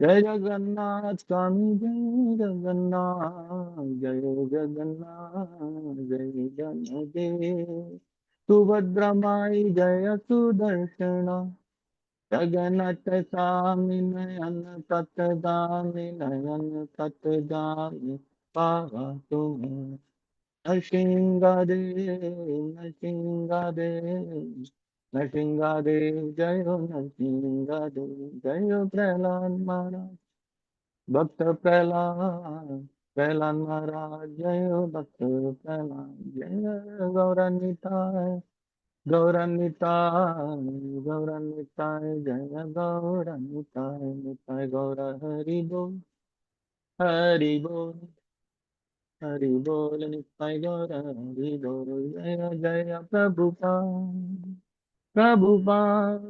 जय जगन्नाथ स्वामी जय जगन्नाथ, जय जगन्नाथ जय जगन्नाथ। सुभद्रा माई जय सुदर्शन, जगन्नाथ स्वामी नयन पतगामी नयन पतगामी पावा तुम। नृसिंहदेव नृसिंहदेव नृसिंहदेव जय हो नृसिंहदेव, जय हो प्रहलाद महाराज भक्त प्रहलाद, प्रहलाद महाराज जय हो भक्त प्रहलाद, जय गौरान्विताय गौरान्विताय गौरान्विताय, जय गौरान्विताय निताय गौर हरि बोल हरि बोल हरि बोल निताय गौर हरि बोल, जय जय प्रभुपाद प्रभुपाद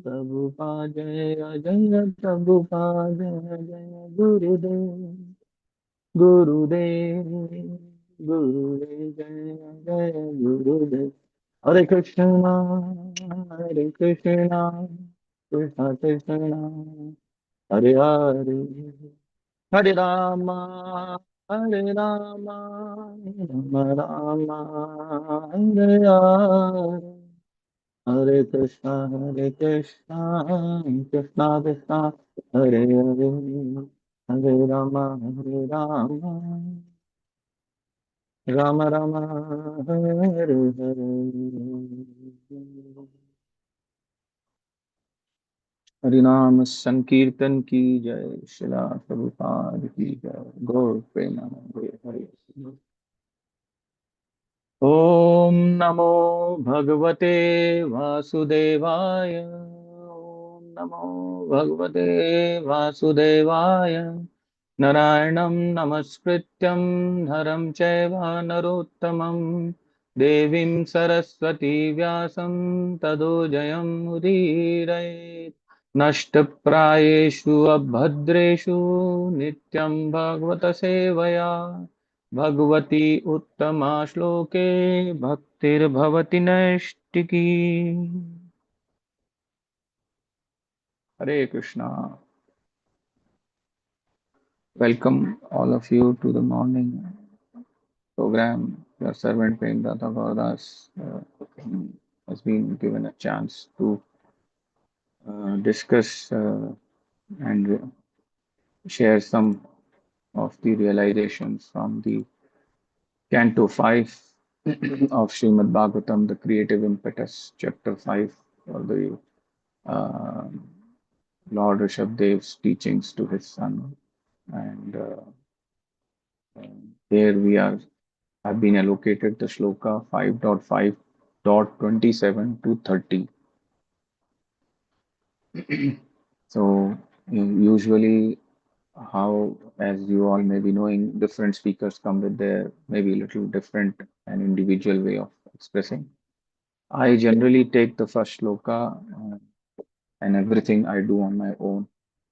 प्रभुपाद, जय जय प्रभुपाद, जय जय गुरुदेव गुरुदेव गुरुदेव, जय जय गुरुदेव। हरे कृष्णा हरे कृष्णा कृष्ण कृष्णा हरे हरे, हरे रामा हरे रामा राम राम हरे हरे, हरे कृष्णा कृष्णा कृष्णा हरे हरे, हरे राम राम राम हरे हरे। हरिनाम संकीर्तन की जय, शिला प्रभुपाद की जय, गौर प्रेमानंद हरे। ओम नमो भगवते वासुदेवाय, ओम नमो भगवते वासुदेवाय। नारायणं नमस्कृत्यं नरं चैव नरोत्तमं, देवीं सरस्वती व्यासं ततो जयमुदीरयेत्। नष्टप्रायेषु अभद्रेषु नित्यं भगवत सेवया, भगवती उत्तमा श्लोके भक्तिर्भवति नैष्टिकी। हरे Krishna. Welcome all of you to the morning program. Your servant Premdata Gauradas has been given a chance to discuss and share some of the realizations from the Canto 5 of Srimad Bhagavatam, the Creative Impetus, Chapter 5, or the uh, Lord Rishabdev's teachings to his son. And here we are have been allocated the shloka 5.5.27 to 30. So usually how, as you all may be knowing, different speakers come with their maybe little different and individual way of expressing. I generally take the first shloka and everything I do on my own,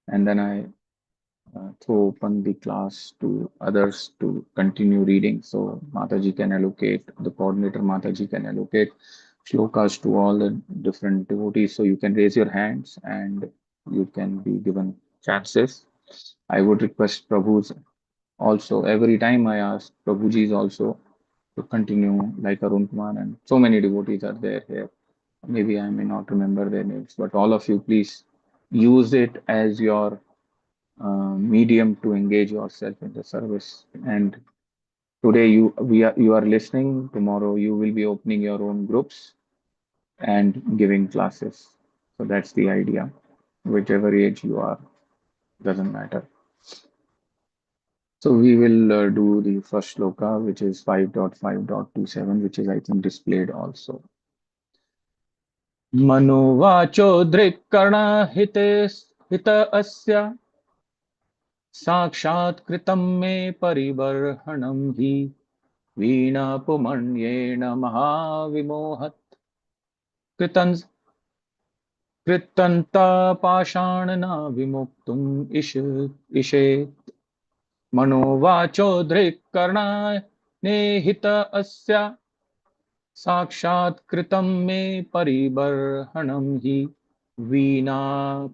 and then I throw open the class to others to continue reading. So Mataji can allocate, the coordinator Mataji can allocate shlokas to all the different devotees. So you can raise your hands and you can be given chances. I would request Prabhu's also. Every time I ask Prabhuji's also to continue, like Arun Kumar, and so many devotees are there here. Maybe I may not remember their names, but all of you, please use it as your medium to engage yourself in the service. And today you are listening. Tomorrow you will be opening your own groups and giving classes. So that's the idea. Whichever age you are, doesn't matter. So we will do the first shloka, which is 5.5.27, which is I think displayed also. Manovacho drikkarna hita asya साक्षात् कृतं मे परिबर्हणं हि वीणापुमन्येण महाविमोहत् कृतं कृत्तन्तापाषाणना विमुक्तुम् इषेत् मनोवाचोद्रिक्करणाय नेहित अस्य साक्षात् कृतं मे परिबर्हणं हि वीणा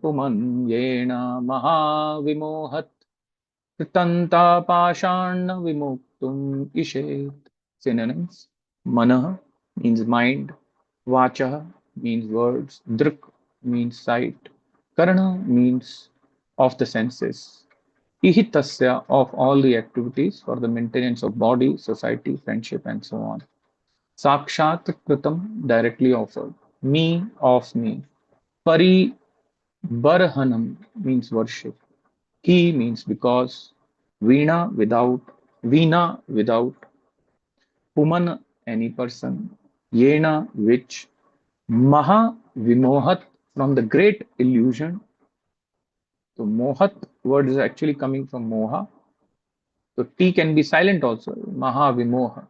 पुमन्येण महाविमोहत् कृतन्ता पाषाण विमुक्तुम इषेत्. Synonyms: Manah means mind, Vacha means words, Drik means sight, Karna means of the senses, Ihitasya of all the activities for the maintenance of body, society, friendship, and so on. Sakshat Kritam directly offered. Me of me. Pari Barhanam means worship. He means because. Veena without, Puman any person, Yena which, Maha Vimohat from the great illusion. So Mohat word is actually coming from Moha. So T can be silent also. Maha Vimoha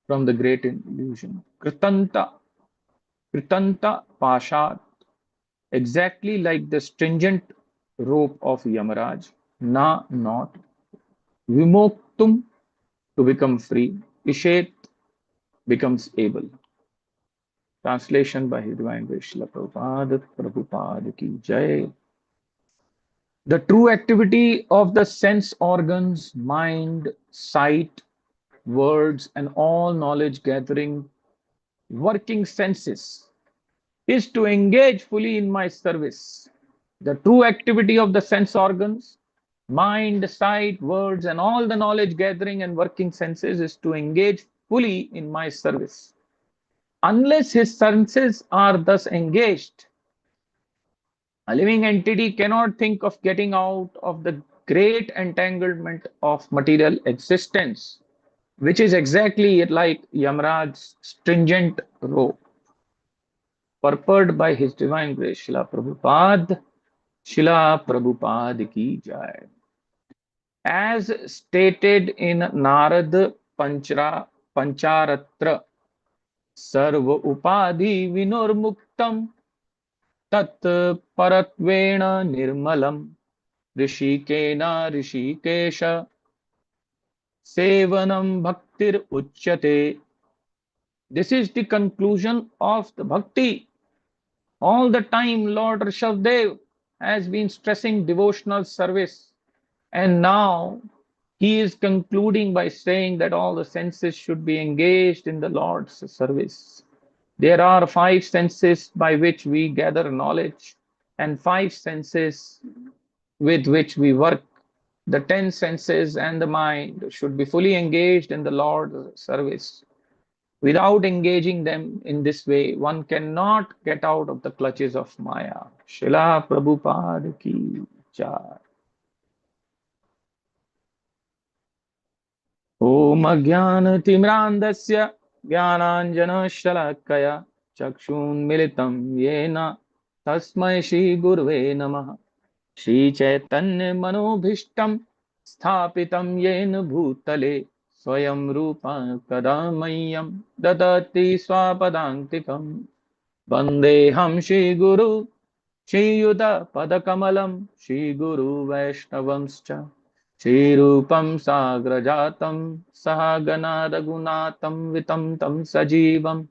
from the great illusion. Kritanta Pasha, exactly like the stringent rope of Yamaraj. Na not. Vimoktum to become free. Ishet becomes able. Translation by His Divine Grace Srila Prabhupada, Prabhupada ki Jai. The true activity of the sense organs, mind, sight, words, and all knowledge gathering working senses is to engage fully in my service. The true activity of the sense organs, mind, sight, words, and all the knowledge gathering and working senses is to engage fully in my service. Unless his senses are thus engaged, a living entity cannot think of getting out of the great entanglement of material existence, which is exactly like Yamraj's stringent rope, purported by His Divine Grace, Srila Prabhupada ki Jai. As stated in Narad Pancharatra, Sarva Upadi Vinurmuktam Tat Paratvena Nirmalam Rishikena Rishikesha Sevanam Bhaktir Uchyate. This is the conclusion of the bhakti. All the time, Lord Rishabdev has been stressing devotional service, and now he is concluding by saying that all the senses should be engaged in the Lord's service. There are five senses by which we gather knowledge, and five senses with which we work. The 10 senses and the mind should be fully engaged in the Lord's service. Without engaging them in this way, one cannot get out of the clutches of Maya. Srila Prabhupada ki jai. Om Ajnanatimrandasya Jnananjanashalakaya Chakshun Militam Yena Tasmai Shri Gurve Namah. Shri Chaitanya Manobhishtam Sthapitam Yena Bhutale Swayam Rupa Kadamayyam Dadati Swapadantikam Vandeham Shri Guru Shri Yuta Padakamalam Shri Guru Vaishnavamscha Shri Rupam Sagrajatam Sahagana Raghunatam Vitam Tam Sajivam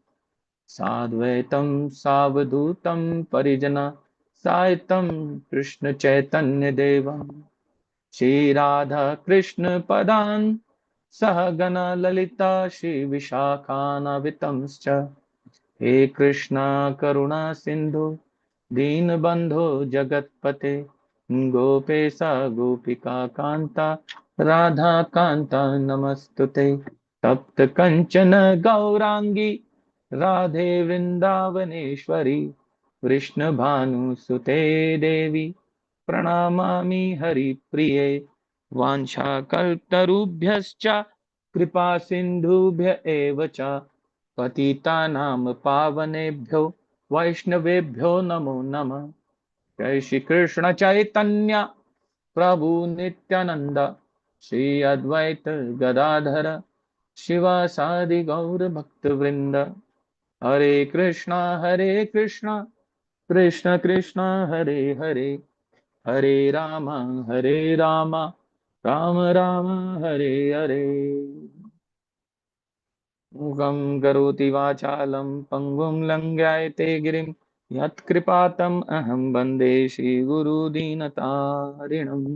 Sadvaitam Savadhutam Parijana Saitam Krishna Chaitanya Devam Shri Radha Krishna Padan Sahagana Lalita Shri Vishakhana Vitamscha हे कृष्णा करुणा सिंधु दीन बंधो जगतपते गोपेशा गोपिका कांता राधा कांता नमस्तुते तप्त कंचन गौरांगी राधे वृंदावनेश्वरी कृष्ण भानुसुते देवी प्रणमामि हरिप्रिये वाञ्छाकल्पतरुभ्यश्च कृपा सिन्धुभ्य एव च पतितानां पावनेभ्यो वैष्णवेभ्यो नमो नमः। जय श्री कृष्ण चैतन्य प्रभु नित्यानंद श्री अद्वैत गदाधर शिवासादि गौर भक्त वृंद। हरे कृष्णा कृष्ण कृष्ण हरे हरे, हरे राम राम राम हरे हरे। मूकं करोति वाचालं पङ्गुं लङ्घयते गिरिं यत्कृपातम् अहं वन्दे श्रीगुरुदीनतारिणम्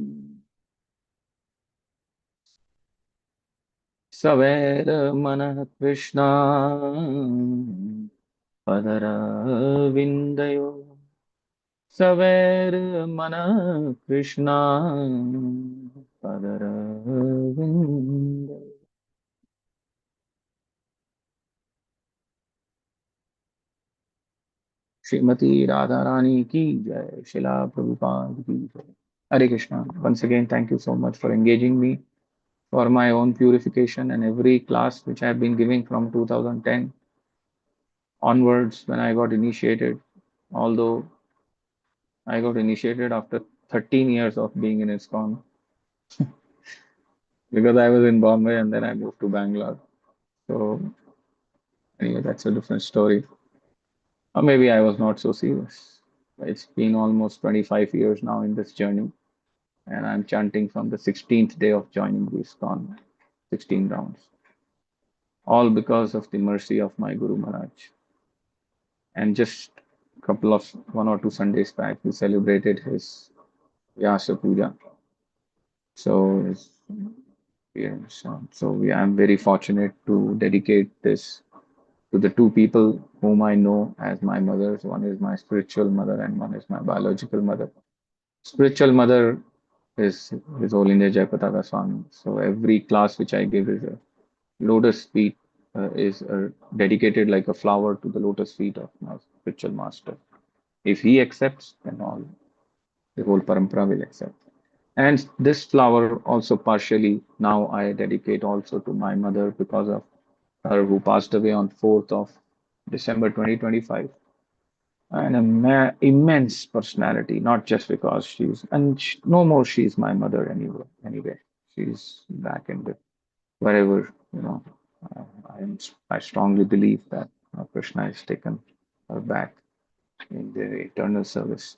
सवैर्मनः कृष्णा पदरविन्दयो सवैर्मनः कृष्णा पदरविन्दयो श्रीमती राधा रानी की जय शिला प्रभुपाद की जय Hare Krishna. Once again, thank you so much for engaging me for my own purification and every class which I have been giving from 2010 onwards when I got initiated. Although I got initiated after 13 years of being in ISKCON because I was in Bombay and then I moved to Bangalore. So, anyway, that's a different story. Or maybe I was not so serious. It's been almost 25 years now in this journey, and I'm chanting from the 16th day of joining the ISKCON, 16 rounds, all because of the mercy of my Guru Maharaj. And just a couple of 1 or 2 Sundays back, we celebrated his Vyasa Puja. So, yeah, I'm very fortunate to dedicate this to the two people whom I know as my mothers. One is my spiritual mother, and one is my biological mother. Spiritual mother is His Holiness Jayapataka Swami. So every class which I give is a lotus feet is dedicated like a flower to the lotus feet of my spiritual master. If he accepts, then all the whole parampara will accept. And this flower also partially now I dedicate also to my mother because of her who passed away on 4th of December 2025. An immense personality, not just because no more she's my mother anyway. She's back in the wherever, uh, I strongly believe that Krishna has taken her back in the eternal service.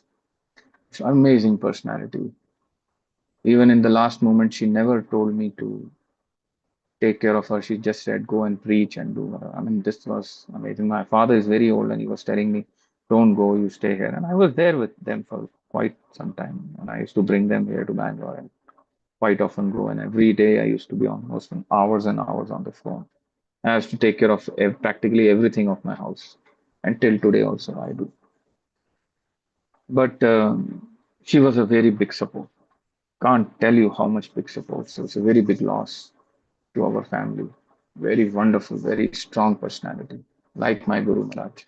It's an amazing personality. Even in the last moment, she never told me to take care of her. She just said, go and preach and do whatever. I mean, this was amazing. My father is very old and he was telling me, don't go, you stay here. And I was there with them for quite some time. And I used to bring them here to Bangalore and quite often go. And every day I used to be almost hours and hours on the phone. I used to take care of practically everything of my house. Until today also I do. But she was a very big support. Can't tell you how much big support. So it's a very big loss to our family. Very wonderful, very strong personality, like my Guru Maharaj.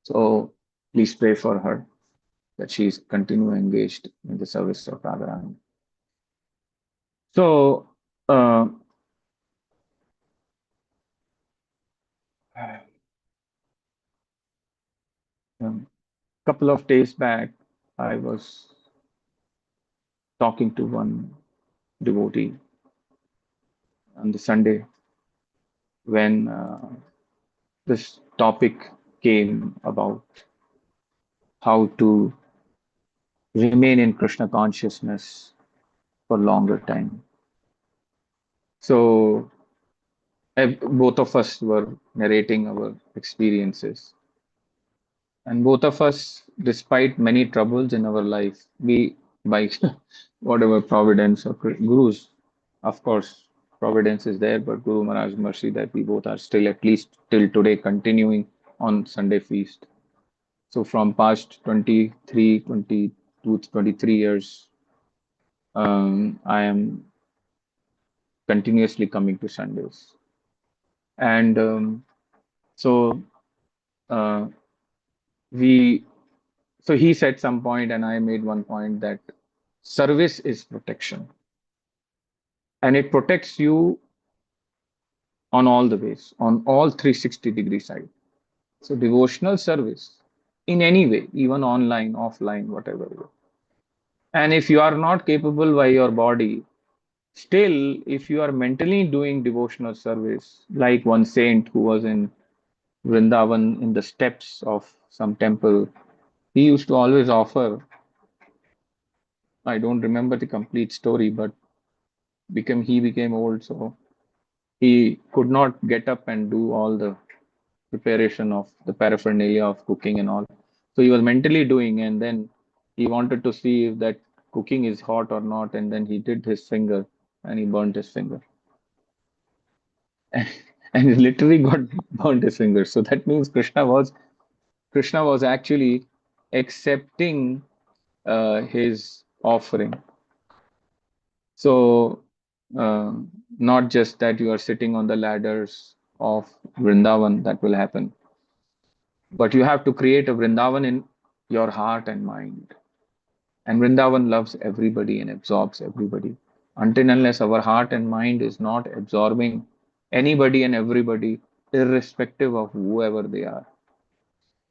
So please pray for her that she is continue engaged in the service of Radharani. So a couple of days back, I was talking to one devotee on the Sunday when this topic came about how to remain in Krishna consciousness for longer time. So both of us were narrating our experiences, and both of us, despite many troubles in our life, we by whatever providence or gurus, of course, providence is there, but Guru Maharaj's mercy that we both are still at least till today continuing on Sunday feast. So from past 23, 22, 23 years, I am continuously coming to Sundays. And so uh, we so he said some point and I made one point that service is protection, and it protects you on all the ways, on all 360-degree side. So devotional service in any way, even online, offline, whatever. And if you are not capable by your body, still, if you are mentally doing devotional service, like one saint who was in Vrindavan in the steps of some temple, he used to always offer. I don't remember the complete story, but he became old, so he could not get up and do all the preparation of the paraphernalia of cooking and all. So he was mentally doing, and then he wanted to see if that cooking is hot or not, and then he did his finger and he burnt his finger. And he literally got burnt his finger. So that means Krishna was actually accepting his offering. So not just that you are sitting on the ladders of Vrindavan, that will happen, but you have to create a Vrindavan in your heart and mind. And Vrindavan loves everybody and absorbs everybody. Until unless our heart and mind is not absorbing anybody and everybody, irrespective of whoever they are,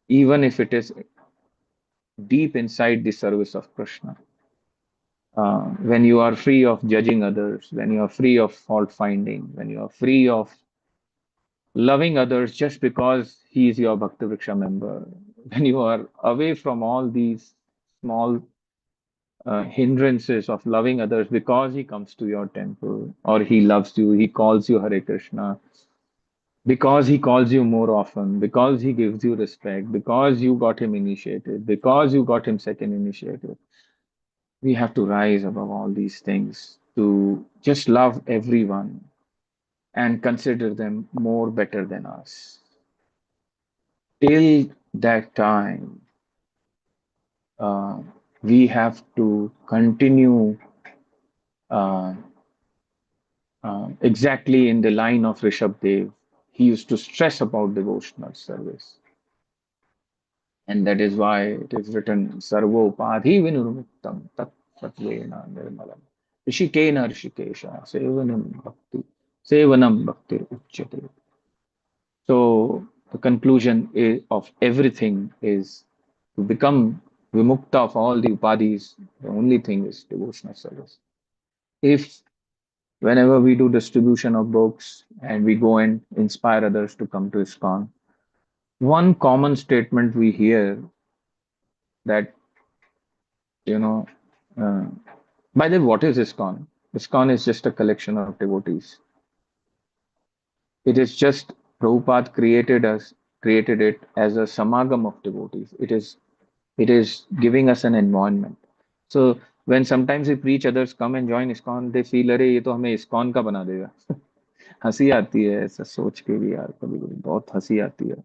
even if it is deep inside the service of Krishna. When you are free of judging others, when you are free of fault finding, when you are free of loving others just because he is your Bhakti Vriksha member, when you are away from all these small hindrances of loving others because he comes to your temple or he loves you, he calls you Hare Krishna, because he calls you more often, because he gives you respect, because you got him initiated, because you got him second initiated. We have to rise above all these things to just love everyone and consider them more better than us. Till that time, uh, we have to continue uh, exactly in the line of Rishabh Dev. He used to stress about devotional service. And that is why it is written, Sarvopadhi vinurmuktam tat satvena nirmalam. Rishikena Rishikesha, Sevanam Bhakti Uchyate. So the conclusion of everything is to become vimukta of all the upadhis. The only thing is devotional service. If whenever we do distribution of books and we go and inspire others to come to ISKCON, one common statement we hear that, you know, uh, by the way, what is ISKCON? ISKCON is just a collection of devotees. It is just Prabhupada created it as a samagam of devotees. It is giving us an environment. So when sometimes we preach others come and join ISKCON, they feel अरे ये तो हमें ISKCON का बना देगा. हंसी आती है ऐसा सोच के भी यार, कभी कभी बहुत हंसी आती है.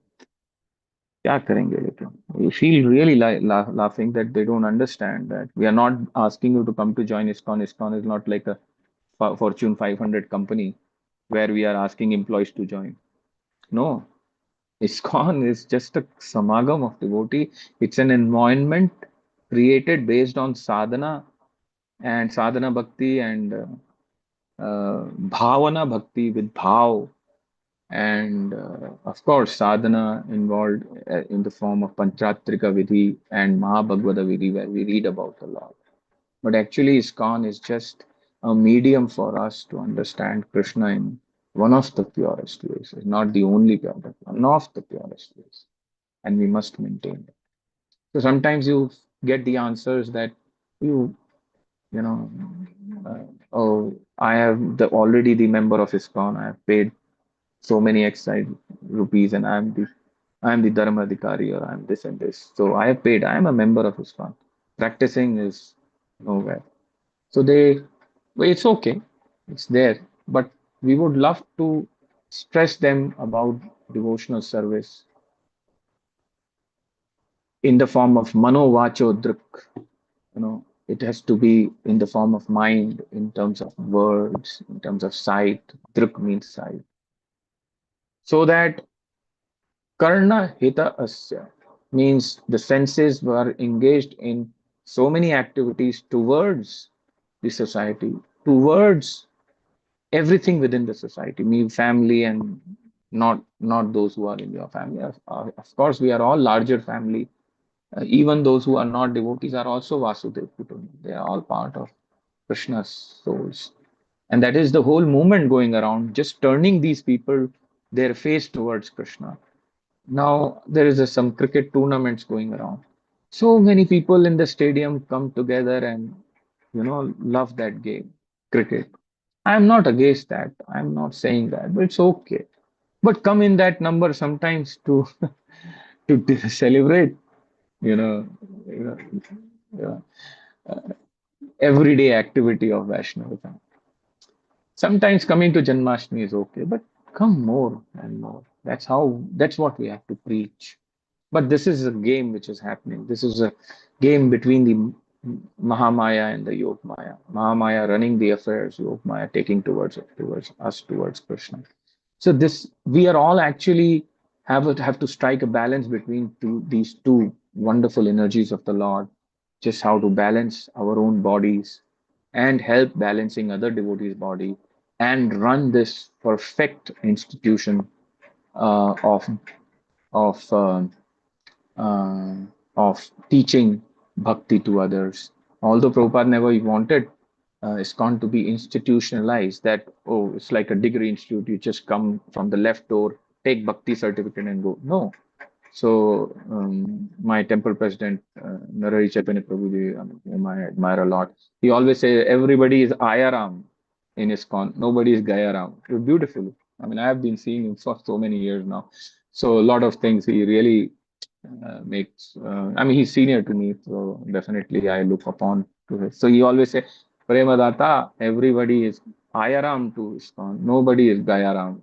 क्या करेंगे लेकिन we feel really laughing that they don't understand that we are not asking you to come to join ISKCON. ISKCON is not like a Fortune 500 company where we are asking employees to join. No, ISKCON is just a samagam of devotee. It's an environment created based on sadhana and sadhana bhakti and bhavana bhakti with bhav. And of course, sadhana involved in the form of Panchatrika Vidhi and Mahabhagavata Vidhi, where we read about the Lord. But actually, ISKCON is just a medium for us to understand Krishna in one of the purest ways. It's not the only pure, but one of the purest ways. And we must maintain it. So sometimes you get the answers that you, you know, oh, I have already the member of ISKCON. I have paid so many extra rupees and I'm the Dharma Adhikari or I'm this and this. So I have paid. I am a member of ISKCON. Practicing is nowhere. So well, it's okay. It's there. But we would love to stress them about devotional service in the form of mano vacho drik. It has to be in the form of mind, in terms of words, in terms of sight. Drik means sight. So that Karna hita asya means the senses were engaged in so many activities towards the society, towards everything within the society, me, family, and not those who are in your family. Of course, we are all larger family. Even those who are not devotees are also Vasudev Kutumba. They are all part of Krishna's souls. And that is the whole movement going around, just turning these people their face towards Krishna. Now there is some cricket tournaments going around. So many people in the stadium come together and love that game, cricket. I'm not against that. I'm not saying that, but it's okay. but come in that number sometimes to celebrate, you know, you know, uh, everyday activity of Vaishnavism. Sometimes coming to Janmashtami is okay, but come more and more. That's what we have to preach. But this is a game which is happening. This is a game between the Mahamaya and the Yog Maya. Mahamaya running the affairs, Yog Maya taking towards us, towards Krishna. So this we are all actually have to strike a balance between these two wonderful energies of the Lord, just how to balance our own bodies and help balancing other devotees' body and run this perfect institution of of uh, of teaching bhakti to others. Although Prabhupada never wanted ISKCON to be institutionalized, that, oh, it's like a degree institute, you just come from the left door, take bhakti certificate and go. No. So, my temple president, Narari Chaitanya Prabhuji, whom I admire a lot, he always say everybody is Ayaram in ISKCON, nobody is Gayaram. It's beautiful. I mean, I have been seeing him for so many years now. So a lot of things he really makes. I mean, he's senior to me, so definitely I look upon to him. So he always say, Premadata, everybody is Ayaram to ISKCON, nobody is Gayaram.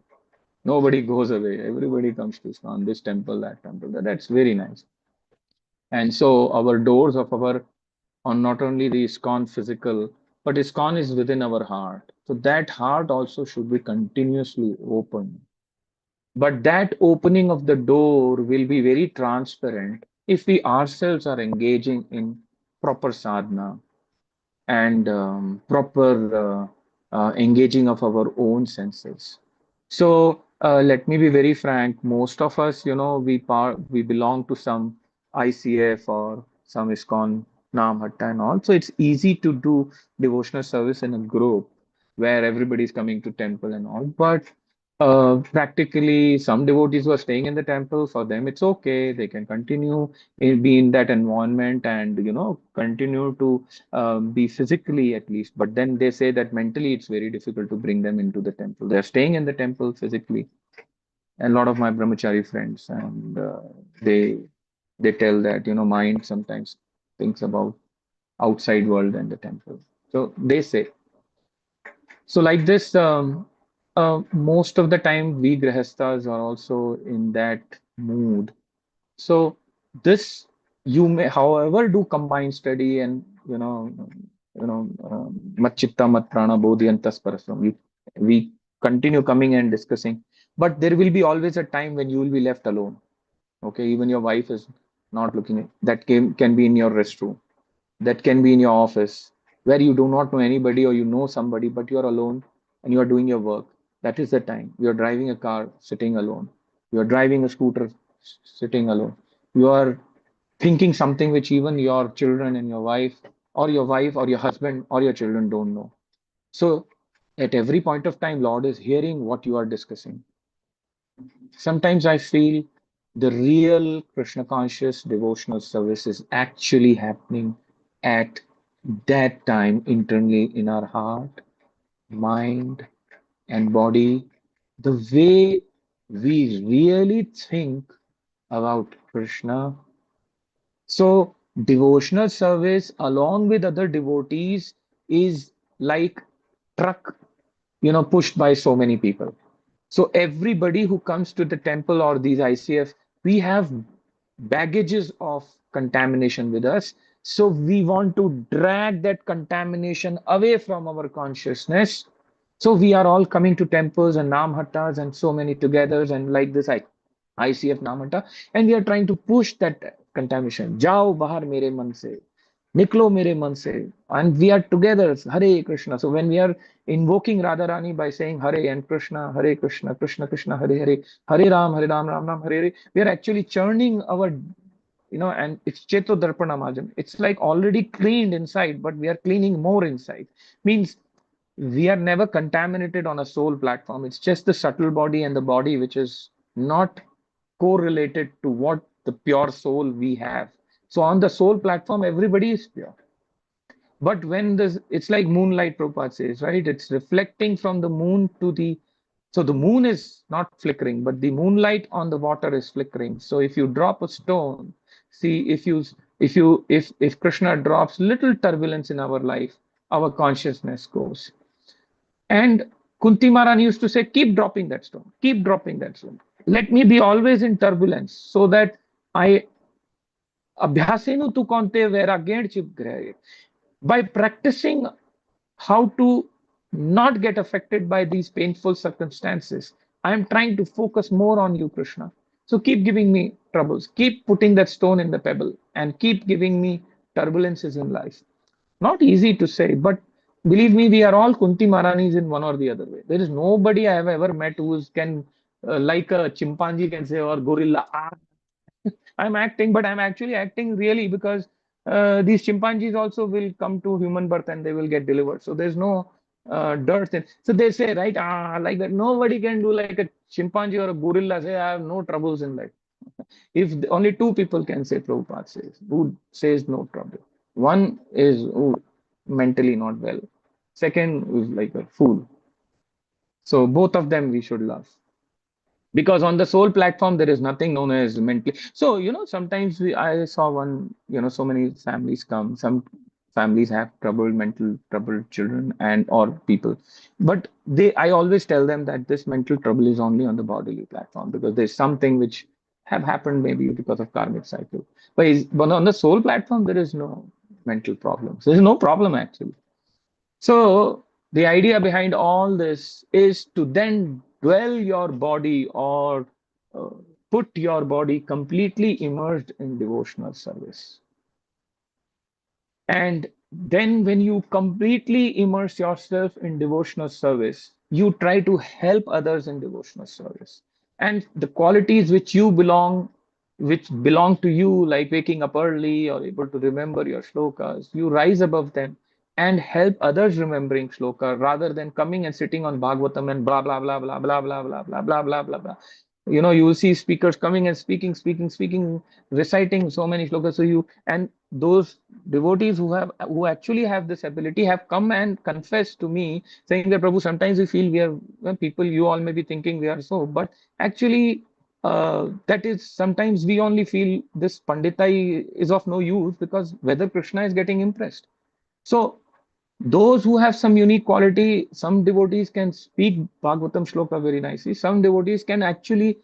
Nobody goes away. Everybody comes to ISKCON, this temple, that temple. That's very nice. And so our doors of our on not only the ISKCON physical, but ISKCON is within our heart. So that heart also should be continuously open. But that opening of the door will be very transparent if we ourselves are engaging in proper sadhana and proper engaging of our own senses. So let me be very frank. Most of us, we belong to some ICF or some ISKCON, Nam Hatta, and all. So it's easy to do devotional service in a group where everybody is coming to temple and all. But practically, some devotees who are staying in the temple, for them it's okay. They can continue be in that environment and continue to be physically at least. But then they say that mentally it's very difficult to bring them into the temple. They're staying in the temple physically. And a lot of my brahmachari friends, and they they tell that mind sometimes thinks about outside world and the temple. So they say so like this. Most of the time, we grihasthas are also in that mood. So this you may, however, do combined study and matchitta mat prana bodhiyantas parasram. We continue coming and discussing, but there will be always a time when you will be left alone. Okay, even your wife is not looking at that can be in your restroom, that can be in your office, where you do not know anybody or you know somebody, but you are alone and you are doing your work. That is the time. You are driving a car, sitting alone. You are driving a scooter, sitting alone. You are thinking something which even your children and your wife or your husband or your children don't know. So at every point of time, Lord is hearing what you are discussing. Sometimes I feel the real Krishna conscious devotional service is actually happening at that time internally in our heart, mind, and body. The way we really think about Krishna. So, devotional service along with other devotees is like truck, pushed by so many people. So everybody who comes to the temple or these ICF, we have baggages of contamination with us. So we want to drag that contamination away from our consciousness. So we are all coming to temples and namhattas and so many togethers and like this ICF namhatta, and we are trying to push that contamination. Jao bahar mere man se. Niklo mere man se. And we are together. Hare Krishna. So when we are invoking Radharani by saying Hare and Krishna, Hare Krishna, Krishna Krishna, Hare Hare, Hare Ram, Ram Ram, Hare Hare, we are actually churning our, and it's Cheto Darpana Majam. It's like already cleaned inside, but we are cleaning more inside. Means we are never contaminated on a soul platform. It's just the subtle body and the body which is not correlated to what the pure soul we have. So on the soul platform, everybody is pure. But when this, it's like moonlight, Prabhupada says, right? It's reflecting from the moon to the So the moon is not flickering, but the moonlight on the water is flickering. So if you drop a stone, see if Krishna drops little turbulence in our life, our consciousness goes. And Kunti Maharani used to say, keep dropping that stone, keep dropping that stone. Let me be always in turbulence so that I abhyasenu tu konte vairagyan chip grahe. By practicing how to not get affected by these painful circumstances, I am trying to focus more on you, Krishna. So keep giving me troubles, keep putting that stone in the pebble, and keep giving me turbulences in life. Not easy to say, but believe me, we are all Kunti Maharanis in one or the other way. There is nobody I have ever met who can, like a chimpanzee can say, or gorilla, ah, I'm acting, but I'm actually acting really because these chimpanzees also will come to human birth and they will get delivered. So there's no dearth in. So they say, right, ah, like that. Nobody can do like a chimpanzee or a gorilla say, I have no troubles in life. If only two people can say, Prabhupada says, who says no trouble. One is who mentally not well. Second is like a fool. So both of them we should love, because on the soul platform there is nothing known as mentally. So sometimes I saw one, so many families come, some families have troubled mental troubled children and or people, but they I always tell them that this mental trouble is only on the bodily platform, because there's something which have happened maybe because of karmic cycle, but on the soul platform there is no mental problems, there's no problem actually. So the idea behind all this is to then dwell your body, or uh, put your body completely immersed in devotional service. And then when you completely immerse yourself in devotional service, you try to help others in devotional service. And the qualities which belong to you, like waking up early or able to remember your shlokas, you rise above them and help others remembering shloka, rather than coming and sitting on Bhagavatam and blah blah blah blah blah blah blah blah blah blah blah blah. You will see speakers coming and speaking, reciting so many shlokas. So you and those devotees who actually have this ability have come and confessed to me, saying that, Prabhu, sometimes we feel we are, well, people, you all may be thinking we are so, but actually that is, sometimes we only feel this panditai is of no use, because whether Krishna is getting impressed. So those who have some unique quality, some devotees can speak Bhagavatam shloka very nicely. Some devotees can actually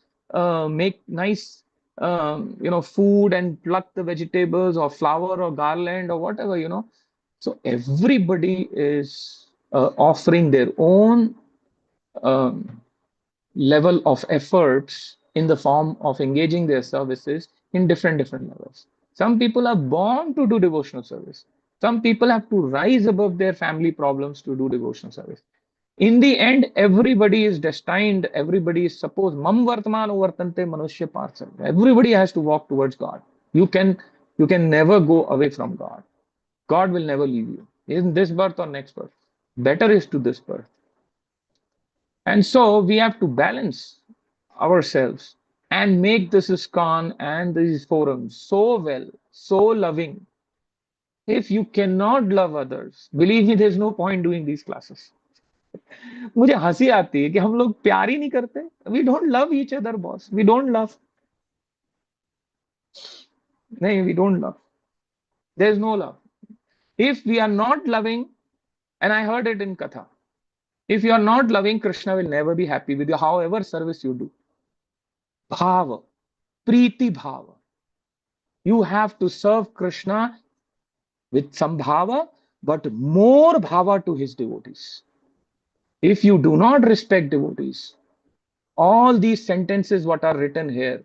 make nice, food and pluck the vegetables or flower or garland or whatever. So everybody is offering their own um, level of efforts in the form of engaging their services in different levels. Some people are born to do devotional service. Some people have to rise above their family problems to do devotional service. In the end, everybody is destined, everybody is supposed, mam vartmano vartante manushya parsal. Everybody has to walk towards God. You can never go away from God. God will never leave you in this birth or next birth. Better is to this birth. And so we have to balance ourselves and make this ISKCON and these forums so well, so loving. If you cannot love others, believe me, there's no point doing these classes. मुझे हंसी आती है कि हम लोग प्यार ही नहीं करते. We don't love each other, boss. We don't love. नहीं, we don't love. There's no love. If we are not loving, and I heard it in Katha, if you are not loving, Krishna will never be happy with you, however service you do. Bhava, Preeti Bhava. You have to serve Krishna with some bhava, but more bhava to his devotees. If you do not respect devotees, all these sentences what are written here,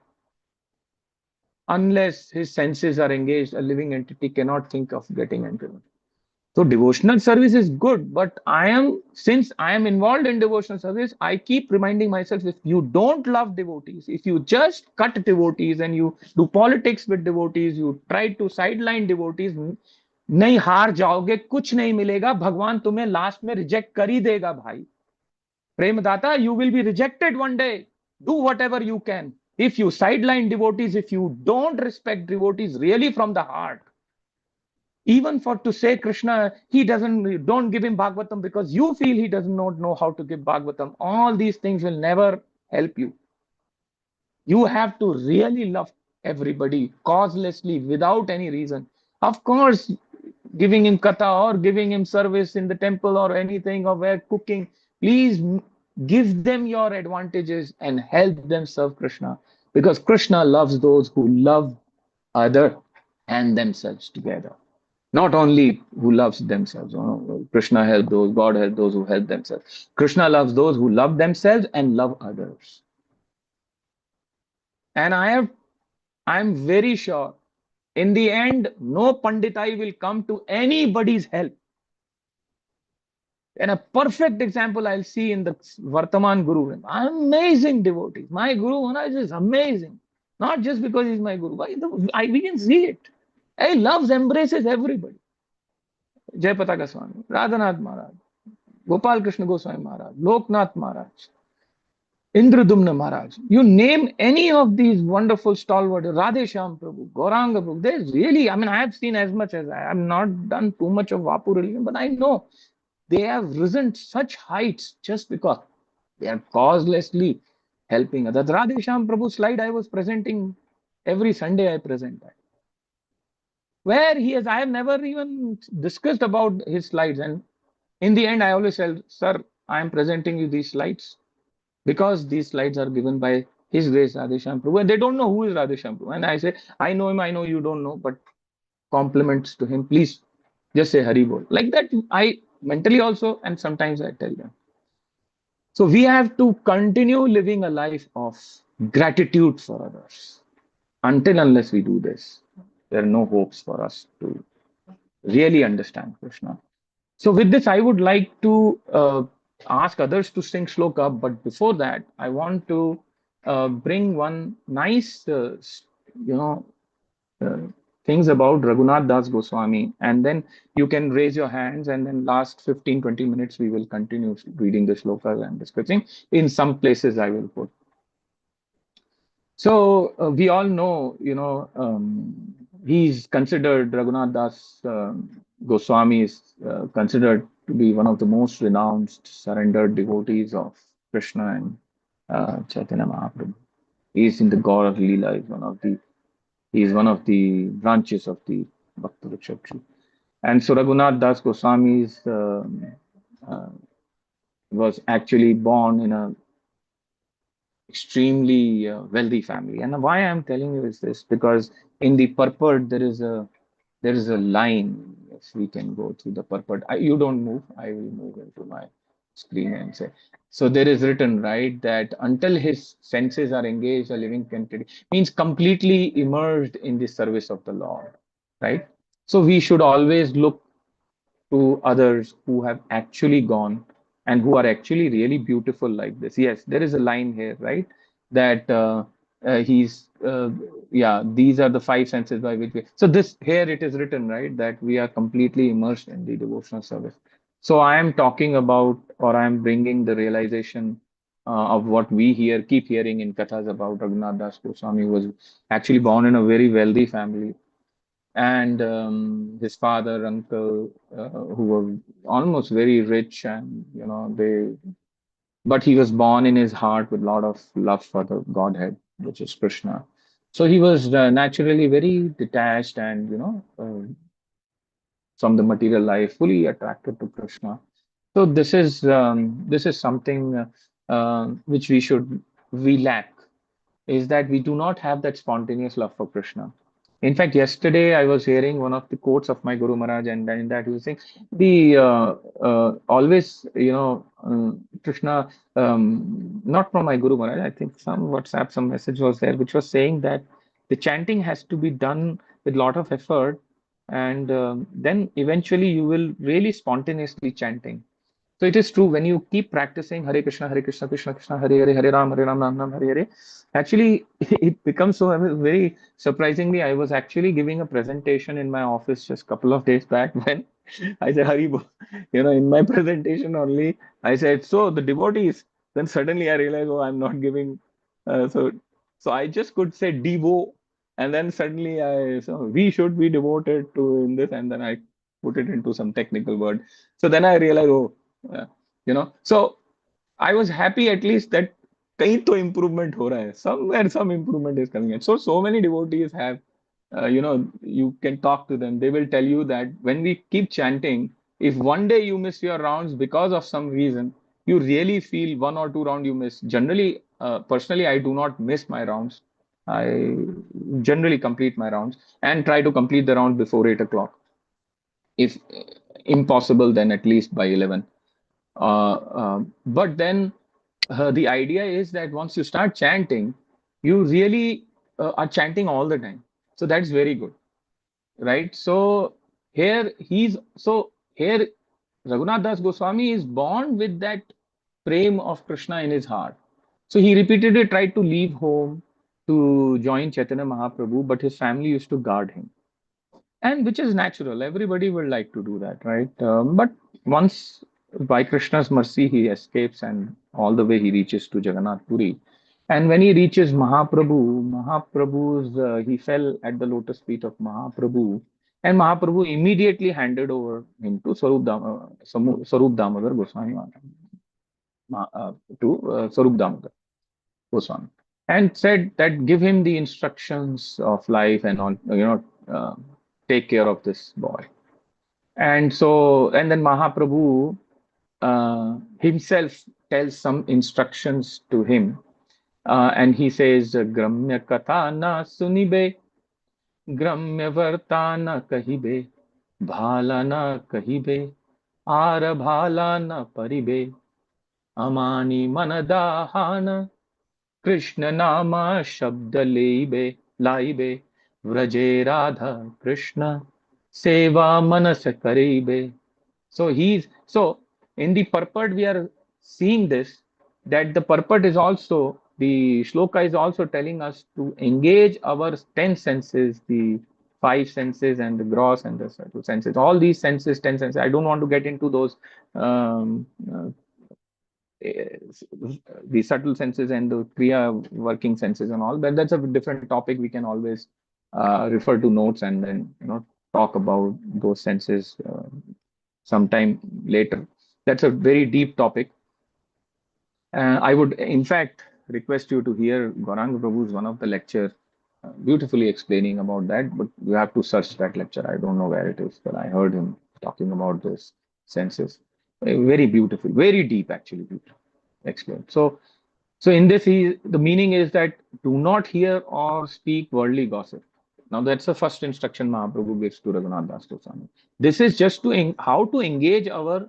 unless his senses are engaged, a living entity cannot think of getting into it. So devotional service is good, but since I am involved in devotional service, I keep reminding myself, if you don't love devotees, if you just cut devotees and you do politics with devotees, you try to sideline devotees, नहीं, हार जाओगे, कुछ नहीं मिलेगा, भगवान तुम्हें last में reject कर ही देगा भाई. प्रेमदाता, you will be rejected one day. Do whatever you can. If you sideline devotees, if you don't respect devotees really from the heart, Even for to say Krishna, he doesn't, don't give him Bhagavatam because you feel he does not know how to give Bhagavatam. All these things will never help you. You have to really love everybody causelessly without any reason. Of course, giving him katha or giving him service in the temple or anything or where cooking, please give them your advantages and help them serve Krishna, because Krishna loves those who love other and themselves together. Not only who loves themselves. Krishna help those, God help those who help themselves. Krishna loves those who love themselves and love others. And I'm very sure in the end, no Panditai will come to anybody's help. And a perfect example I'll see in the Vartaman Guru. Amazing devotees. My Guru Maharaj is amazing. Not just because he's my Guru. We can see it. He loves, embraces everybody. Jai Pataka Swami, Radhanath Maharaj, Gopal Krishna Goswami Maharaj, Loknath Maharaj, Indradumna Maharaj. You name any of these wonderful stalwart, Radhe Shyam Prabhu, Gauranga Prabhu. There's really, I mean, I have seen as much as I have not done too much of Vapu religion, but I know they have risen such heights just because they are causelessly helping others. Radhe Shyam Prabhu slide I was presenting every Sunday, I present that. Where he is, I have never even discussed about his slides. And in the end, I always tell, sir, I am presenting you these slides because these slides are given by His Grace Radheshyam Prabhu, and they don't know who is Radheshyam Prabhu. And I say, I know him, I know you don't know, but compliments to him, please just say Hari Bol. Like that, I mentally also, and sometimes I tell them. So we have to continue living a life of gratitude for others. Until unless we do this, there are no hopes for us to really understand Krishna. So with this, I would like to ask others to sing shloka, but before that, I want to bring one nice, you know, uh, things about Raghunath Das Goswami, and then you can raise your hands, and then last 15-20 minutes, we will continue reading the shlokas and discussing. In some places, I will put. So we all know, he's considered, Raghunath Das Goswami is considered to be one of the most renounced, surrendered devotees of Krishna and Chaitanya Mahaprabhu. He is in the Gaur of Leela, he is one of the branches of the Bhakta Vriksha tree. And so Raghunath Das Goswami uh, was actually born in a extremely wealthy family. And why I'm telling you is this, because in the purport there is a line. If we can go through the purport, you don't move. I will move into my screen and say. So there is written, right, that until his senses are engaged, a living entity means completely immersed in the service of the Lord, right? So we should always look to others who have actually gone and who are actually really beautiful like this. Yes, there is a line here, right? That yeah, these are the five senses by which we. So this here it is written, right, that we are completely immersed in the devotional service. So I am talking about, or I am bringing the realization of what we keep hearing in kathas about Raghunath Das Goswami, who was actually born in a very wealthy family, and his father, uncle, who were almost very rich, and but he was born in his heart with a lot of love for the Godhead, which is Krishna. So he was naturally very detached and from the material life, fully attracted to Krishna. So this is something which we lack, is that we do not have that spontaneous love for Krishna. In fact, yesterday I was hearing one of the quotes of my Guru Maharaj, and in that he was saying the always, Krishna, not from my Guru Maharaj, I think some WhatsApp, some message was there, which was saying that the chanting has to be done with a lot of effort, and then eventually you will really spontaneously chanting. So it is true, when you keep practicing Hare Krishna, Krishna Krishna, Hare Ram, Ram Ram, Hare Hare. Actually, it becomes so. I mean, very surprisingly, I was actually giving a presentation in my office just a couple of days back when I said Hari Bol. In my presentation only, I said, so the devotees. Then suddenly I realized, oh, I'm not giving. So I just could say Devo. And then suddenly so we should be devoted to in this, and then I put it into some technical word. So then I realized, oh, uh, so I was happy at least that कहीं तो improvement हो रहा है. Somewhere some improvement is coming in. So many devotees have, you can talk to them. They will tell you that when we keep chanting, if one day you miss your rounds because of some reason, you really feel one or two round you miss. Generally, personally, I do not miss my rounds. I generally complete my rounds and try to complete the round before 8 o'clock. If impossible, then at least by 11. But then the idea is that once you start chanting, you really are chanting all the time. So that's very good, right? So here Raghunath Das Goswami is born with that prem of Krishna in his heart. So he repeatedly tried to leave home to join Chaitanya Mahaprabhu, but his family used to guard him, and which is natural. Everybody would like to do that, right? But once, by Krishna's mercy, he escapes and all the way he reaches to Jagannath Puri. And when he reaches he fell at the lotus feet of Mahaprabhu, and Mahaprabhu immediately handed over him to Swarup Damodar Goswami, Swarup Damodar Goswami, and said that give him the instructions of life and on, take care of this boy. And then Mahaprabhu himself tells some instructions to him, and he says, Gramya katha na sunibe, Gramya varta na kahibe, Bhala na kahibe, Ara bhala na paribe, Amani manadahana, Krishna nama shabda laibe, Vraje Radha Krishna, Seva manas karibe. So in the purport we are seeing this, that the purport is also, the shloka is also telling us to engage our 10 senses, the five senses and the gross and the subtle senses, all these senses, 10 senses. I don't want to get into those um, uh, the subtle senses and the kriya working senses and all, but that's a different topic. We can always refer to notes and then talk about those senses sometime later. That's a very deep topic. I would, in fact, request you to hear Gauranga Prabhu's one of the lecture, beautifully explaining about that. But you have to search that lecture. I don't know where it is, but I heard him talking about those senses. Very beautiful, very deep, actually, beautiful explained. So in this, the meaning is that do not hear or speak worldly gossip. Now that's the first instruction Mahaprabhu gives to Raghunath Das Goswami. This is just to how to engage our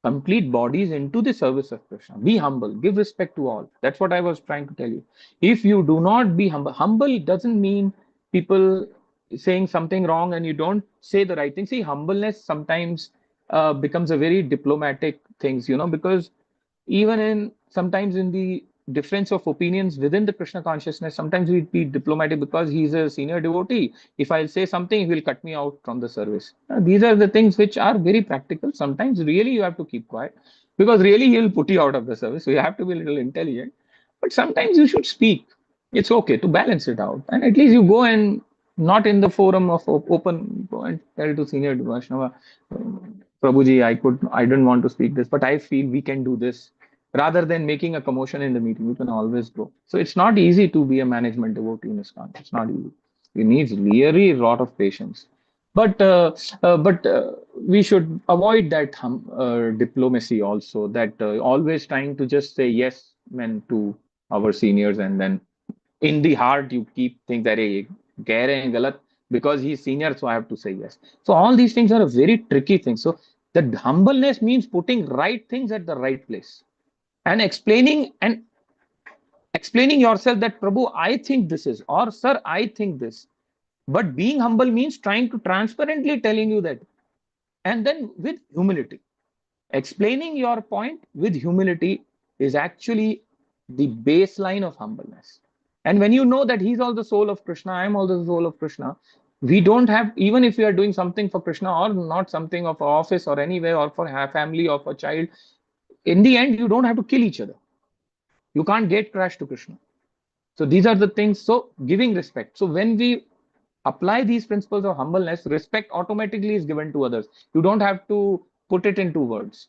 complete bodies into the service of Krishna. Be humble, give respect to all. That's what I was trying to tell you. If you do not be humble, humble doesn't mean people saying something wrong and you don't say the right thing. See, humbleness sometimes becomes a very diplomatic things, because even in sometimes in the difference of opinions within the Krishna consciousness, sometimes we be diplomatic because he's a senior devotee. If I'll say something, he will cut me out from the service. These are the things which are very practical. Sometimes really you have to keep quiet because really he will put you out of the service. So you have to be a little intelligent. But sometimes you should speak. It's okay to balance it out. And at least you go and not in the forum of open, go and tell to senior Vaishnava, Prabhuji, I didn't want to speak this, but I feel we can do this. Rather than making a commotion in the meeting, you can always go. So it's not easy to be a management devotee in ISKCON. It's not easy. It needs really a lot of patience. But we should avoid that diplomacy also. That always trying to just say yes, men, to our seniors, and then in the heart you keep things that hey, कह रहे हैं गलत because he's senior, so I have to say yes. So all these things are a very tricky thing. So the humbleness means putting right things at the right place and explaining yourself that Prabhu, I think this is, or sir, I think this. But being humble means trying to transparently telling you that, and then with humility, explaining your point with humility is actually the baseline of humbleness. And when you know that he's all the soul of Krishna, I am all the soul of Krishna, we don't have, even if we are doing something for Krishna or not, something of office or anywhere or for a family or for a child, in the end you don't have to kill each other. You can't get crash to Krishna. So these are the things. So giving respect. So when we apply these principles of humbleness, respect automatically is given to others. You don't have to put it into words,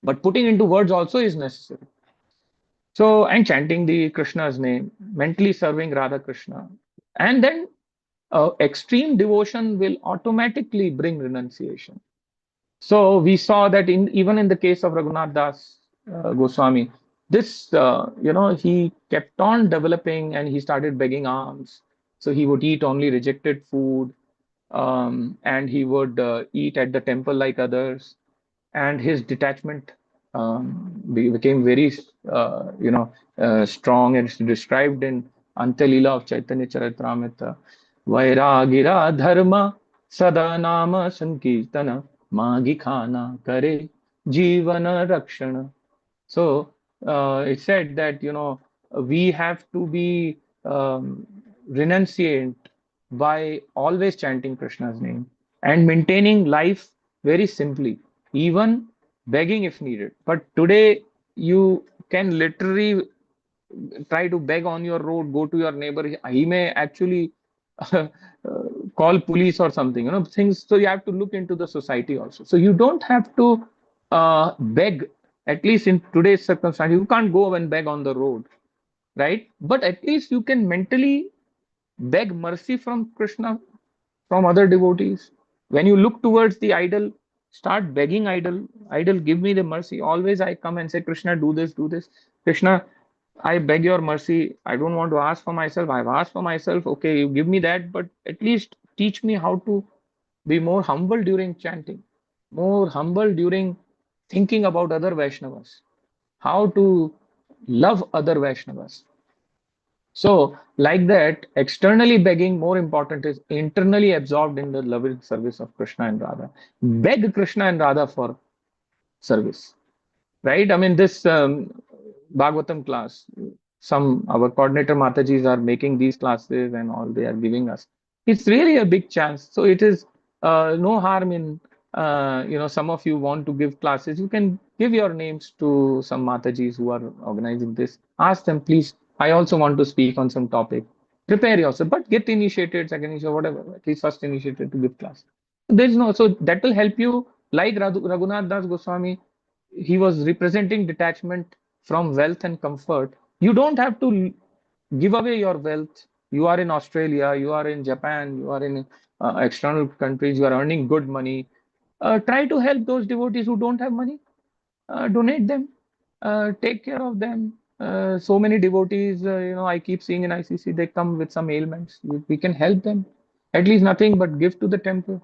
but putting into words also is necessary. So, and chanting the Krishna's name, mentally serving Radha Krishna, and then extreme devotion will automatically bring renunciation. So we saw that in even in the case of Raghunath Das Goswami, this he kept on developing and he started begging alms. So he would eat only rejected food, and he would eat at the temple like others, and his detachment became very strong, and it's described in Antalila of Chaitanya Charitamrita. Vairagira dharma sada nama sankirtana magi khana kare jivana rakshana. So it said that we have to be renunciant by always chanting Krishna's name and maintaining life very simply, even begging if needed. But today you can literally try to beg on your road, go to your neighbor. He may actually call police or something, things. So you have to look into the society also. So you don't have to beg, at least in today's circumstance. You can't go and beg on the road, right? But at least you can mentally beg mercy from Krishna, from other devotees. When you look towards the idol, start begging idol, idol, give me the mercy. Always I come and say, Krishna, do this, do this. Krishna, I beg your mercy. I don't want to ask for myself. I've asked for myself. Okay, you give me that, but at least teach me how to be more humble during chanting, more humble during thinking about other Vaishnavas, how to love other Vaishnavas. So, like that, externally begging, more important is internally absorbed in the loving service of Krishna and Radha. Beg Krishna and Radha for service, right? I mean, this Bhagavatam class, some our coordinator Matajis are making these classes and all they are giving us. It's really a big chance. So it is no harm in, some of you want to give classes, you can give your names to some Matajis who are organizing this. Ask them, please, I also want to speak on some topic. Prepare yourself, but get initiated, second initiated, whatever, at least first initiated to give class. There's no, so that will help you, like Raghunath Das Goswami, he was representing detachment from wealth and comfort. You don't have to give away your wealth. You are in Australia, you are in Japan, you are in external countries, you are earning good money. Try to help those devotees who don't have money. Donate them, take care of them. So many devotees, I keep seeing in ICC, they come with some ailments. We can help them. At least nothing but give to the temple.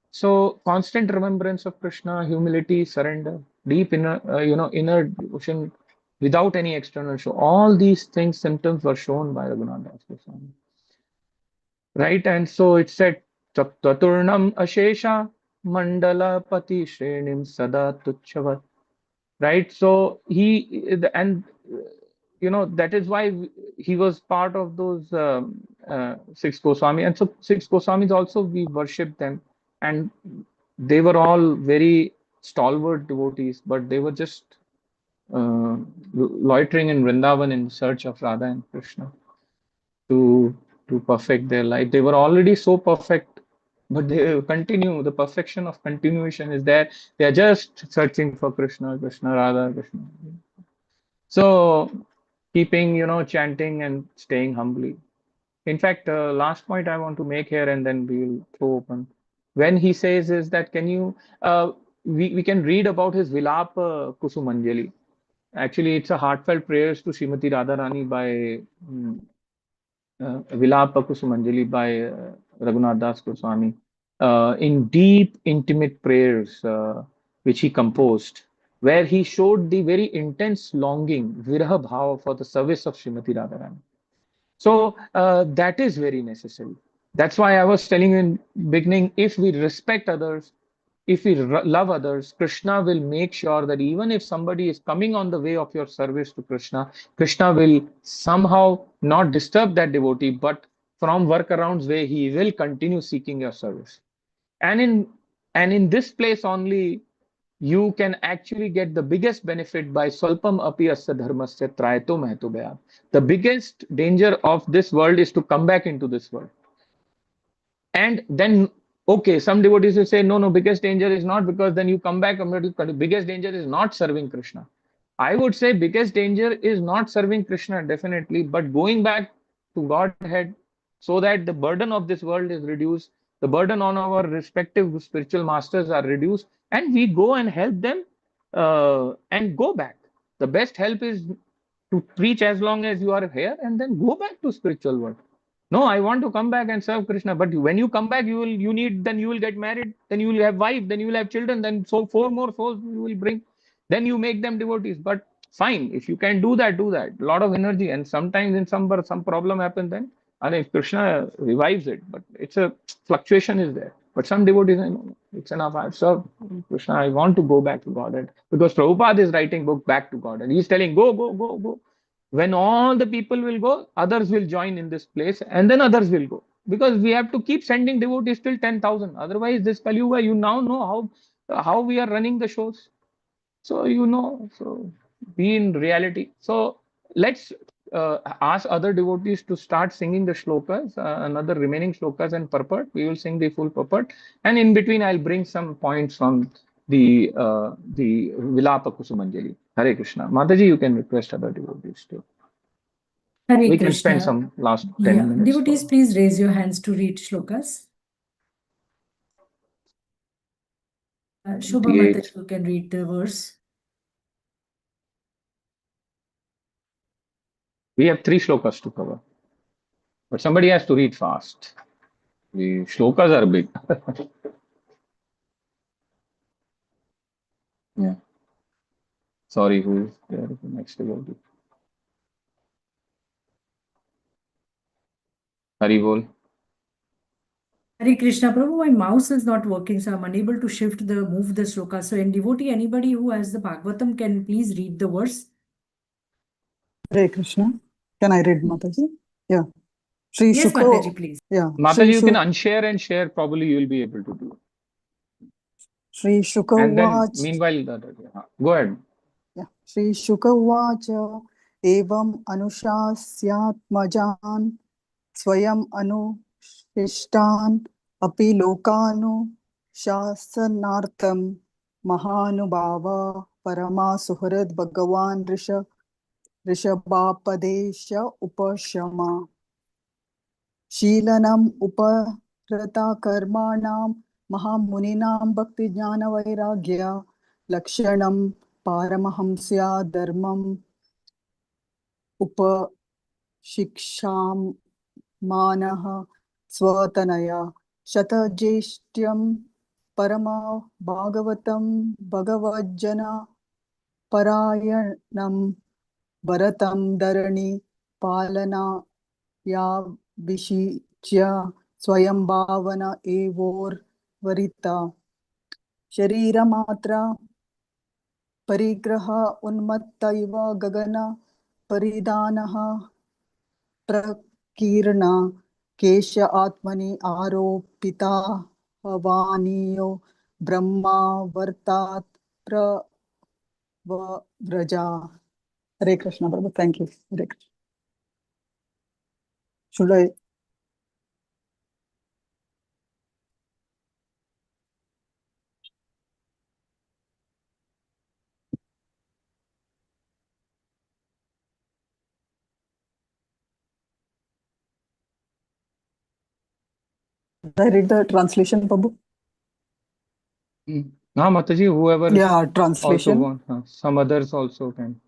So constant remembrance of Krishna, humility, surrender, deep inner devotion without any external show. All these things, symptoms were shown by Raghunath Das Goswami. Right? And so it said, Taturnam Ashesha Mandala Pati Shrenim Sada Tuchavat. Right? So and that is why he was part of those six Goswami. And so six Goswamis also, we worship them. And they were all very stalwart devotees, but they were just loitering in Vrindavan in search of Radha and Krishna to perfect their life. They were already so perfect, but they continue. The perfection of continuation is there. They are just searching for Krishna, Krishna, Radha, Krishna. So keeping, chanting and staying humbly. In fact, last point I want to make here, and then we will throw open. When he says is that, can you, we can read about his Vilap Kusumanjali. Actually, it's a heartfelt prayers to Srimati Radharani by Vilapa Kusumanjali by Raghunath Das Goswami, in deep, intimate prayers which he composed, where he showed the very intense longing, viraha bhava, for the service of Srimati Radharani. So that is very necessary. That's why I was telling you in beginning, if we respect others, if we love others, Krishna will make sure that even if somebody is coming on the way of your service to Krishna, Krishna will somehow not disturb that devotee, but from workarounds way, he will continue seeking your service. And in this place only, you can actually get the biggest benefit by swalpam api asya dharmasya trayato mahto bhayat. The biggest danger of this world is to come back into this world. And then, okay, some devotees will say, no, no, biggest danger is not, because then you come back. Biggest danger is not serving Krishna. I would say biggest danger is not serving Krishna, definitely, but going back to Godhead so that the burden of this world is reduced, the burden on our respective spiritual masters are reduced, and we go and help them and go back. The best help is to preach as long as you are here and then go back to spiritual world. No, I want to come back and serve Krishna. But when you come back, then you will get married, then you will have wife, then you will have children, then so four more souls you will bring. Then you make them devotees. But fine, if you can do that, do that. A lot of energy, and sometimes in some problem happens then, and if Krishna revives it, but it's a fluctuation is there. But some devotees say, no, it's enough. I've served Krishna. I want to go back to Godhead, because Prabhupada is writing book back to God, and he's telling, go, go, go, go. When all the people will go, others will join in this place, and then others will go, because we have to keep sending devotees till 10,000. Otherwise, this Kali Yuga, you now know how we are running the shows. So so be in reality. So let's ask other devotees to start singing the shlokas, another remaining shlokas and purport. We will sing the full purport, and in between I'll bring some points from the Vilapa Kusumanjali. Hare Krishna. Mataji, you can request other devotees too. Hare We Krishna. can spend some last 10 Yeah, minutes. devotees, please raise your hands to read shlokas. Shobha Mataji, you can read the verse. We have 3 shlokas to cover, but somebody has to read fast. The shlokas are big. Yeah. Sorry, who is there? The next devotee. Hari bol. Hare Krishna, Prabhu, my mouse is not working, so I'm unable to move the shloka. So in devotee, anybody who has the Bhagavatam can please read the verse. Hare Krishna. Can I read, Mataji? Yeah. Shri Yes, Shuka. Mataji, please. Yeah. Mataji, you can unshare and share. Probably you will be able to do it. Shri Shuka And then, Vach. meanwhile, go ahead. Yeah. Shri Shuka Vacha Evam Anushasyaatmajan Swayam Anushishtan Api Lokanu Shasanartham Mahanubhava Parama Suhrad Bhagavan Rishabhapadesha Upashama शीलनम उपरता कर्माणाम महामुनिनाम भक्ति ज्ञान वैराग्य लक्षणम पारमहंस्या धर्मम उपशिक्षाम मानः स्वतनया शतज्येष्ठ्यम परमा भागवतम भगवज्जना परायणम भरतम धरणी पालना या विशिच्य स्वयं भावना एवोर्वरिता शरीरमात्रा परिग्रह उन्मत्त इव गगन परिधानः प्रकीर्णा केश आत्मनि आरोपिता वानियो Brahma वर्तात् प्रव्रजा. Hare Krishna, Prabhu. Thank you. Hare Krishna. Should I? Should I read the translation, Prabhu? No, Mataji, whoever translation. also wants, some others also can.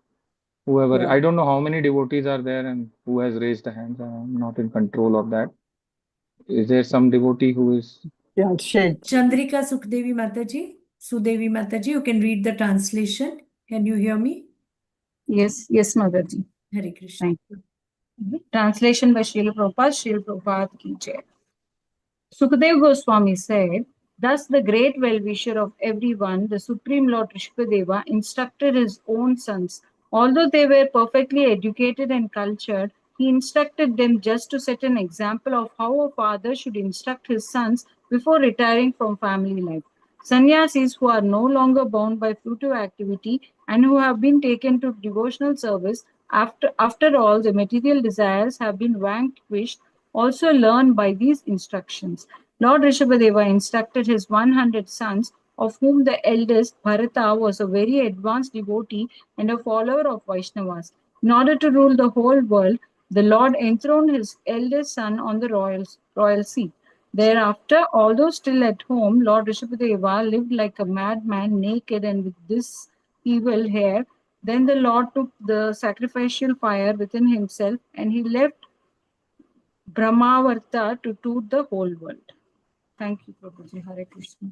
Whoever, I don't know how many devotees are there and who has raised the hands. I'm not in control of that. Is there some devotee who is? Yeah, shade. Chandrika Sukhdevi Mataji, Sudevi Mataji, you can read the translation. Can you hear me? Yes, Mataji. Hare Krishna. Thank you. Translation by Srila Prabhupada, Srila Prabhupada ki jai. Sukadeva Goswami said, thus the great well-wisher of everyone, the Supreme Lord Rishpadeva, instructed his own sons. Although they were perfectly educated and cultured, he instructed them just to set an example of how a father should instruct his sons before retiring from family life. Sannyasis who are no longer bound by fruitive activity and who have been taken to devotional service after all the material desires have been vanquished also learn by these instructions. Lord Rishabhadeva instructed his 100 sons, of whom the eldest, Bharata, was a very advanced devotee and a follower of Vaishnavas. In order to rule the whole world, the Lord enthroned his eldest son on the royal seat. Thereafter, although still at home, Lord Rishabhadeva lived like a madman, naked and with this evil hair. Then the Lord took the sacrificial fire within himself and he left Brahmavarta to toot the whole world. Thank you, Prabhuji. Hare Krishna.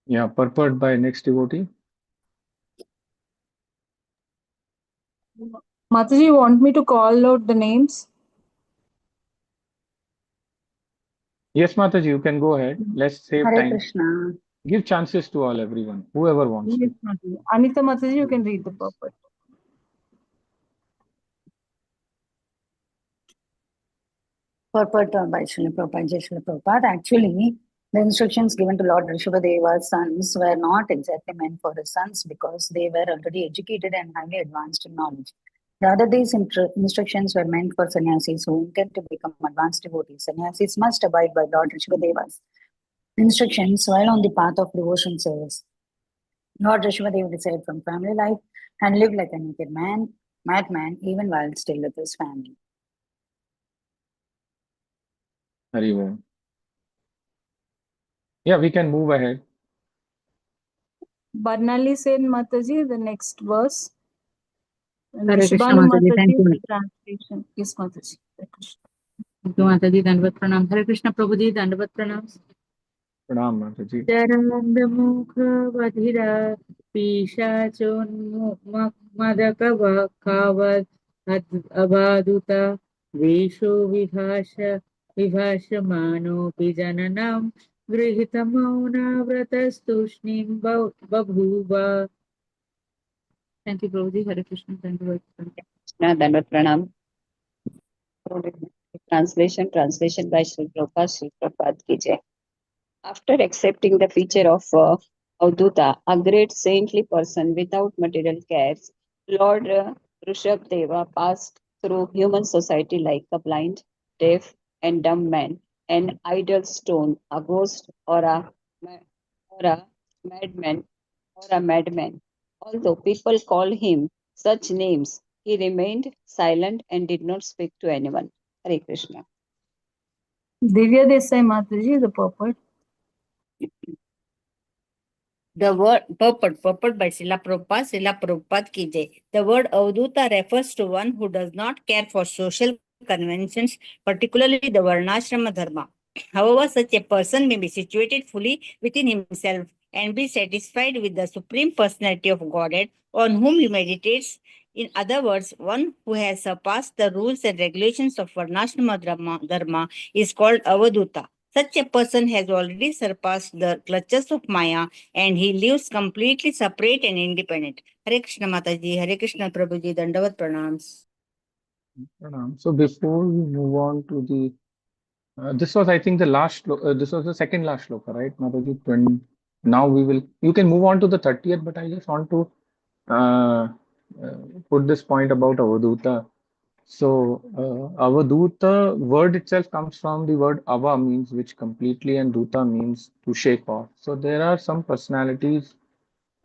Yeah, purport by next devotee. Mataji, you want me to call out the names? Yes, Mataji, you can go ahead. Let's save Hare time. Krishna. Give chances to everyone, whoever wants Yes, to. Mataji. Anita Mataji, you can read the purport. Purport by Srila Prabhupada, Jai Srila Prabhupada. Actually, the instructions given to Lord Rishabhadeva's sons were not exactly meant for his sons because they were already educated and highly advanced in knowledge. Rather, these instructions were meant for sannyasis who intend to become advanced devotees. Sannyasis must abide by Lord Rishabhadeva's instructions while on the path of devotion service. Lord Rishabhadeva retired from family life and lived like a naked madman, even while still with his family. Hari Om. Yeah, we can move ahead. Barnali said Mataji, the next verse. And Hare Krishna Vishbanu Mataji, thank Mataji, you. the translation. Yes, Mataji. Hare Krishna. Thank you Mataji, Dandavat Pranam. Hare Krishna Prabhuji, Dandavat Pranam. Pranam, Mataji. Charandamukha Pishachoन्मदकवकावद् अबाधुता वेषो विभाषमाणोऽपि जननं गृहीतमौनाव्रतस्तूष्णीं बभूव. Thank you, Prabhuji. Hare Krishna. Thank you. Krishna Dandavat Pranam. Translation by Sri Prabhupada Ki Jai. After accepting the feature of Avduta, a great saintly person without material cares, Lord Rishabdeva passed through human society like a blind, deaf, and dumb man, an idle stone, a ghost, or a madman, or a madman. Although people called him such names, he remained silent and did not speak to anyone. Hare Krishna. Divya Desai Mataji, the purport. The word purport by Srila Prabhupada ki jai. The word Avduta refers to one who does not care for social conventions, particularly the Varnashrama Dharma. However, such a person may be situated fully within himself and be satisfied with the Supreme Personality of Godhead on whom he meditates. In other words, one who has surpassed the rules and regulations of Varnashrama Dharma is called Avaduta. Such a person has already surpassed the clutches of Maya and he lives completely separate and independent. Hare Krishna Mataji, Hare Krishna Prabhuji, Dandavat Pranams. Pranam. So before we move on to the, this was, I think, the last, this was the second last shloka, right, Mataji? Now we will, you can move on to the 30th, but I just want to uh, put this point about Avaduta. So, Avaduta word itself comes from the word Ava means which completely and Duta means to shake off. So, there are some personalities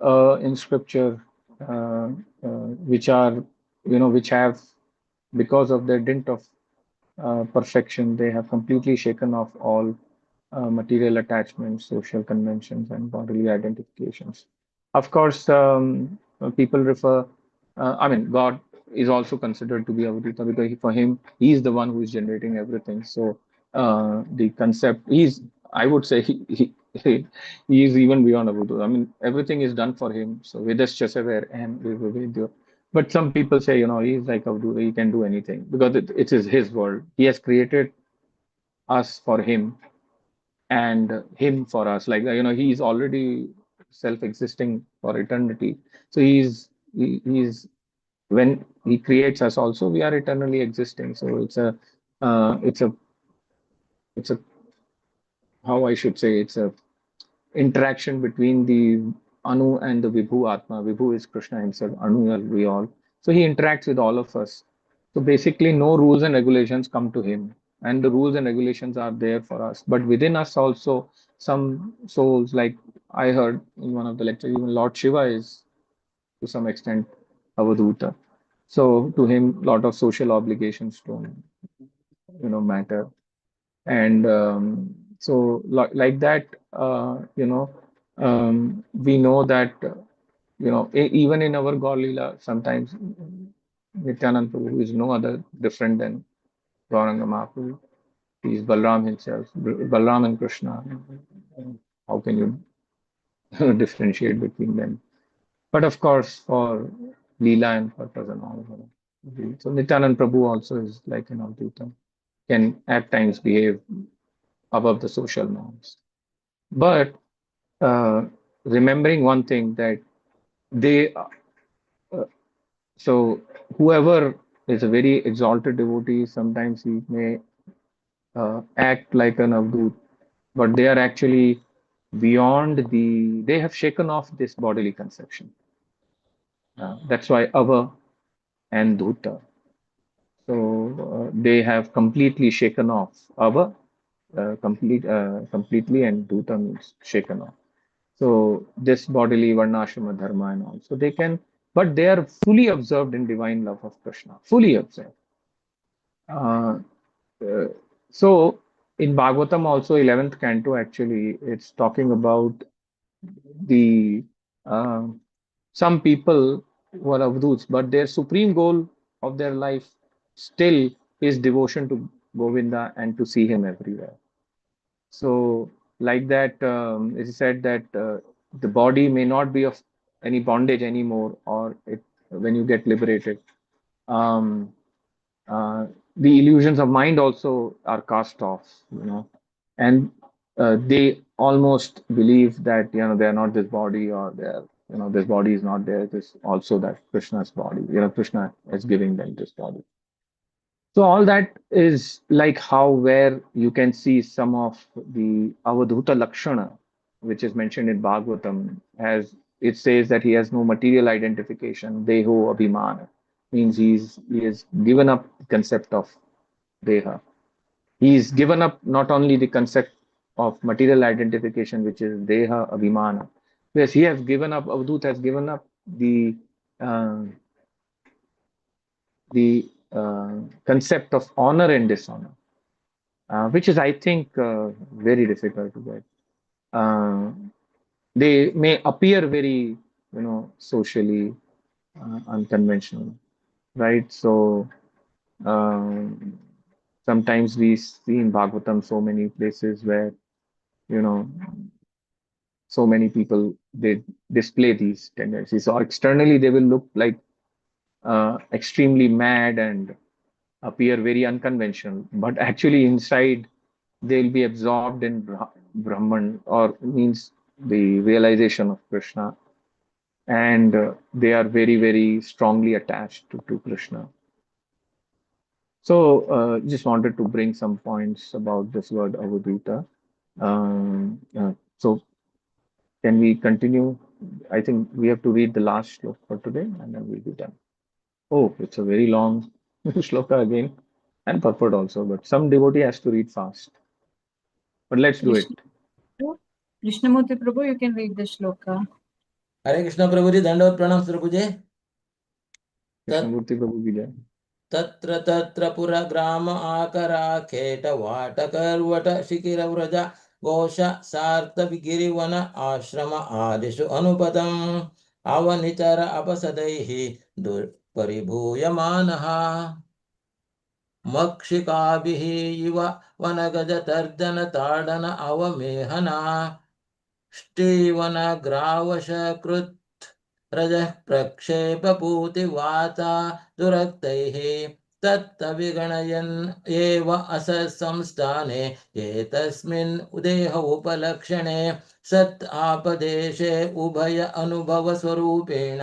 in scripture which are, which have, because of their dint of perfection, they have completely shaken off all material attachments, social conventions, and bodily identifications. Of course, people refer, I mean, God is also considered to be Avadita because for him, he is the one who is generating everything. So the concept, I would say, he is even beyond Avadita. I mean, everything is done for him. So Vedascha Sever and Vedyo. But some people say, he's like Avadita, he can do anything because it is his world. He has created us for him and him for us. Like, he's already self-existing for eternity. So he's when he creates us also, we are eternally existing. So uh, it's a it's a how I should say, it's a interaction between the Anu and the Vibhu Atma. Vibhu is Krishna himself, Anu are we all. So he interacts with all of us. So basically, no rules and regulations come to him, and the rules and regulations are there for us. But within us also, some souls, like I heard in one of the lectures, even Lord Shiva is to some extent Avaduta. So to him, lot of social obligations don't, matter. And so like that, we know that even in our God Leela, sometimes Nityanand Prabhu is no other different than Gauranga Mahaprabhu. He is Balram himself, Balram and Krishna. How can you differentiate between them? But of course, for Leela and purpose and all. So Nityanand Prabhu also is like an Avduta, can at times behave above the social norms. But remembering one thing, that they, so whoever is a very exalted devotee, sometimes he may act like an Avdut, but they are actually beyond they have shaken off this bodily conception. That's why Ava and Dhuta. So they have completely shaken off Ava, completely, and Dhuta means shaken off. So this bodily varnashrama dharma and all. So they can, but they are fully absorbed in divine love of Krishna, fully absorbed. Uh, uh, so in Bhagavatam also 11th canto, actually it's talking about the uh, some people who are avduts, but their supreme goal of their life still is devotion to Govinda and to see him everywhere. So, like that, it is said that the body may not be of any bondage anymore, or when you get liberated, um, the illusions of mind also are cast off, and they almost believe that they are not this body, or they're this body is not there. This also that Krishna's body, Krishna is giving them this body. So all that is like how where you can see some of the Avadhuta Lakshana, which is mentioned in Bhagavatam, as it says that he has no material identification. Deho Abhimana means he has given up the concept of Deha. He's given up not only the concept of material identification, which is Deha Abhimana. Yes, he has given up, Avadhut has given up uh, the concept of honor and dishonor, which is, I think, very difficult to get. They may appear very, socially unconventional, right? So um, sometimes we see in Bhagavatam so many places where, you know, so many people they display these tendencies. So externally, they will look like extremely mad and appear very unconventional, but actually inside they'll be absorbed in Brahman, or means the realization of Krishna, and they are very, very strongly attached to Krishna. So, just wanted to bring some points about this word Avadhuta. So, can we continue? I think we have to read the last shloka for today, and then we'll be done. Oh, it's a very long shloka again, and purport also, but some devotee has to read fast. But let's do it. Krishnamurti Prabhu, you can read the shloka. Hare Krishna Prabhuji, Dandavad Pranam Prabhuji. Krishnamurti Prabhu ki jai. तत्र तत्र पुरा ग्राम आकरा खेट वाट करवट शिखिर व्रज घोष सार्थ गिरिवन आश्रम आदिषु अनुपदम अवनिचर अपसदैः दुर्परिभूयमानः मक्षिकाभिः इव वनगज तर्जन ताडन अवमेहना Steven ग्रावशकृत् रजः प्रक्षेपपूतिवाता दुरक्तैः तत्तविगणयन् एव असत्संस्थाने एतस्मिन् देह उपलक्षणे सत् आपदेशे उभय अनुभवस्वरूपेण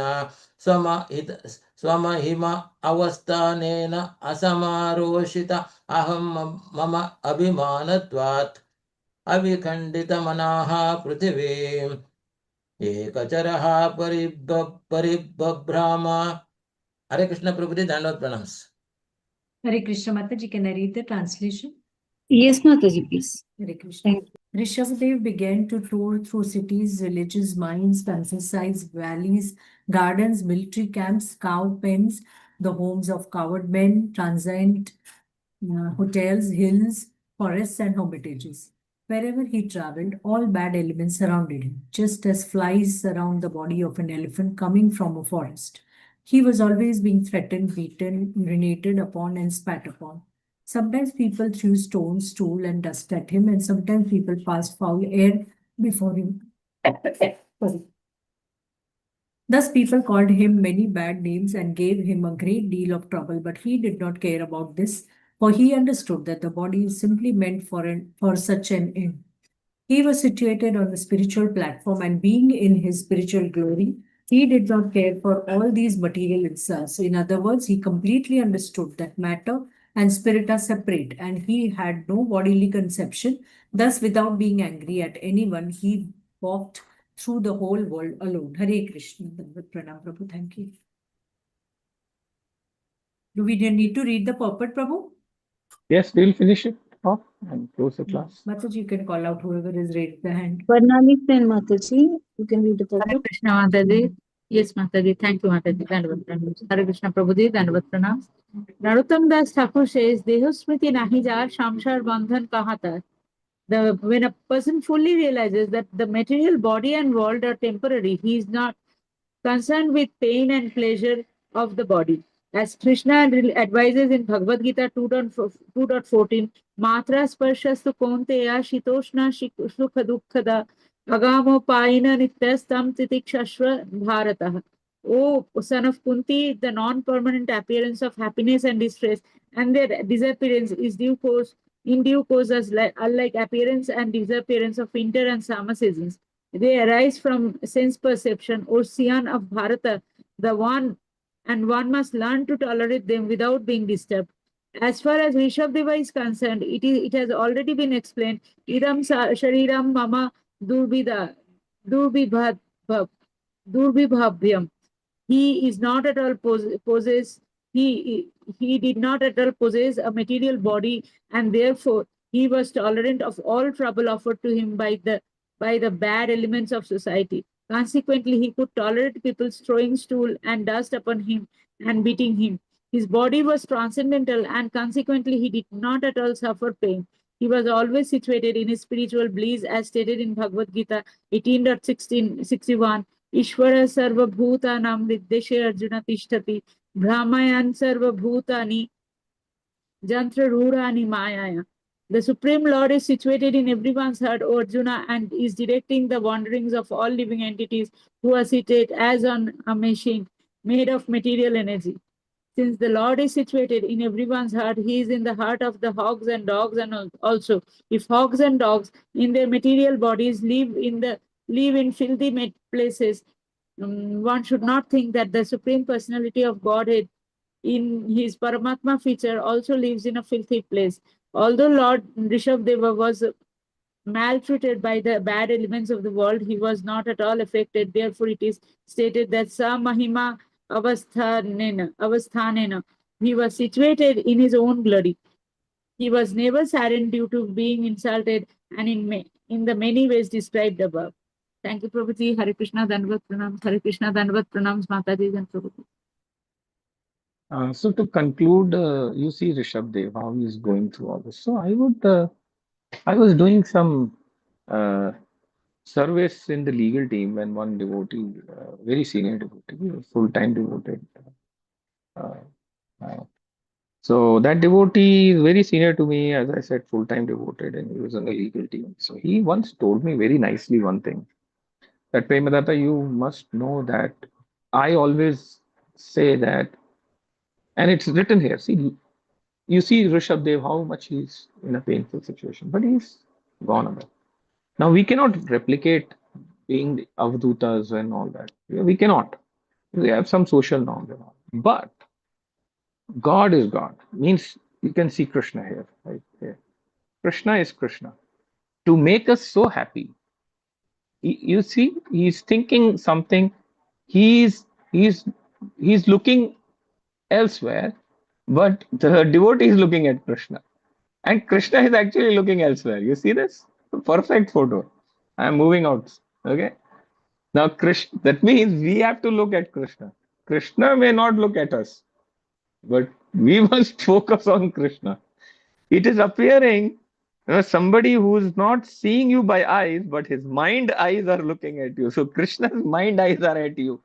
स्वमहिम अवस्थानेन असमारोषित अहं मम अभिमानत्वात् अविखण्डितमनः पृथिवीम् एकचरः परिबभ्राम. हरे कृष्ण प्रभुजी, दंडवत प्रणाम्स. Hare Krishna Mataji, can I read the translation? Yes, Mataji, please. Hare Krishna. Thank Rishabdev began to tour through cities, villages, mines, countrysides, valleys, gardens, military camps, cow pens, the homes of coward men, transient hotels, hills, forests, and hermitages. Wherever he traveled, all bad elements surrounded him, just as flies surround the body of an elephant coming from a forest. He was always being threatened, beaten, urinated upon, and spat upon. Sometimes people threw stones, stool, and dust at him, and sometimes people passed foul air before him. Sorry. Thus, people called him many bad names and gave him a great deal of trouble, but he did not care about this, for he understood that the body is simply meant for such an end. He was situated on the spiritual platform, and being in his spiritual glory, he did not care for all these material insults. In other words, he completely understood that matter and spirit are separate, and he had no bodily conception. Thus, without being angry at anyone, he walked through the whole world alone. Hare Krishna. Pranam Prabhu. Thank you. Do we need to read the purport, Prabhu? Yes, we'll finish it off and close the class. Mataji, you can call out whoever is raised the hand. Varnami Sen Mataji, you can read the Hare purport. Krishna Mataji. Yes, Mataji. Thank you, Mataji. Dandavat pranams. Hare Krishna Prabhuji, Dandavat pranams. Narottam Das Thakur says, Deho Smriti nahi jar, Shamshar Bandhan kaha tar. When a person fully realizes that the material body and world are temporary, he is not concerned with pain and pleasure of the body. As Krishna advises in Bhagavad Gita 2.14, Matra sparshastu konteya shitoshna sukha dukkhada agamo paina nityastam titikshashva bharatah. O son of Kunti, the non-permanent appearance of happiness and distress and their disappearance is in due course as unlike appearance and disappearance of winter and summer seasons. They arise from sense perception, ocean of Bharata, the one, and one must learn to tolerate them without being disturbed. As far as Rishabdeva is concerned, it has already been explained. Idam shariram mama durbida, durbibha, durbibhabhyam. He is not at all possess. He did not at all possess a material body, and therefore he was tolerant of all trouble offered to him by the bad elements of society. Consequently, he could tolerate people throwing stool and dust upon him and beating him. His body was transcendental, and consequently, he did not at all suffer pain. He was always situated in his spiritual bliss, as stated in Bhagavad Gita 18.1661. ईश्वर सर्वभूतानां हृद्देशे अर्जुन तिष्ठति भ्रामयन् सर्वभूतानि jantrarudhani mayaya. The Supreme Lord is situated in everyone's heart, O Arjuna, and is directing the wanderings of all living entities who are seated as on a machine made of material energy. Since the Lord is situated in everyone's heart, he is in the heart of the hogs and dogs, and also if hogs and dogs in their material bodies live in filthy places, one should not think that the Supreme Personality of Godhead in his Paramatma feature also lives in a filthy place. Although Lord Rishabdeva was maltreated by the bad elements of the world, he was not at all affected. Therefore, it is stated that Sa Mahima Avasthanena. He was situated in his own glory. He was never saddened due to being insulted and in the many ways described above. Thank you, Prabhuji. Hare Krishna, Dandavat Pranams. Hare Krishna, Dandavat Pranams, Mataji and Prabhuji. So to conclude, you see Rishabh Dev, how he's going through all this. So I was doing some uh, service in the legal team when one devotee, very senior devotee, full-time devoted. Uh, uh, so that devotee is very senior to me, as I said, full-time devoted, and he was on the legal team. So he once told me very nicely one thing, that Premadata, you must know that I always say that, and it's written here. See, you see Rishabh Dev, how much he's in a painful situation, but he's gone away. Now we cannot replicate being the avdutas and all that. We cannot. We have some social norms and all. But God is God. Means you can see Krishna here, right here. Krishna is Krishna. To make us so happy, you see, he's thinking something. He's he's he's looking elsewhere, but the devotee is looking at Krishna. And Krishna is actually looking elsewhere. You see this? Perfect photo. I'm moving out. Okay. Now, Krishna, that means we have to look at Krishna. Krishna may not look at us, but we must focus on Krishna. It is appearing, somebody who's not seeing you by eyes, but his mind eyes are looking at you. So Krishna's mind eyes are at you.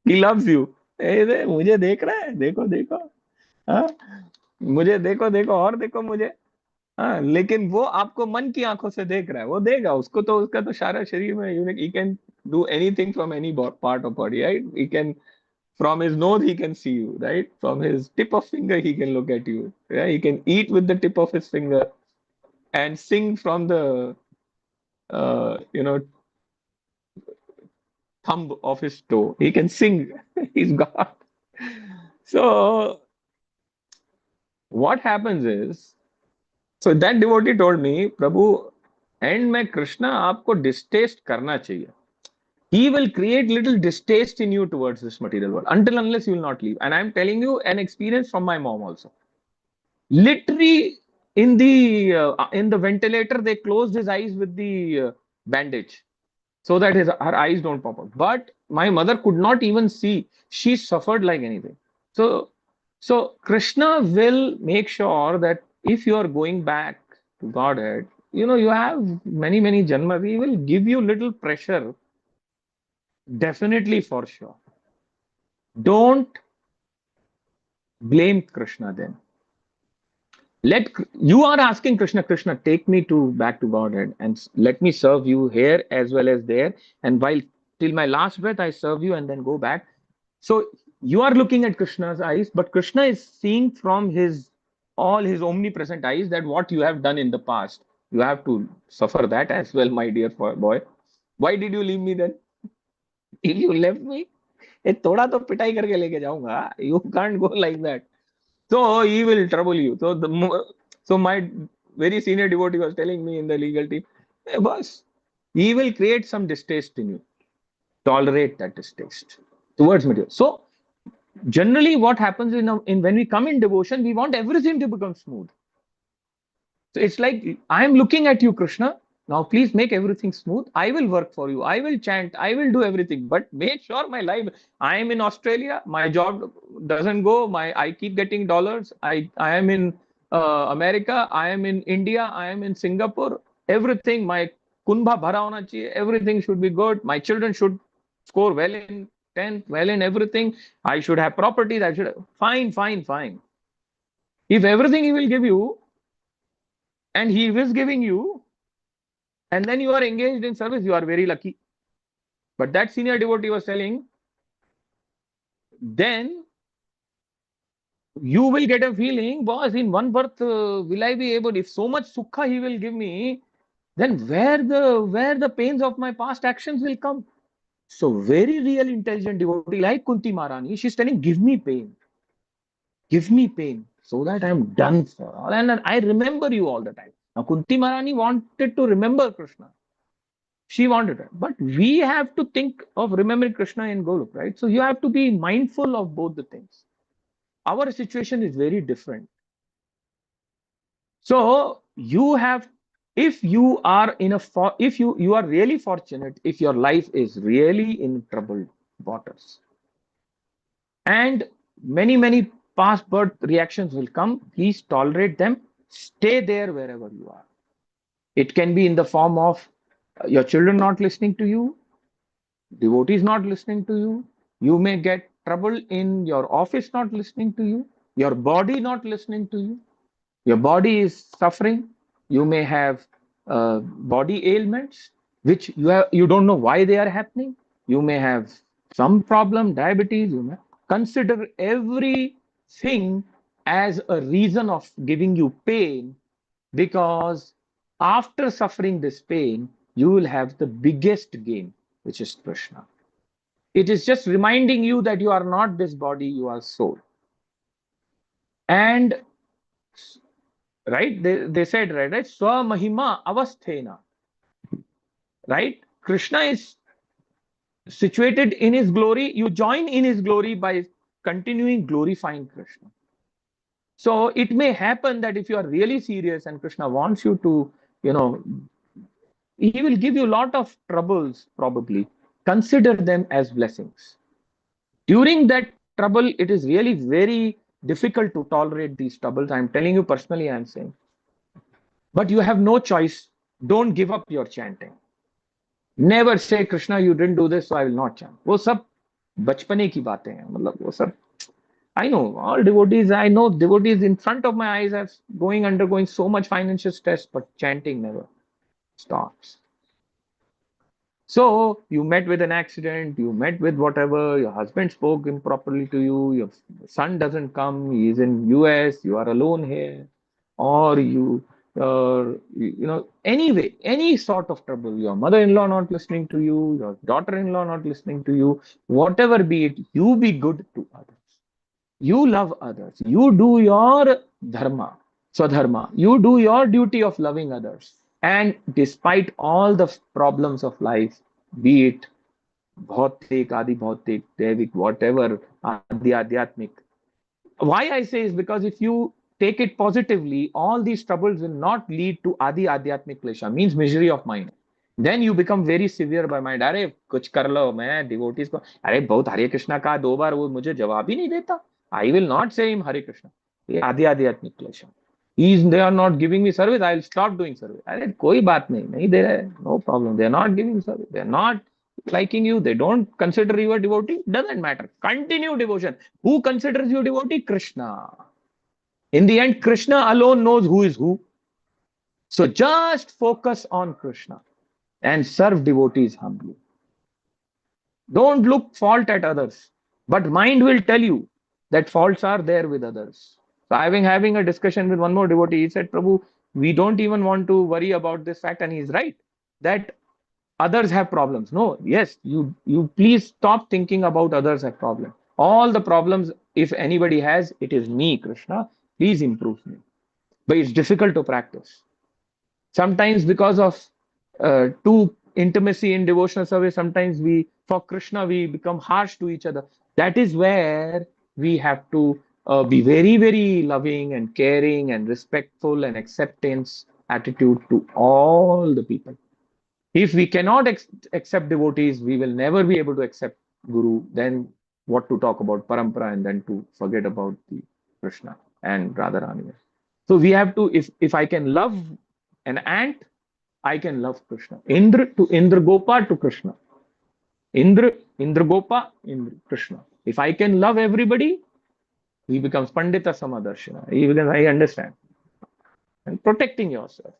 He loves you. मुझे देख रहा है, देखो देखो, हाँ, मुझे देखो देखो और देखो मुझे, हाँ, लेकिन वो आपको मन की आंखों से देख रहा है, वो देगा, उसको तो उसका तो सारा शरीर में, he can do anything from any part of body, right? He can, from his nose he can see you, right? From his tip of finger he can look at you, right? He can eat with the tip of his finger and sing from the thumb of his toe. He can sing. He's God. So what happens is, so that devotee told me, Prabhu, end में कृष्णा आपको distaste करना चाहिए. He will create little distaste in you towards this material world until unless you will not leave. And I'm telling you an experience from my mom also. Literally in the ventilator, they closed his eyes with the bandage so that her eyes don't pop out. But my mother could not even see. She suffered like anything. So Krishna will make sure that if you are going back to Godhead, you have many, many janmas. He will give you little pressure. Definitely, for sure. Don't blame Krishna then. You are asking Krishna, Krishna, take me back to Godhead and let me serve you here as well as there. And while till my last breath, I serve you and then go back. So you are looking at Krishna's eyes, but Krishna is seeing from all his omnipresent eyes that what you have done in the past. You have to suffer that as well, my dear boy. Why did you leave me then? If you left me, थोड़ा तो पिटाई करके लेके जाऊंगा. You can't go like that. So he will trouble you. So my very senior devotee was telling me in the legal team, hey, boss, he will create some distaste in you. Tolerate that distaste towards material. So generally, what happens in when we come in devotion, we want everything to become smooth. So it's like, I'm looking at you, Krishna. Now, please make everything smooth. I will work for you. I will chant. I will do everything. But make sure my life. I am in Australia. My job doesn't go. I keep getting dollars. I am in America. I am in India. I am in Singapore. Everything. My kunbha bhara hona chahiye. Everything should be good. My children should score well in 10th, well in everything. I should have properties. Fine, fine, fine. If everything he will give you, and he is giving you, and then you are engaged in service, you are very lucky. But that senior devotee was telling, then you will get a feeling, boss, in one birth will I be able, if so much sukha he will give me, then where the pains of my past actions will come. So very real intelligent devotee like Kunti Maharani, she's telling, give me pain, so that I'm done for all, and I remember you all the time. Now Kunti Maharani wanted to remember Krishna. She wanted it. But we have to think of remembering Krishna in Golok, right? So you have to be mindful of both the things. Our situation is very different. So you have, if you are if you are really fortunate, if your life is really in troubled waters, and many past birth reactions will come, please tolerate them. Stay there wherever you are. It can be in the form of your children not listening to you, devotees not listening to you. You may get trouble in your office not listening to you, your body not listening to you. Your body is suffering. You may have body ailments which you don't know why they are happening. You may have some problem, diabetes. You may consider everything as a reason of giving you pain, because after suffering this pain, you will have the biggest gain, which is Krishna. It is just reminding you that you are not this body, you are soul. And right, they said, right, Swa Mahima Avasthena, right? Krishna is situated in his glory. You join in his glory by continuing glorifying Krishna. So it may happen that if you are really serious and Krishna wants you to, you know, he will give you a lot of troubles probably. Consider them as blessings. During that trouble, it is really very difficult to tolerate these troubles. I'm telling you personally, I'm saying. But you have no choice. Don't give up your chanting. Never say, Krishna, you didn't do this, so I will not chant. वो सब बचपने की बातें हैं, मतलब वो सब. I know all devotees. I know devotees in front of my eyes are undergoing so much financial stress, but chanting never stops. So you met with an accident, you met with whatever, your husband spoke improperly to you, your son doesn't come, he is in US, you are alone here, or anyway, any sort of trouble, your mother-in-law not listening to you, your daughter-in-law not listening to you, whatever be it, you be good to others. You love others. You do your dharma, swadharma. You do your duty of loving others. And despite all the problems of life, be it bhautik, adi bhautik, devik, whatever, adi adhyatmik. Why I say is because if you take it positively, all these troubles will not lead to adi adhyatmik klesha, means misery of mind. Then you become very severe by mind. अरे कुछ कर लो, मैं devotees को अरे बहुत हरे कृष्णा कहा 2 बार, वो मुझे जवाब ही नहीं देता. I will not say him Hare Krishna. ये आदि आध्यात्मिक क्लेश. They are not giving me service, I will stop doing service. अरे कोई बात नहीं, नहीं दे रहे, no problem. They are not giving service. They are not liking you. They don't consider you a devotee. Doesn't matter. Continue devotion. Who considers you devotee? Krishna. In the end, Krishna alone knows who is who. So just focus on Krishna and serve devotees humbly. Don't look fault at others, but mind will tell you that faults are there with others. So having a discussion with one more devotee, he said, Prabhu, we don't even want to worry about this fact, and he's right, that others have problems. No, yes, you please stop thinking about others have problems. All the problems, if anybody has, it is me, Krishna. Please improve me. But it's difficult to practice. Sometimes because of too intimacy in devotional service, sometimes for Krishna, we become harsh to each other. That is where we have to be very, very loving and caring and respectful and acceptance attitude to all the people. If we cannot accept devotees, we will never be able to accept Guru. Then what to talk about parampara, and then to forget about the Krishna and Radharani. So we have to, if I can love an ant, I can love Krishna. Indra to Indra Gopa to Krishna. Indra Gopa, Indra Krishna. If I can love everybody, he becomes Pandita Samadarshana. He becomes, I understand. And protecting yourself.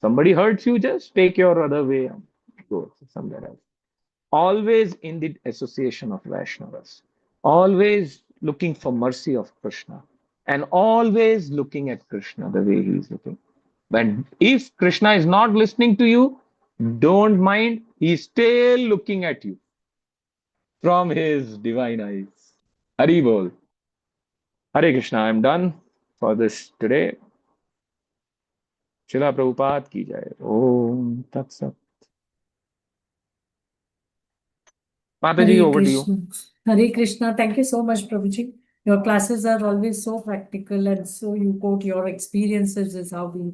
Somebody hurts you, just take your other way and go somewhere else. Always in the association of Vaishnavas. Always looking for mercy of Krishna. And always looking at Krishna the way he is looking. But if Krishna is not listening to you, don't mind. He's still looking at you from his divine eyes. Hari Bol. Hare Krishna. I'm done for this today. Srila Prabhupada ki jai. Om Tat Sat. Mataji, Hare over to you. Krishna. Hare Krishna. Thank you so much, Prabhuji. Your classes are always so practical, and so you quote your experiences is how we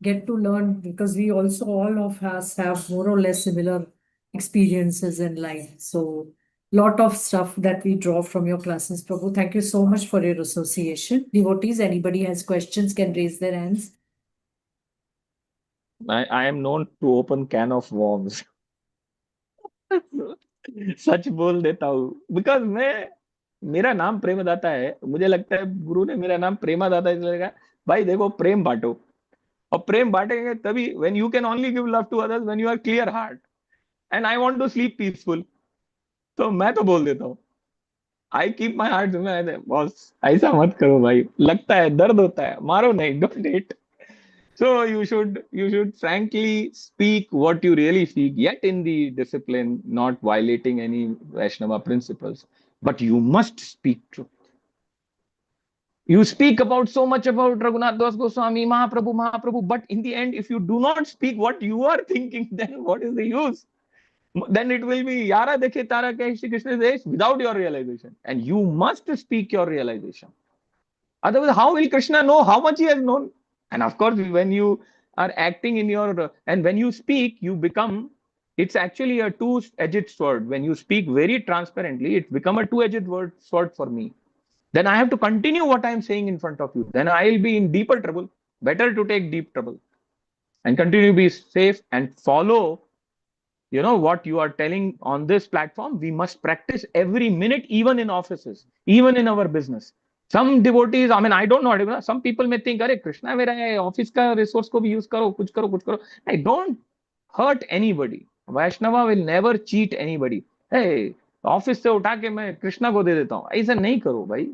get to learn, because we also, all of us have more or less similar experiences in life. So lot of stuff that we draw from your classes, Prabhu. Thank you so much for your association. Devotees, anybody has questions can raise their hands. I am known to open can of worms. सच बोल देता हूँ, because मेरा नाम प्रेमदाता है. मुझे लगता है गुरु ने मेरा नाम प्रेमादाता इसलिए कहा, भाई देखो प्रेम बांटो, और प्रेम बांटेंगे तभी when you can only give love to others when you are clear heart, and I want to sleep peaceful. तो मैं तो बोल देता हूँ. I keep my heart में boss ऐसा मत करो भाई लगता है दर्द होता है मारो नहीं don't hit. So you should frankly speak what you really speak, yet in the discipline, not violating any Vaishnava principles. But you must speak truth. You speak about so much about Raghunath Das Goswami, Mahaprabhu, Mahaprabhu, but in the end, if you do not speak what you are thinking, then what is the use? Then it will be Yara Dekhe Tara Kahi Shri Krishna Desh without your realization. And you must speak your realization. Otherwise, how will Krishna know how much he has known? And of course, when you are acting in your, and when you speak, you become, it's actually a two-edged sword. When you speak very transparently, it's become a two-edged sword for me. Then I have to continue what I'm saying in front of you. Then I'll be in deeper trouble. Better to take deep trouble and continue to be safe and follow what you are telling on this platform. We must practice every minute, even in offices, even in our business. Some devotees, I mean, I don't know, some people may think, अरे कृष्णा मेरा office का resource को भी use करो, कुछ करो, कुछ करो. I don't hurt anybody. Vaishnava will never cheat anybody. Hey, office से उठा के मैं कृष्णा को दे देता हूँ, ऐसा नहीं करो भाई.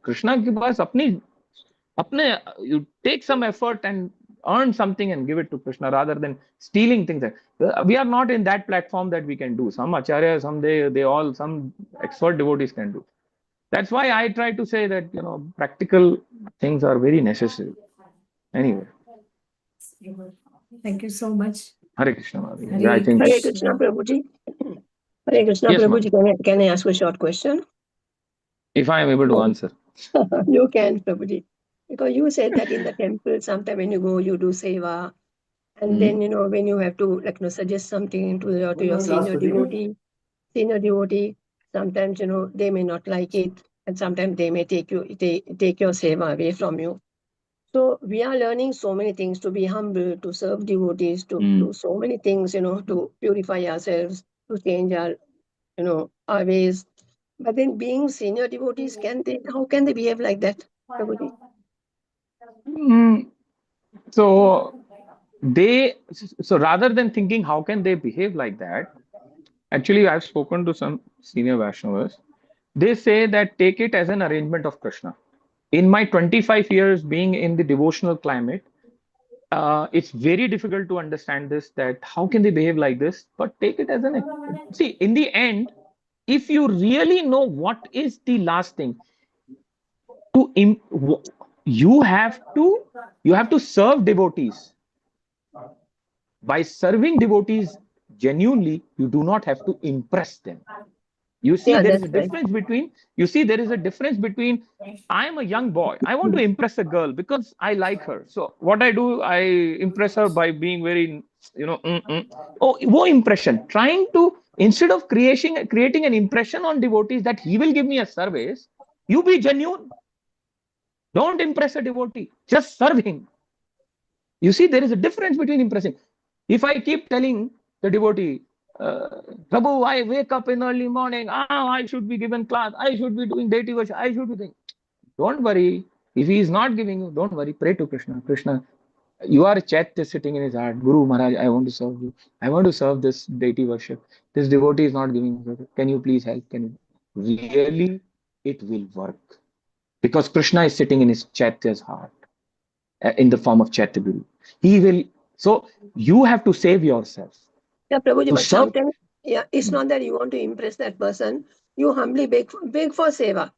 कृष्णा के पास अपने you take some effort and earn something and give it to Krishna rather than stealing things. We are not in that platform that we can do. Some acharyas, some expert devotees can do. That's why I try to say that practical things are very necessary. Anyway, Thank you so much. Hare Krishna. Madhuri. Hare Yeah, I think Hare Krishna Prabhuji. Hare Krishna Yes, ma'am. Prabhuji, can I ask a short question? If I am able to answer. You can, Prabhuji. Because you said that in the temple, sometime when you go, you do seva. And then, when you have to, suggest something to your senior devotee, sometimes, they may not like it. And sometimes they may take your seva away from you. So we are learning so many things, to be humble, to serve devotees, to do so many things, to purify ourselves, to change our ways. But then being senior devotees, how can they behave like that, Prabhuji? So rather than thinking how can they behave like that, actually I've spoken to some senior Vaishnavas. They say that take it as an arrangement of Krishna. In my 25 years being in the devotional climate, it's very difficult to understand this, that how can they behave like this, but take it as see, in the end, if you really know what is the last thing you have to serve devotees. By serving devotees genuinely, you do not have to impress them. You see, there is a difference between I am a young boy. I want to impress a girl because I like her. So what I do, I impress her by being very, Oh, wo impression. Trying to, instead of creating an impression on devotees that he will give me a service, you be genuine. Don't impress a devotee. Just serve him. You see, there is a difference between impressing. If I keep telling the devotee, Prabhu, I wake up in early morning, I should be given class, I should be doing deity worship, I should be doing. Don't worry. If he is not giving you, don't worry. Pray to Krishna. Krishna, you are a Chaitya sitting in his heart. Guru Maharaj, I want to serve you. I want to serve this deity worship. This devotee is not giving me. Can you please help? Can you? Really, it will work. Because Krishna is sitting in his Chaitya's heart in the form of Chaitya Guru. He will. So you have to save yourself. Yeah, Prabhuji, but sometimes, it's not that you want to impress that person. You humbly beg for seva.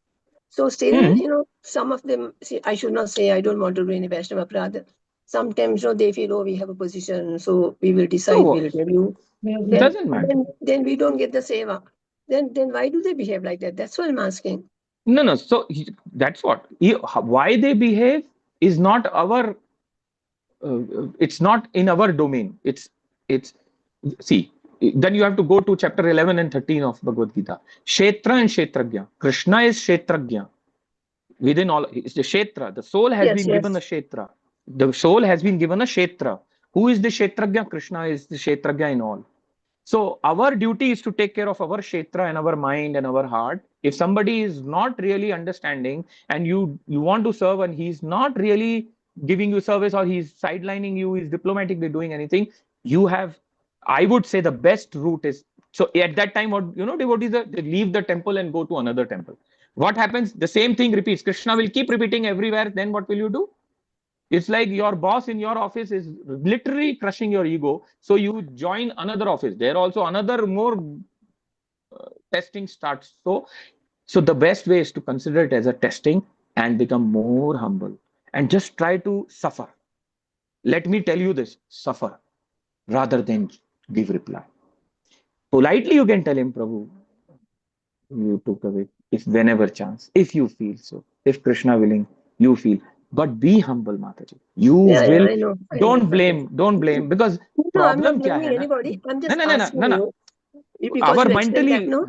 So still, some of them, see, I should not say I don't want to do any Vaishnava Prada. Sometimes, they feel, we have a position, so we will decide, we'll tell you. It doesn't matter. Then we don't get the seva. Then why do they behave like that? That's what I'm asking. No. So that's what. Why they behave is not our. It's not in our domain. It's. See. Then you have to go to chapter 11 and 13 of Bhagavad Gita. Kshetra and Kshetragya. Krishna is Kshetragya. Within all, it's the Kshetra. The soul has been given a Kshetra. The soul has been given a Kshetra. Who is the Kshetragya? Krishna is the Kshetragya in all. So our duty is to take care of our Kshetra and our mind and our heart. If somebody is not really understanding and you want to serve and he's not really giving you service, or he's sidelining you, he's diplomatically doing anything, I would say the best route is So at that time, what devotees they leave the temple and go to another temple. What happens? The same thing repeats. Krishna will keep repeating everywhere. Then what will you do? It's like your boss in your office is literally crushing your ego. So you join another office. There also another more testing starts. So the best way is to consider it as a testing and become more humble and just try to suffer. Let me tell you this: suffer rather than give reply. Politely, you can tell him, Prabhu, you took away. If whenever chance, if you feel so, if Krishna willing, you feel. But be humble, Mataji. You Yeah, will. I know. Don't Mataji. blame. Don't blame because No, I'm not problem kya blaming hai na? anybody. I'm No, just no, no, no, asking no, no. you because Our you explained that, mentally, no?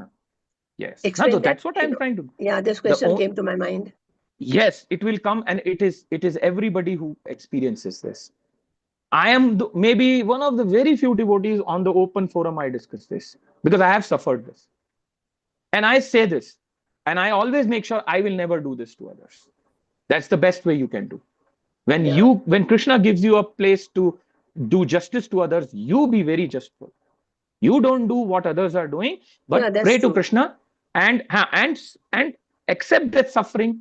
yes. No, so Explain that, that's what I'm trying to. yeah, this The question came to my mind. yes, it will come, and it is everybody who experiences this. I am maybe one of the very few devotees on the open forum I discuss this because I have suffered this. And I say this, and I always make sure I will never do this to others. That's the best way you can do. Yeah, When Krishna gives you a place to do justice to others, you be very justful. You don't do what others are doing, yeah, but that's pray to true. Krishna and accept that suffering.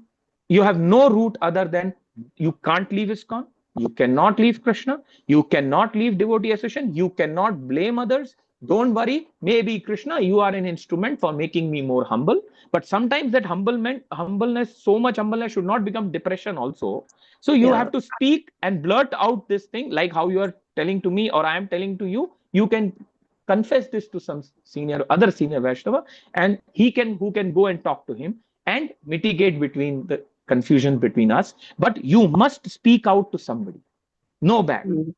You have no route other than you can't leave ISKCON, you cannot leave Krishna, you cannot leave devotee association, you cannot blame others. Don't worry, maybe Krishna, you are an instrument for making me more humble. But sometimes that humbleness, so much humbleness should not become depression also. So you Yeah, have to speak and blurt out this thing, like how you are telling to me or I am telling to you. You can confess this to some other senior Vaishnava, and he can who can go and talk to him and mitigate between the confusion between us. But you must speak out to somebody. No bad. mm,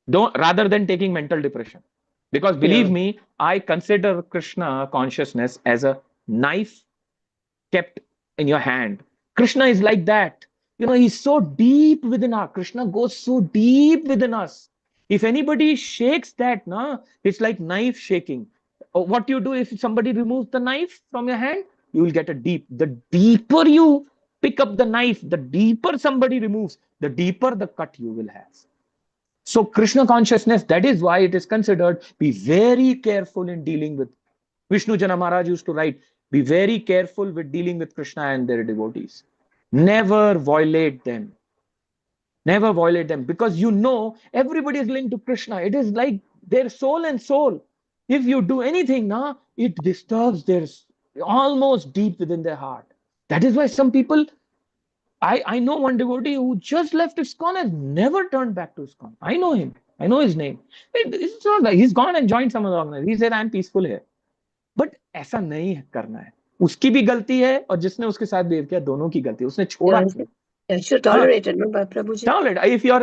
Don't rather than taking mental depression. Because yeah, believe me, I consider Krishna consciousness as a knife kept in your hand. Krishna is like that. He's so deep within us. Krishna goes so deep within us. If anybody shakes that, it's like knife shaking. What you do if somebody removes the knife from your hand, you will get a deep. The deeper you pick up the knife, the deeper somebody removes, the deeper the cut you will have. So Krishna consciousness, that is why it is considered, be very careful in dealing with. Vishnu Jana Maharaj used to write, be very careful with dealing with Krishna and their devotees. Never violate them. Never violate them because everybody is linked to Krishna. It is like their soul and soul. If you do anything, it disturbs their almost deep within their heart. That is why some people, I know one devotee who just left ISKCON and never turned back to ISKCON. I know him. I know his name. It's not like he's gone and joined some other organization. He said, I'm peaceful here. But ऐसा नहीं करना है. उसकी भी गलती है और जिसने उसके साथ बिहेव किया दोनों की गलती है. उसने छोड़ा yeah. क्यों? You should हाँ, tolerate it, no, Prabhuji? tolerate.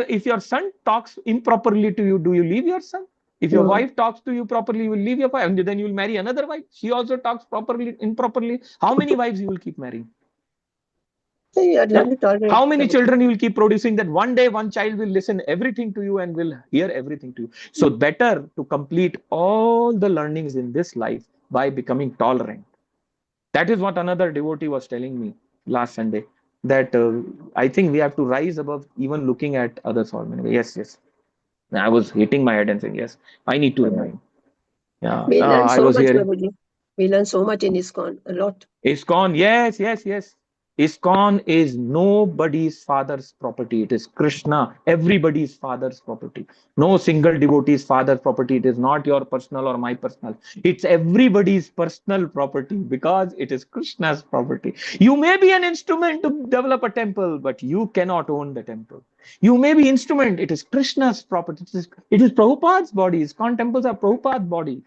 If your son talks improperly to you, do you leave your son? If your No. wife talks to you properly, you will leave your wife, and then you will marry another wife. She also talks improperly. How many wives you will keep marrying? So you have learned to tolerate. How many Prabhuji. children you will keep producing that one day one child will listen everything to you and will hear everything to you? So better to complete all the learnings in this life by becoming tolerant. That is what another devotee was telling me last Sunday. That I think we have to rise above even looking at others. Yes, yes. I was hitting my head and saying, yes, I need to remind. Yeah, We learn I so was much, hearing. Prabhuji. We learn so much in ISKCON, a lot. ISKCON, yes, yes, yes. ISKCON is nobody's father's property. It is Krishna, everybody's father's property. No single devotee's father's property. It is not your personal or my personal. It's everybody's personal property because it is Krishna's property. You may be an instrument to develop a temple, but you cannot own the temple. You may be instrument. It is Krishna's property. It is Prabhupada's body. ISKCON temples are Prabhupada's body.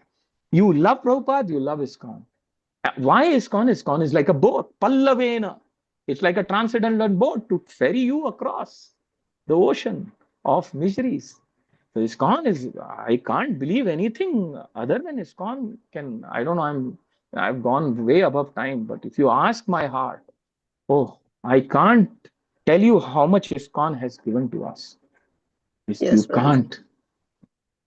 You love Prabhupada, you love ISKCON. Why ISKCON? ISKCON is like a boat, Pallavena. It's like a transcendental boat to ferry you across the ocean of miseries. So ISKCON is, I can't believe anything other than ISKCON can, I don't know, I've gone way above time, but if you ask my heart, oh, I can't tell you how much ISKCON has given to us. You Yes, Prabhuji. can't.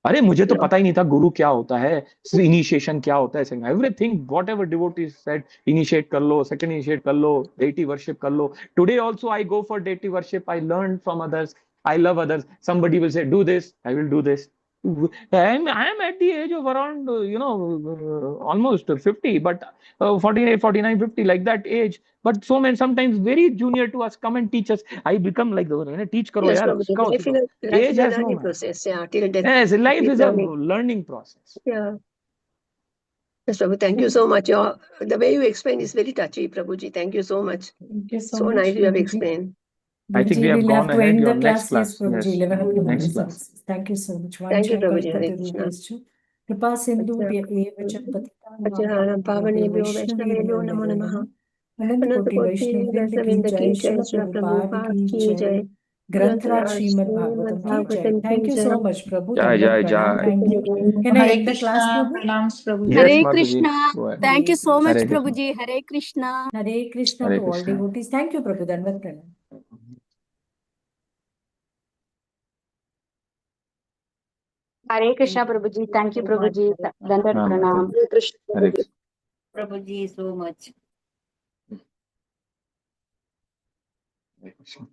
अरे मुझे तो No. पता ही नहीं था गुरु क्या होता है, initiation क्या होता है, everything whatever devotee said, initiate कर लो, सेकंड इनिशिएट कर लो, डेटी वर्शिप कर लो. Today also I go for deity worship. I learn from others. I love others. Somebody will say, do this. I will do this. I'm at the age of around, almost 50, but 48, 49, 50, like that age. But so many, sometimes very junior to us come and teach us. I become like the teach karo Yes, yaar, Prabhuji. सिखाओ, Life, सिखाओ. life Age is a has no learning matter. process. Yeah, till death. Yes, life Keep is a learning. learning process. Yeah. Yes, Prabhu. Thank you so much. The way you explain is very touchy, Prabhuji. Thank you so much. Thank you so So much, nice you have Prabhuji. explained. I think we Guruji, have we'll gone have to ahead. end Your the next class. Yes, class. Prabhuji, Yes, 11 o'clock. next Yes, class. thank you so much. Thank you, Vancha Prabhuji. Hare kalpataru Krishna. veschu. Kripa sindhu vacham Acharanam Pavanebhyo Vaishnavebhyo Namo Namaha. Anant Ananta Koti Koti Vaishnav Vrinda ki Vaisnavinda jai, Ki Jai, Srila Srila Prabhupada Prabhupada ki Ki jai, Jai, Grantaraj Grantaraj Srimad Srimad Bhagavatam ki jai. Bhagavatam Thank Ki you Jai. so much, Prabhu. Jai, Dandavat jai, pranam. jai. Thank you. Can I Hare end the class, Krishna, Prabhu? pranams Prabhuji. Yes, Hare Mataji. Krishna. Go ahead. Thank you so much, Hare Krishna. Prabhuji. Hare Krishna. Hare Krishna Hare to all Krishna. devotees. Thank you, Prabhu. Dandavat pranam. Hare Krishna Prabhuji. Thank you, Prabhuji. Dandat Pranam. Mataji. Hare Krishna. Prabhuji, so much. Hare Krishna.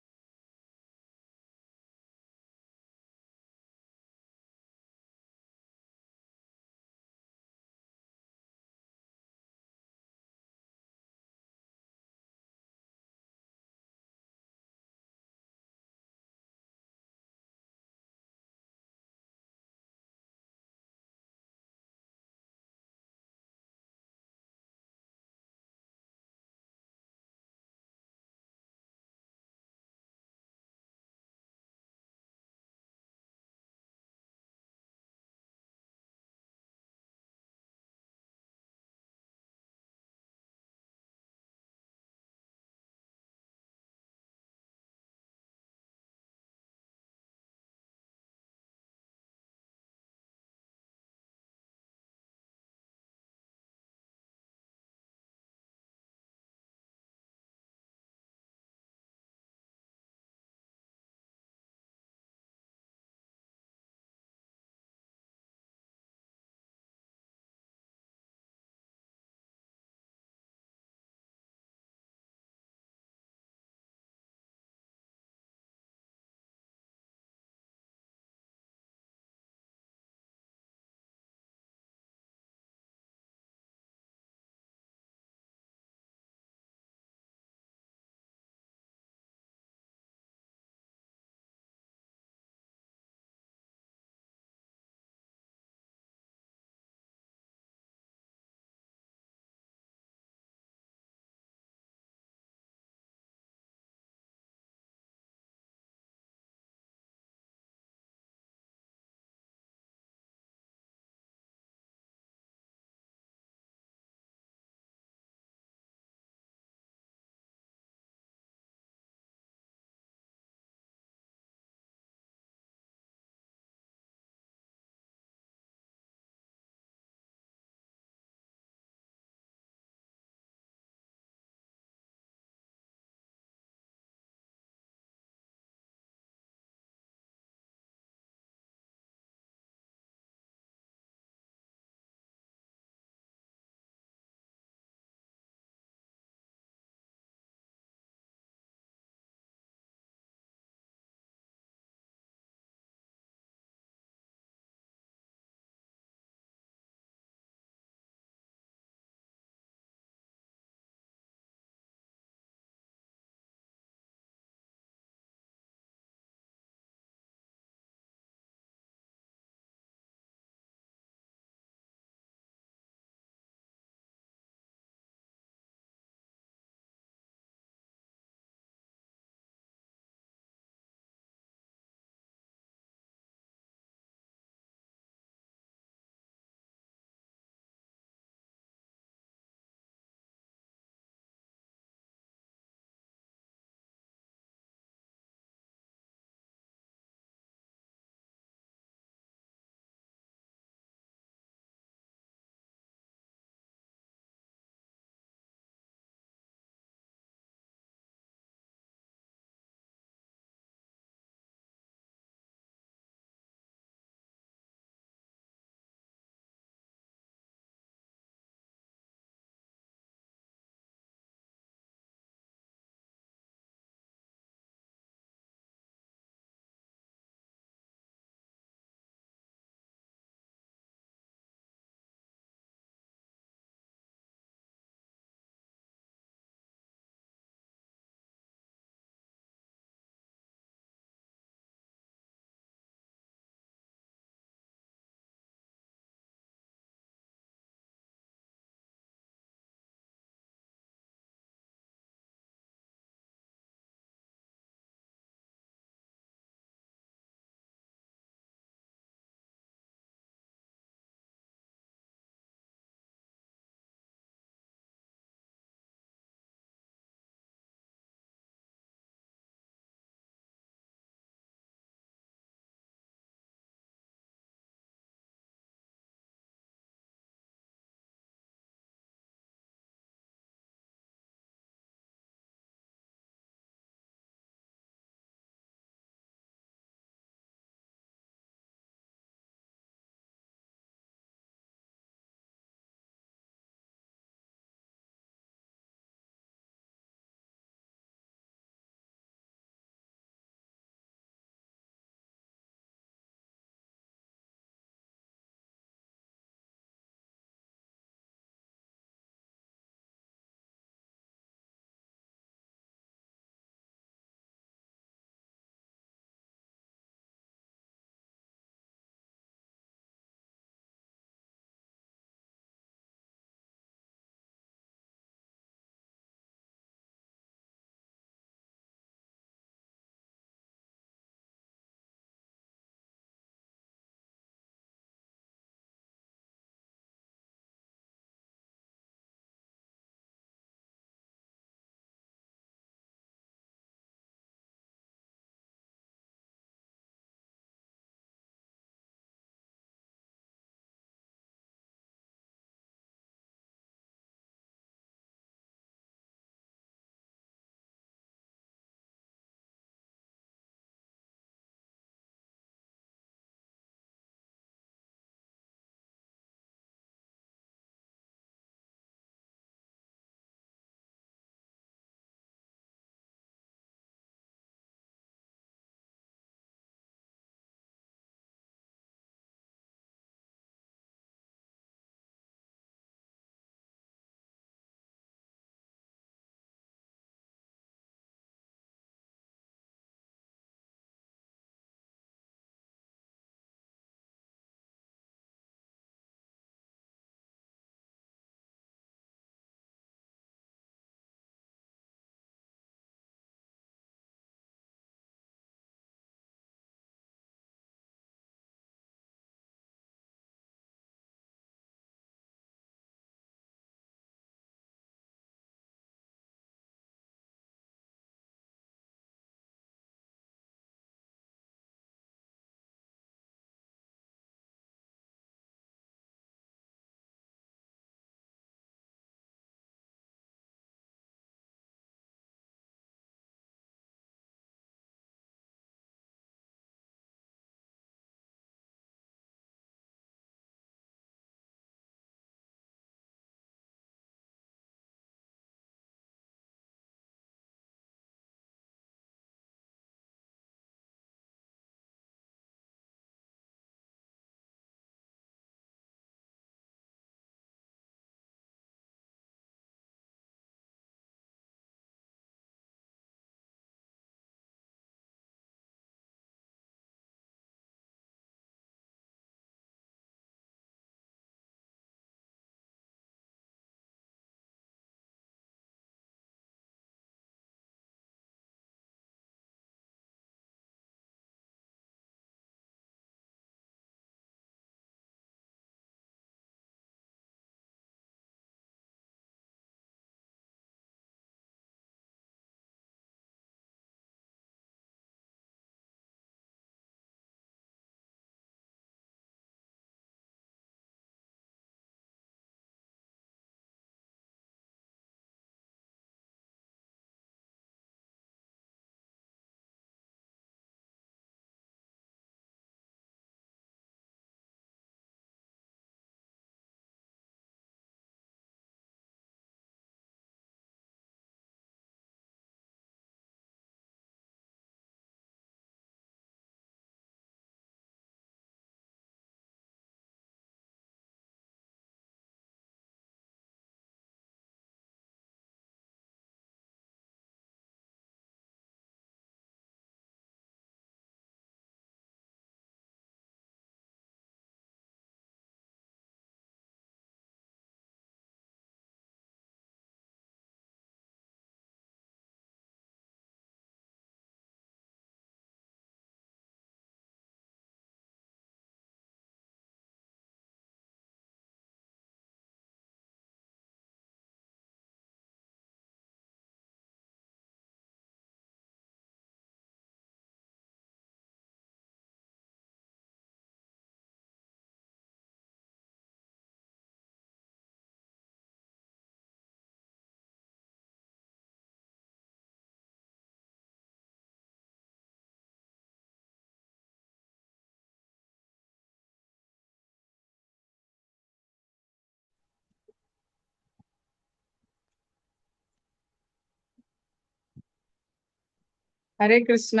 Hare Krishna.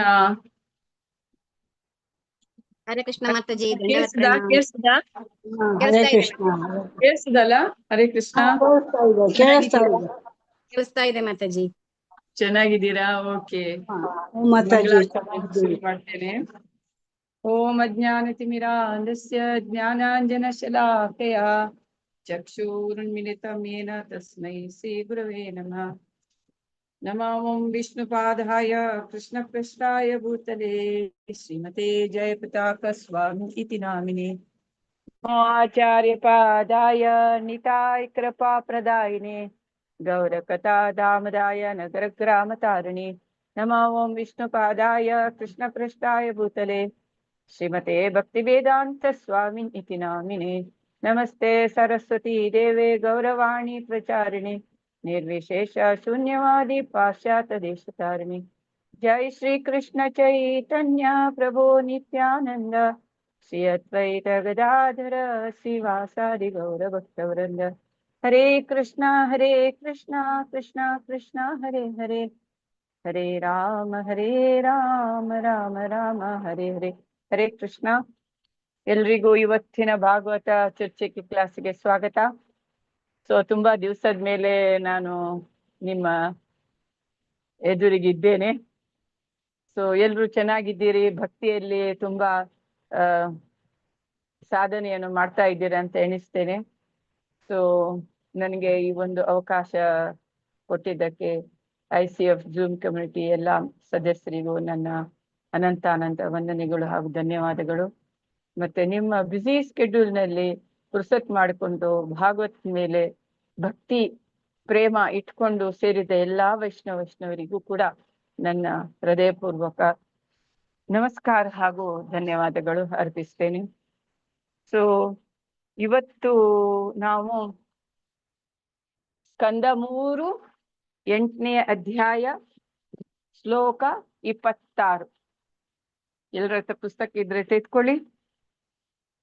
Hare Krishna mataji, ದಂಡವತ್ ಕೇಳಿಸ್ದ ಪ್ರಣಾಮ. ಕೇಳಿಸ್ದ ಹರೇ ಕೇಳಿಸ್ತಾ ಇದೆ ಕೃಷ್ಣ. ಕೇಳಿಸ್ದಲ್ಲ? ಹರೇ ಕೃಷ್ಣ. ಕೇಳಿಸ್ತಾ ಇದೆ. ಕೇಳಿಸ್ತಾ ಇದೆ ಮಾತಾಜಿ. ಚೆನ್ನಾಗಿದ್ದೀರಾ? ಓಕೆ. ಮಾತಾಜಿ ಶುರು ಮಾಡ್ತೇನೆ. ಓಂ ಅಜ್ಞಾನತಿಮಿರಾಂಧಸ್ಯ ಜ್ಞಾನಾಂಜನಶಲಾಕಯ ಚಕ್ಷುರುನ್ಮಿಲಿತಂ ಯೇನ ತಸ್ಮೈ ಶ್ರೀ ಗುರವೇ ನಮಃ. ನಮೋ ಓಂ ವಿಷ್ಣುಪಾದಾಯ ಕೃಷ್ಣಪೃಷ್ಠಾಯ ಭೂತಲೆ ಶ್ರೀಮತೆ ಜಯಪತಾಕ ಸ್ವಾಮಿ ಇತಿ ನಾಮಿನೇ. ಆಚಾರ್ಯಪಾದಾಯ ನಿತಾಯ ಕೃಪಾಪ್ರದಾಯಿನೇ ಗೌರಕಥಾ ದಾಮದಾಯ ನಗರಗ್ರಾಮತಾರಿಣಿ. ನಮೋ ಓಂ ವಿಷ್ಣುಪಾದಾಯ ಕೃಷ್ಣಪೃಷ್ಠಾಯ ಭೂತಲೆ ಶ್ರೀಮತೆ ಭಕ್ತಿವೇದಾಂತ ಸ್ವಾಮಿ ಇತಿ ನಾಮಿನೇ. ನಮಸ್ತೆ ಸರಸ್ವತಿ ದೇವೆ ಗೌರವಾಣಿ ಪ್ರಚಾರಿಣಿ ನಿರ್ವಿಶೇಷ ಶೂನ್ಯವಾದಿ ಪಾಶ್ಚಾತ್ಯ ದೇಶತಾರಿಣಿ. ಜೈ ಶ್ರೀ ಕೃಷ್ಣ ಚೈತನ್ಯ ಪ್ರಭು ನಿತ್ಯಾನಂದ ಶ್ರೀ ಅದ್ವೈತ ಗದಾಧರ ಶ್ರೀವಾಸಾದಿ ಗೌರ ಭಕ್ತವೃಂದ. ಹರೇ ಕೃಷ್ಣ ಕೃಷ್ಣ ಕೃಷ್ಣ ಹರೇ ಹರೇ, ಹರೇ ರಾಮ ರಾಮ ರಾಮ ಹರೇ ಹರೇ. ಹರೇ ಕೃಷ್ಣ. ಎಲ್ರಿಗೂ ಇವತ್ತಿನ ಭಾಗವತ ಚರ್ಚೆಗೆ ಕ್ಲಾಸಿಗೆ ಸ್ವಾಗತ. ಸೊ ತುಂಬಾ ದಿವಸದ ಮೇಲೆ ನಾನು ನಿಮ್ಮ ಎದುರಿಗಿದ್ದೇನೆ. ಸೊ ಎಲ್ರು ಚೆನ್ನಾಗಿದ್ದೀರಿ, ಭಕ್ತಿಯಲ್ಲಿ ತುಂಬಾ ಸಾಧನೆಯನ್ನು ಮಾಡ್ತಾ ಇದ್ದೀರಾ ಅಂತ ಎಣಿಸ್ತೇನೆ. ಸೊ ನನಗೆ ಈ ಒಂದು ಅವಕಾಶ ಕೊಟ್ಟಿದ್ದಕ್ಕೆ ICF ಜೂಮ್ ಕಮ್ಯುನಿಟಿ ಎಲ್ಲ ಸದಸ್ಯರಿಗೂ ನನ್ನ ಅನಂತ ವಂದನೆಗಳು ಹಾಗೂ ಧನ್ಯವಾದಗಳು. ಮತ್ತೆ ನಿಮ್ಮ ಬ್ಯುಸಿ ಸ್ಕೆಡ್ಯೂಲ್ನಲ್ಲಿ ಪುರ್ಸತ್ ಮಾಡಿಕೊಂಡು ಭಾಗವತ್ ಮೇಲೆ ಭಕ್ತಿ ಪ್ರೇಮ ಇಟ್ಕೊಂಡು ಸೇರಿದ ಎಲ್ಲಾ ವೈಷ್ಣವರಿಗೂ ಕೂಡ ನನ್ನ ಹೃದಯಪೂರ್ವಕ ನಮಸ್ಕಾರ ಹಾಗೂ ಧನ್ಯವಾದಗಳು ಅರ್ಪಿಸ್ತೇನೆ. ಸೊ ಇವತ್ತು ನಾವು ಸ್ಕಂದ 3 8ನೇ ಅಧ್ಯಾಯ ಶ್ಲೋಕ 26. ಎಲ್ಲರ ಹತ್ರ ಪುಸ್ತಕ ಇದ್ರೆ ತೆಗೆದುಕೊಳ್ಳಿ.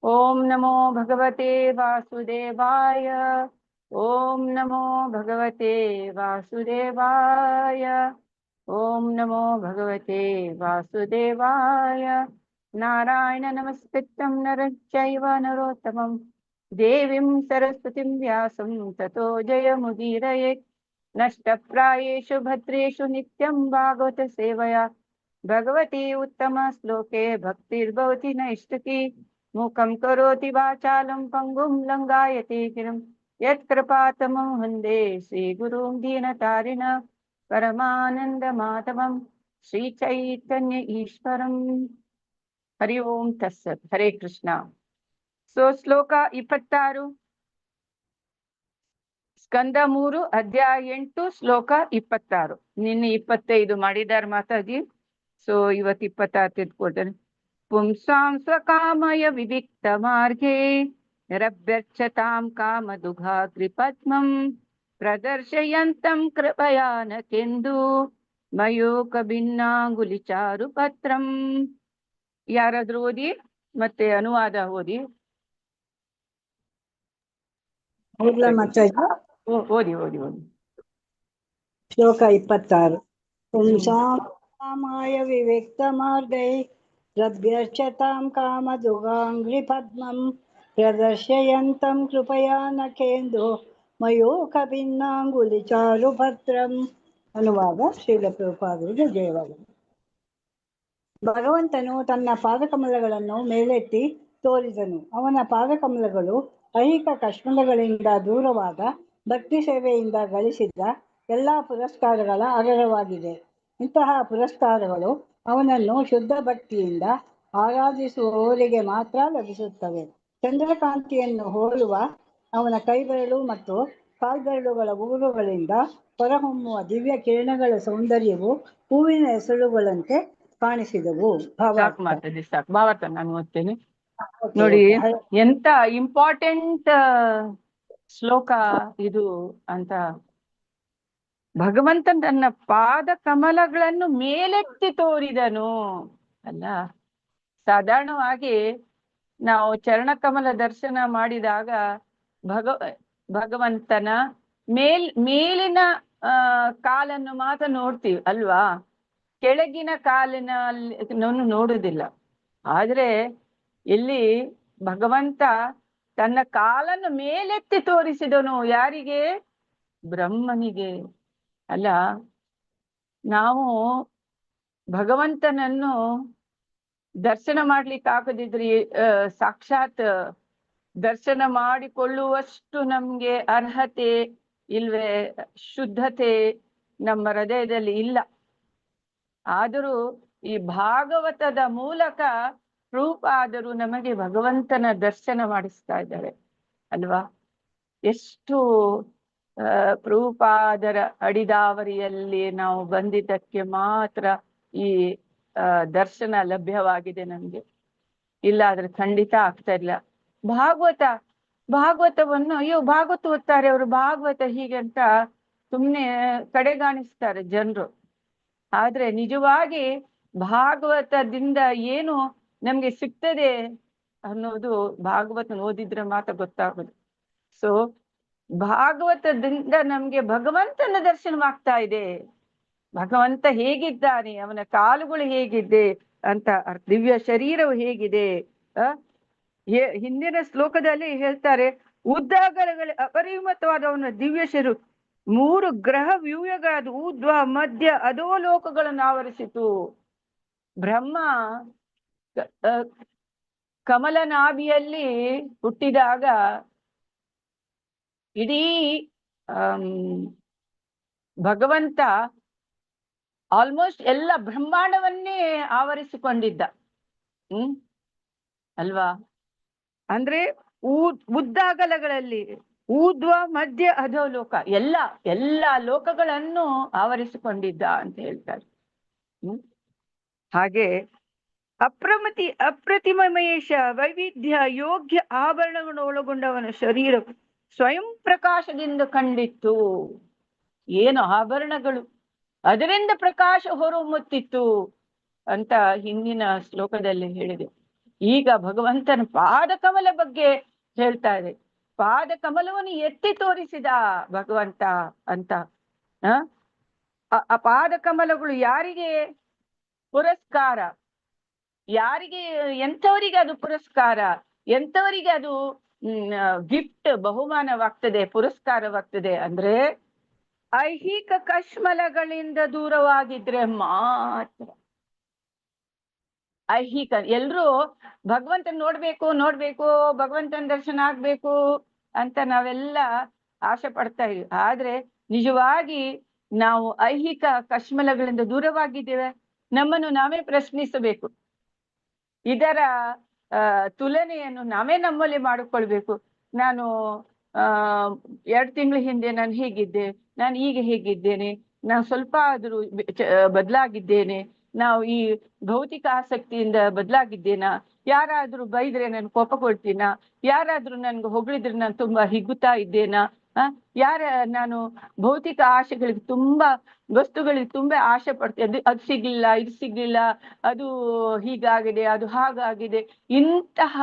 ಓಂ ನಮೋ ಭಗವತೆ ವಾಸುದೇವಾಯ. ಓಂ ನಮೋ ಭಗವತೆ ವಾಸುದೇವಾಯ. ಓಂ ನಮೋ ಭಗವತೆ ವಾಸುದೇವಾಯ. ನಾರಾಯಣ ನಮಸ್ಕೃತ್ಯಂ ನರಂ ಚೈವ ನರೋತ್ತಮಂ ದೇವಿಂ ಸರಸ್ವತಿಂ ವ್ಯಾಸಂ ತತೋ ಜಯಮುದೀರಯೇತ್. ನಷ್ಟಪ್ರಾಯೇಷು ಭದ್ರೇಷು ನಿತ್ಯಂ ಭಾಗವತ ಸೇವಯಾ ಭಗವತಿ ಉತ್ತಮ ಶ್ಲೋಕೆ ಭಕ್ತಿರ್ಭವತಿ ನೈಷ್ಠಿಕಿ. ಮೂಕಂ ಕರೋತಿ ವಾಚಾಲಂ ಪಂಗುಂ ಲಂಘಾಯತೆ ಗಿರಿಂ ಯತ್ಕೃಪಾತಮಂ ವಂದೇ ಶ್ರೀ ಗುರುಂ ದೀನತಾರಿಣ ಪರಮಾನಂದ ಮಾಧವಂ ಶ್ರೀ ಚೈತನ್ಯ ಈಶ್ವರಂ. ಹರಿ ಓಂ ತತ್ಸತ್. ಹರೇ ಕೃಷ್ಣ. ಸೊ ಶ್ಲೋಕ 26, ಸ್ಕಂದ 3 ಅಧ್ಯಾಯ 8 ಶ್ಲೋಕ 26. ನಿನ್ನೆ 25 ಮಾಡಿದಾರೆ ಮಾತಾಜಿ. ಸೊ ಇವತ್ತು 26 ತೆಗೆದುಕೊಳ್ತೇನೆ. ಪುಂಸಾಂ ಸ್ವಕಾಮಯ ವಿವಿಕ್ತ ಮಾರ್ಗೇ ನಿರಭ್ಯರ್ಚತಾಂ ಕಾಮದುಘಾಗ್ರಿಪದ್ಮಂ ಪ್ರದರ್ಶಯಂತಂ ಕೃಪಯಾನಕೆಂದು ಮಯೂಕ ಭಿನ್ನಾಂಗುಲಿ ಚಾರು ಪತ್ರಂ. ಯಾರಾದ್ರೂ ಓದಿ, ಮತ್ತೆ ಅನುವಾದ ಓದಿ. ಓದಿ. ಶ್ಲೋಕ 26. ಪುಂಸಾಂ ಕಾಮಾಯ ವಿವಿಕ್ತ ಮಾರ್ಗೈ ರಭ್ಯರ್ಚತಾಂ ಕಾಮದುಗಾಂಗ್ರಿ ಪದ್ಮಂ ಪ್ರದರ್ಶಯಂತಂ ಕೃಪಯಾ ನಖೇಂದು ಮಯೂಖ ಭಿನ್ನಾಂಗುಲಿ ಚಾರು ಪತ್ರಂ. ಅನುವಾದ ಶ್ರೀಲ ಪ್ರಭುಪಾದರಿಗೆ ಜಯವಾಗಲಿ. ಭಗವಂತನು ತನ್ನ ಪಾದಕಮಲಗಳನ್ನು ಮೇಲೆತ್ತಿ ತೋರಿದನು. ಅವನ ಪಾದಕಮಲಗಳು ಐಹಿಕ ಕಶ್ಮಲಗಳಿಂದ ದೂರವಾದ ಭಕ್ತಿ ಸೇವೆಯಿಂದ ಗಳಿಸಿದ ಎಲ್ಲ ಪುರಸ್ಕಾರಗಳ ಆಗರವಾಗಿದೆ. ಇಂತಹ ಪುರಸ್ಕಾರಗಳು ಅವನನ್ನು ಶುದ್ಧ ಭಕ್ತಿಯಿಂದ ಆರಾಧಿಸುವವರಿಗೆ ಮಾತ್ರ ಲಭಿಸುತ್ತವೆ. ಚಂದ್ರಕಾಂತಿಯನ್ನು ಹೋಲುವ ಅವನ ಕೈಬೆರಳು ಮತ್ತು ಕಾಲ್ಬೆರಳುಗಳ ಉಗುರುಗಳಿಂದ ಹೊರಹೊಮ್ಮುವ ದಿವ್ಯ ಕಿರಣಗಳ ಸೌಂದರ್ಯವು ಹೂವಿನ ಎಸಳುಗಳಂತೆ ಕಾಣಿಸಿದವು. ಭಾವಾರ್ಥ ನಾನು ಓದ್ತೇನೆ ನೋಡಿ. ಎಂತ ಇಂಪಾರ್ಟೆಂಟ್ ಶ್ಲೋಕ ಇದು ಅಂತ. ಭಗವಂತ ತನ್ನ ಪಾದ ಕಮಲಗಳನ್ನು ಮೇಲೆತ್ತಿ ತೋರಿದನು ಅಲ್ಲ. ಸಾಧಾರಣವಾಗಿ ನಾವು ಚರಣಕಮಲ ದರ್ಶನ ಮಾಡಿದಾಗ ಭಗವಂತನ ಮೇಲಿನ ಕಾಲನ್ನು ಮಾತ್ರ ನೋಡ್ತೀವಿ ಅಲ್ವಾ. ಕೆಳಗಿನ ಕಾಲಿನ ನೋಡುವುದಿಲ್ಲ. ಆದ್ರೆ ಇಲ್ಲಿ ಭಗವಂತ ತನ್ನ ಕಾಲನ್ನು ಮೇಲೆತ್ತಿ ತೋರಿಸಿದನು. ಯಾರಿಗೆ? ಬ್ರಹ್ಮನಿಗೆ. ಅಲ್ಲ, ನಾವು ಭಗವಂತನನ್ನು ದರ್ಶನ ಮಾಡ್ಲಿಕ್ಕೆ ಆಗದಿದ್ರಿ ಸಾಕ್ಷಾತ್ ದರ್ಶನ ಮಾಡಿಕೊಳ್ಳುವಷ್ಟು ನಮ್ಗೆ ಅರ್ಹತೆ ಇಲ್ವೇ, ಶುದ್ಧತೆ ನಮ್ಮ ಹೃದಯದಲ್ಲಿ ಇಲ್ಲ. ಆದರೂ ಈ ಭಾಗವತದ ಮೂಲಕ ರೂಪಾದರೂ ನಮಗೆ ಭಗವಂತನ ದರ್ಶನ ಮಾಡಿಸ್ತಾ ಇದ್ದಾರೆ ಅಲ್ವಾ? ಎಷ್ಟು ಪ್ರಭುಪಾದರ ಅಡಿದಾವರಿಯಲ್ಲಿ ನಾವು ಬಂದಿದ್ದಕ್ಕೆ ಮಾತ್ರ ಈ ದರ್ಶನ ಲಭ್ಯವಾಗಿದೆ ನಮ್ಗೆ. ಇಲ್ಲಾದ್ರೆ ಖಂಡಿತ ಆಗ್ತಾ ಇಲ್ಲ. ಭಾಗವತವನ್ನು ಅಯ್ಯೋ ಭಾಗವತ ಓದ್ತಾರೆ ಅವರು, ಭಾಗವತ ಹೀಗೆ ಅಂತ ಸುಮ್ನೆ ಕಡೆಗಾಣಿಸ್ತಾರೆ ಜನರು. ಆದ್ರೆ ನಿಜವಾಗಿ ಭಾಗವತದಿಂದ ಏನು ನಮ್ಗೆ ಸಿಗ್ತದೆ ಅನ್ನೋದು ಭಾಗವತ ಓದಿದ್ರೆ ಮಾತ್ರ ಗೊತ್ತಾಗೋದು. ಸೊ ಭಾಗವತದಿಂದ ನಮ್ಗೆ ಭಗವಂತನ ದರ್ಶನವಾಗ್ತಾ ಇದೆ. ಭಗವಂತ ಹೇಗಿದ್ದಾನೆ, ಅವನ ಕಾಲುಗಳು ಹೇಗಿದೆ ಅಂತ, ದಿವ್ಯ ಶರೀರವು ಹೇಗಿದೆ. ಹಿಂದಿನ ಶ್ಲೋಕದಲ್ಲಿ ಹೇಳ್ತಾರೆ, ಉದ್ದಾಗಲಗಳ ಅಪರಿಮಿತವಾದ ಅವನ ದಿವ್ಯ ಶರೀರ 3 ಗ್ರಹ ವ್ಯೂಹಗಳಾದ ಊರ್ಧ್ವ ಮಧ್ಯ ಅಧೋಲೋಕಗಳನ್ನು ಆವರಿಸಿತು. ಬ್ರಹ್ಮ ಕಮಲನಾಭಿಯಲ್ಲಿ ಹುಟ್ಟಿದಾಗ ಇಡೀ ಭಗವಂತ ಆಲ್ಮೋಸ್ಟ್ ಎಲ್ಲ ಬ್ರಹ್ಮಾಂಡವನ್ನೇ ಆವರಿಸಿಕೊಂಡಿದ್ದ. ಅಲ್ವಾ? ಅಂದ್ರೆ ಉದ್ದಾಗಲಗಳಲ್ಲಿ ಊರ್ಧ್ವ ಮಧ್ಯ ಅಧೋಲೋಕ ಎಲ್ಲ ಲೋಕಗಳನ್ನು ಆವರಿಸಿಕೊಂಡಿದ್ದ ಅಂತ ಹೇಳ್ತಾರೆ. ಹಾಗೆ ಅಪ್ರತಿಮಮೇಶ ವೈವಿಧ್ಯ ಯೋಗ್ಯ ಆಭರಣಗಳನ್ನು ಒಳಗೊಂಡವನ ಶರೀರ ಸ್ವಯಂ ಪ್ರಕಾಶದಿಂದ ಕಂಡಿತ್ತು. ಏನು ಆಭರಣಗಳು, ಅದರಿಂದ ಪ್ರಕಾಶ ಹೊರಹೊಮ್ಮುತ್ತಿತ್ತು ಅಂತ ಹಿಂದಿನ ಶ್ಲೋಕದಲ್ಲಿ ಹೇಳಿದೆ. ಈಗ ಭಗವಂತನ ಪಾದಕಮಲ ಬಗ್ಗೆ ಹೇಳ್ತಾ ಇದೆ. ಪಾದಕಮಲವನ್ನು ಎತ್ತಿ ತೋರಿಸಿದ ಭಗವಂತ ಅಂತ. ಆ ಪಾದಕಮಲಗಳು ಯಾರಿಗೆ ಪುರಸ್ಕಾರ, ಯಾರಿಗೆ, ಎಂಥವರಿಗೆ ಅದು ಪುರಸ್ಕಾರ, ಎಂಥವರಿಗೆ ಅದು ಗಿಫ್ಟ್, ಬಹುಮಾನವಾಗ್ತದೆ, ಪುರಸ್ಕಾರವಾಗ್ತದೆ ಅಂದ್ರೆ ಐಹಿಕ ಕಶ್ಮಲಗಳಿಂದ ದೂರವಾಗಿದ್ರೆ ಮಾತ್ರ. ಐಹಿಕ ಎಲ್ರೂ ಭಗವಂತನ ನೋಡ್ಬೇಕು, ಭಗವಂತನ ದರ್ಶನ ಆಗ್ಬೇಕು ಅಂತ ನಾವೆಲ್ಲ ಆಸೆ ಪಡ್ತಾ ಇದೀವಿ. ಆದ್ರೆ ನಿಜವಾಗಿ ನಾವು ಐಹಿಕ ಕಶ್ಮಲಗಳಿಂದ ದೂರವಾಗಿದ್ದೇವೆ. ನಮ್ಮನ್ನು ನಾವೇ ಪ್ರಶ್ನಿಸಬೇಕು. ಇದರ ತುಲನೆಯನ್ನು ನಾವೇ ನಮ್ಮಲ್ಲಿ ಮಾಡಿಕೊಳ್ಬೇಕು. ನಾನು 2 ತಿಂಗಳ ಹಿಂದೆ ನಾನು ಹೇಗಿದ್ದೆ, ನಾನು ಈಗ ಹೇಗಿದ್ದೇನೆ, ನಾನು ಸ್ವಲ್ಪ ಆದ್ರೂ ಬದಲಾಗಿದ್ದೇನೆ, ನಾವು ಈ ಭೌತಿಕ ಆಸಕ್ತಿಯಿಂದ ಬದಲಾಗಿದ್ದೇನಾ, ಯಾರಾದ್ರೂ ಬೈದ್ರೆ ನಾನು ಕೋಪಗೊಳ್ತೀನಾ, ಯಾರಾದ್ರೂ ನನ್ಗೆ ಹೊಗಳಿದ್ರೆ ನಾನು ತುಂಬಾ ಹಿಗ್ಗುತ್ತಾ ಇದ್ದೇನಾ, ನಾನು ಭೌತಿಕ ಆಶೆಗಳಿಗೆ ತುಂಬಾ ವಸ್ತುಗಳಿಗೆ ತುಂಬಾ ಆಸೆ ಪಡ್ತೇನೆ, ಅದು ಸಿಗ್ಲಿಲ್ಲ, ಇದು ಸಿಗ್ಲಿಲ್ಲ, ಅದು ಹೀಗಾಗಿದೆ, ಅದು ಹಾಗಾಗಿದೆ, ಇಂತಹ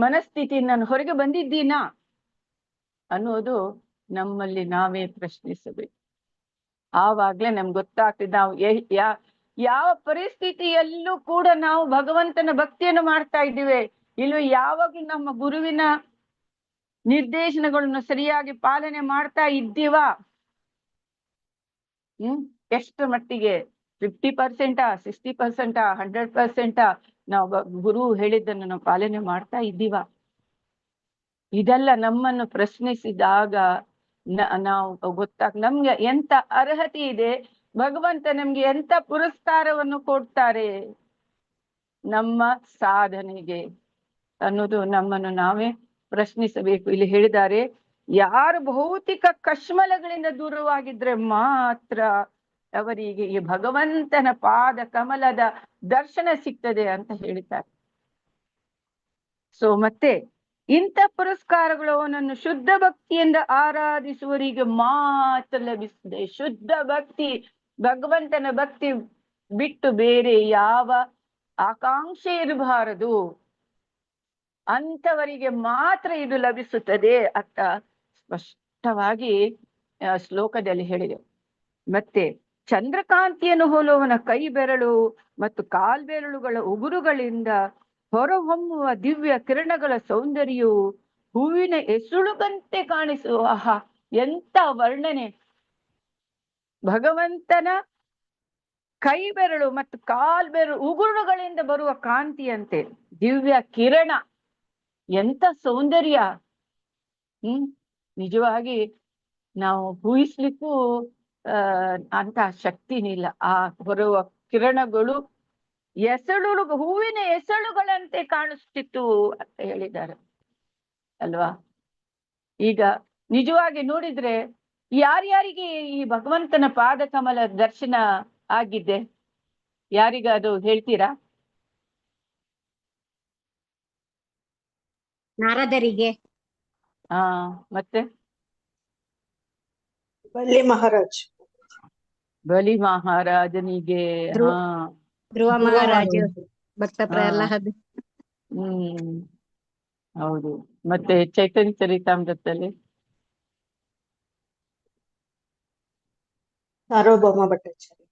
ಮನಸ್ಥಿತಿ ನಾನು ಹೊರಗೆ ಬಂದಿದ್ದೀನಾ ಅನ್ನೋದು ನಮ್ಮಲ್ಲಿ ನಾವೇ ಪ್ರಶ್ನಿಸಬೇಕು. ಆವಾಗ್ಲೇ ನಮ್ಗೆ ಗೊತ್ತಾಗ್ತದೆ ನಾವು ಯಾವ ಪರಿಸ್ಥಿತಿಯಲ್ಲೂ ಕೂಡ ನಾವು ಭಗವಂತನ ಭಕ್ತಿಯನ್ನು ಮಾಡ್ತಾ ಇದ್ದೀವಿ ಇಲ್ಲೋ, ಯಾವಾಗ್ಲೂ ನಮ್ಮ ಗುರುವಿನ ನಿರ್ದೇಶನಗಳನ್ನು ಸರಿಯಾಗಿ ಪಾಲನೆ ಮಾಡ್ತಾ ಇದ್ದೀವಾ, ಎಷ್ಟು ಮಟ್ಟಿಗೆ 50%, 60%, 100% ನಾವು ಗುರು ಹೇಳಿದ್ದನ್ನು ನಾವು ಪಾಲನೆ ಮಾಡ್ತಾ ಇದ್ದೀವಾ? ಇದೆಲ್ಲ ನಮ್ಮನ್ನು ಪ್ರಶ್ನಿಸಿದಾಗ ನಾವು ನಮ್ಗೆ ಎಂತ ಅರ್ಹತೆ ಇದೆ, ಭಗವಂತ ನಮ್ಗೆ ಎಂತ ಪುರಸ್ಕಾರವನ್ನು ಕೊಡ್ತಾರೆ ನಮ್ಮ ಸಾಧನೆಗೆ ಅನ್ನೋದು ನಮ್ಮನ್ನು ನಾವೇ ಪ್ರಶ್ನಿಸಬೇಕು. ಇಲ್ಲಿ ಹೇಳಿದ್ದಾರೆ, ಯಾರು ಭೌತಿಕ ಕಶ್ಮಲಗಳಿಂದ ದೂರವಾಗಿದ್ರೆ ಮಾತ್ರ ಅವರಿಗೆ ಈ ಭಗವಂತನ ಪಾದ ಕಮಲದ ದರ್ಶನ ಸಿಗ್ತದೆ ಅಂತ ಹೇಳಿದ್ದಾರೆ. ಸೊ ಮತ್ತೆ ಇಂಥ ಪುರಸ್ಕಾರಗಳು ಅವನನ್ನು ಶುದ್ಧ ಭಕ್ತಿಯಿಂದ ಆರಾಧಿಸುವವರಿಗೆ ಮಾತ್ರ ಲಭಿಸ್ತದೆ. ಶುದ್ಧ ಭಕ್ತಿ, ಭಗವಂತನ ಭಕ್ತಿ ಬಿಟ್ಟು ಬೇರೆ ಯಾವ ಆಕಾಂಕ್ಷೆ ಇರಬಾರದು, ಅಂಥವರಿಗೆ ಮಾತ್ರ ಇದು ಲಭಿಸುತ್ತದೆ ಅಂತ ಸ್ಪಷ್ಟವಾಗಿ ಶ್ಲೋಕದಲ್ಲಿ ಹೇಳಿದೆ. ಮತ್ತೆ ಚಂದ್ರಕಾಂತಿಯನ್ನು ಹೋಲುವವನ ಕೈ ಬೆರಳು ಮತ್ತು ಕಾಲ್ಬೆರಳುಗಳ ಉಗುರುಗಳಿಂದ ಹೊರಹೊಮ್ಮುವ ದಿವ್ಯ ಕಿರಣಗಳ ಸೌಂದರ್ಯವು ಹೂವಿನ ಎಸುಳುಗಂತೆ ಕಾಣಿಸುವ. ಆಹಾ, ಎಂತ ವರ್ಣನೆ! ಭಗವಂತನ ಕೈ ಬೆರಳು ಮತ್ತು ಕಾಲ್ಬೆರಳು ಉಗುರುಗಳಿಂದ ಬರುವ ಕಾಂತಿಯಂತೆ ದಿವ್ಯ ಕಿರಣ, ಎಂತ ಸೌಂದರ್ಯ! ನಿಜವಾಗಿ ನಾವು ಊಹಿಸ್ಲಿಕ್ಕೂ ಅಂತ ಶಕ್ತಿನಿಲ್ಲ. ಆ ಬರುವ ಕಿರಣಗಳು ಹೂವಿನ ಎಸಳುಗಳಂತೆ ಕಾಣಿಸ್ತಿತ್ತು ಅಂತ ಹೇಳಿದ್ದಾರೆ ಅಲ್ವಾ. ಈಗ ನಿಜವಾಗಿ ನೋಡಿದ್ರೆ ಯಾರ್ಯಾರಿಗೆ ಈ ಭಗವಂತನ ಪಾದ ಕಮಲ ದರ್ಶನ ಆಗಿದ್ದೆ? ಯಾರಿಗಾದ್ರು ಹೇಳ್ತೀರಾ? ನಾರದರಿಗೆ. ಮತ್ತೆ ಬಲಿ ಮಹಾರಾಜ್. ಬಲಿ ಮಹಾರಾಜನಿಗೆ. ಧ್ರುವ ಮಹಾರಾಜು, ಭಕ್ತ ಪ್ರಹ್ಲಾದ್. ಹೌದು. ಮತ್ತೆ ಚೈತನ್ಯ ಚರಿತಾಮೃತದಲ್ಲಿ ಸಾರ್ವಭೌಮ ಭಟ್ಟಾಚಾರ್ಯ.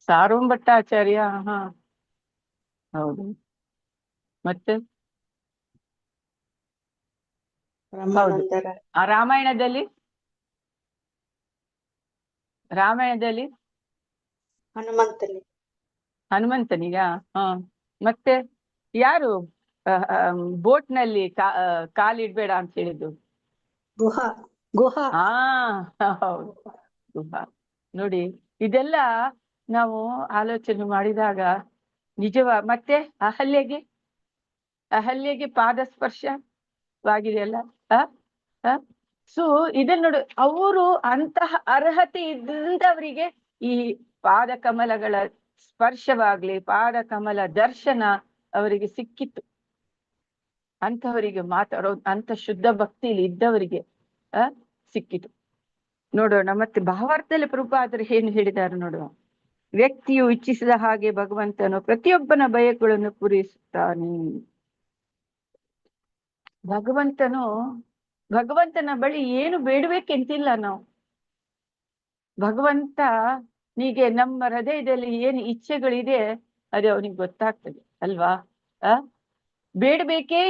ಸಾರ್ವಭೌಮ ಭಟ್ಟಾಚಾರ್ಯ. ಹೌದು. ಮತ್ತೆ ಆ ರಾಮಾಯಣದಲ್ಲಿ ಹನುಮಂತನಿಗ. ಮತ್ತೆ ಯಾರು ಬೋಟ್ ನಲ್ಲಿ ಕಾಲಿಡ್ಬೇಡ ಅಂತ ಹೇಳಿದ್ದು? ಗುಹಾ. ಹೌದು, ಗುಹಾ. ನೋಡಿ, ಇದೆಲ್ಲ ನಾವು ಆಲೋಚನೆ ಮಾಡಿದಾಗ ಮತ್ತೆ ಅಹಲ್ಯೆಗೆ ಪಾದ ಸ್ಪರ್ಶವಾಗಿದೆಯಲ್ಲ. ಸೊ ಇದನ್ನ ನೋಡು, ಅವರು ಅಂತಹ ಅರ್ಹತೆ ಇದ್ದಂಥವರಿಗೆ ಈ ಪಾದ ಕಮಲಗಳ ಸ್ಪರ್ಶವಾಗ್ಲಿ, ಪಾದ ಕಮಲ ದರ್ಶನ ಅವರಿಗೆ ಸಿಕ್ಕಿತ್ತು. ಅಂಥವರಿಗೆ ಮಾತಾಡೋ ಅಂತ ಶುದ್ಧ ಭಕ್ತಿಲಿ ಇದ್ದವರಿಗೆ ಸಿಕ್ಕಿತು. ನೋಡೋಣ ಮತ್ತೆ ಭಾವಾರ್ಥದಲ್ಲಿ ಪ್ರಭುಪಾದರು ಏನು ಹೇಳಿದ್ದಾರೆ ನೋಡುವ. ವ್ಯಕ್ತಿಯು ಇಚ್ಛಿಸಿದ ಹಾಗೆ ಭಗವಂತನು ಪ್ರತಿಯೊಬ್ಬನ ಬಯಕೆಗಳನ್ನು ಪೂರೈಸುತ್ತಾನೆ. ಭಗವಂತನ ಬಳಿ ಏನು ಬೇಡಬೇಕೆಂತಿಲ್ಲ ನಾವು. ಭಗವಂತ ನೀಗೆ ನಮ್ಮ ಹೃದಯದಲ್ಲಿ ಏನು ಇಚ್ಛೆಗಳಿದೆ ಅದು ಅವನಿಗೆ ಗೊತ್ತಾಗ್ತದೆ ಅಲ್ವಾ. ಬೇಡಬೇಕೇ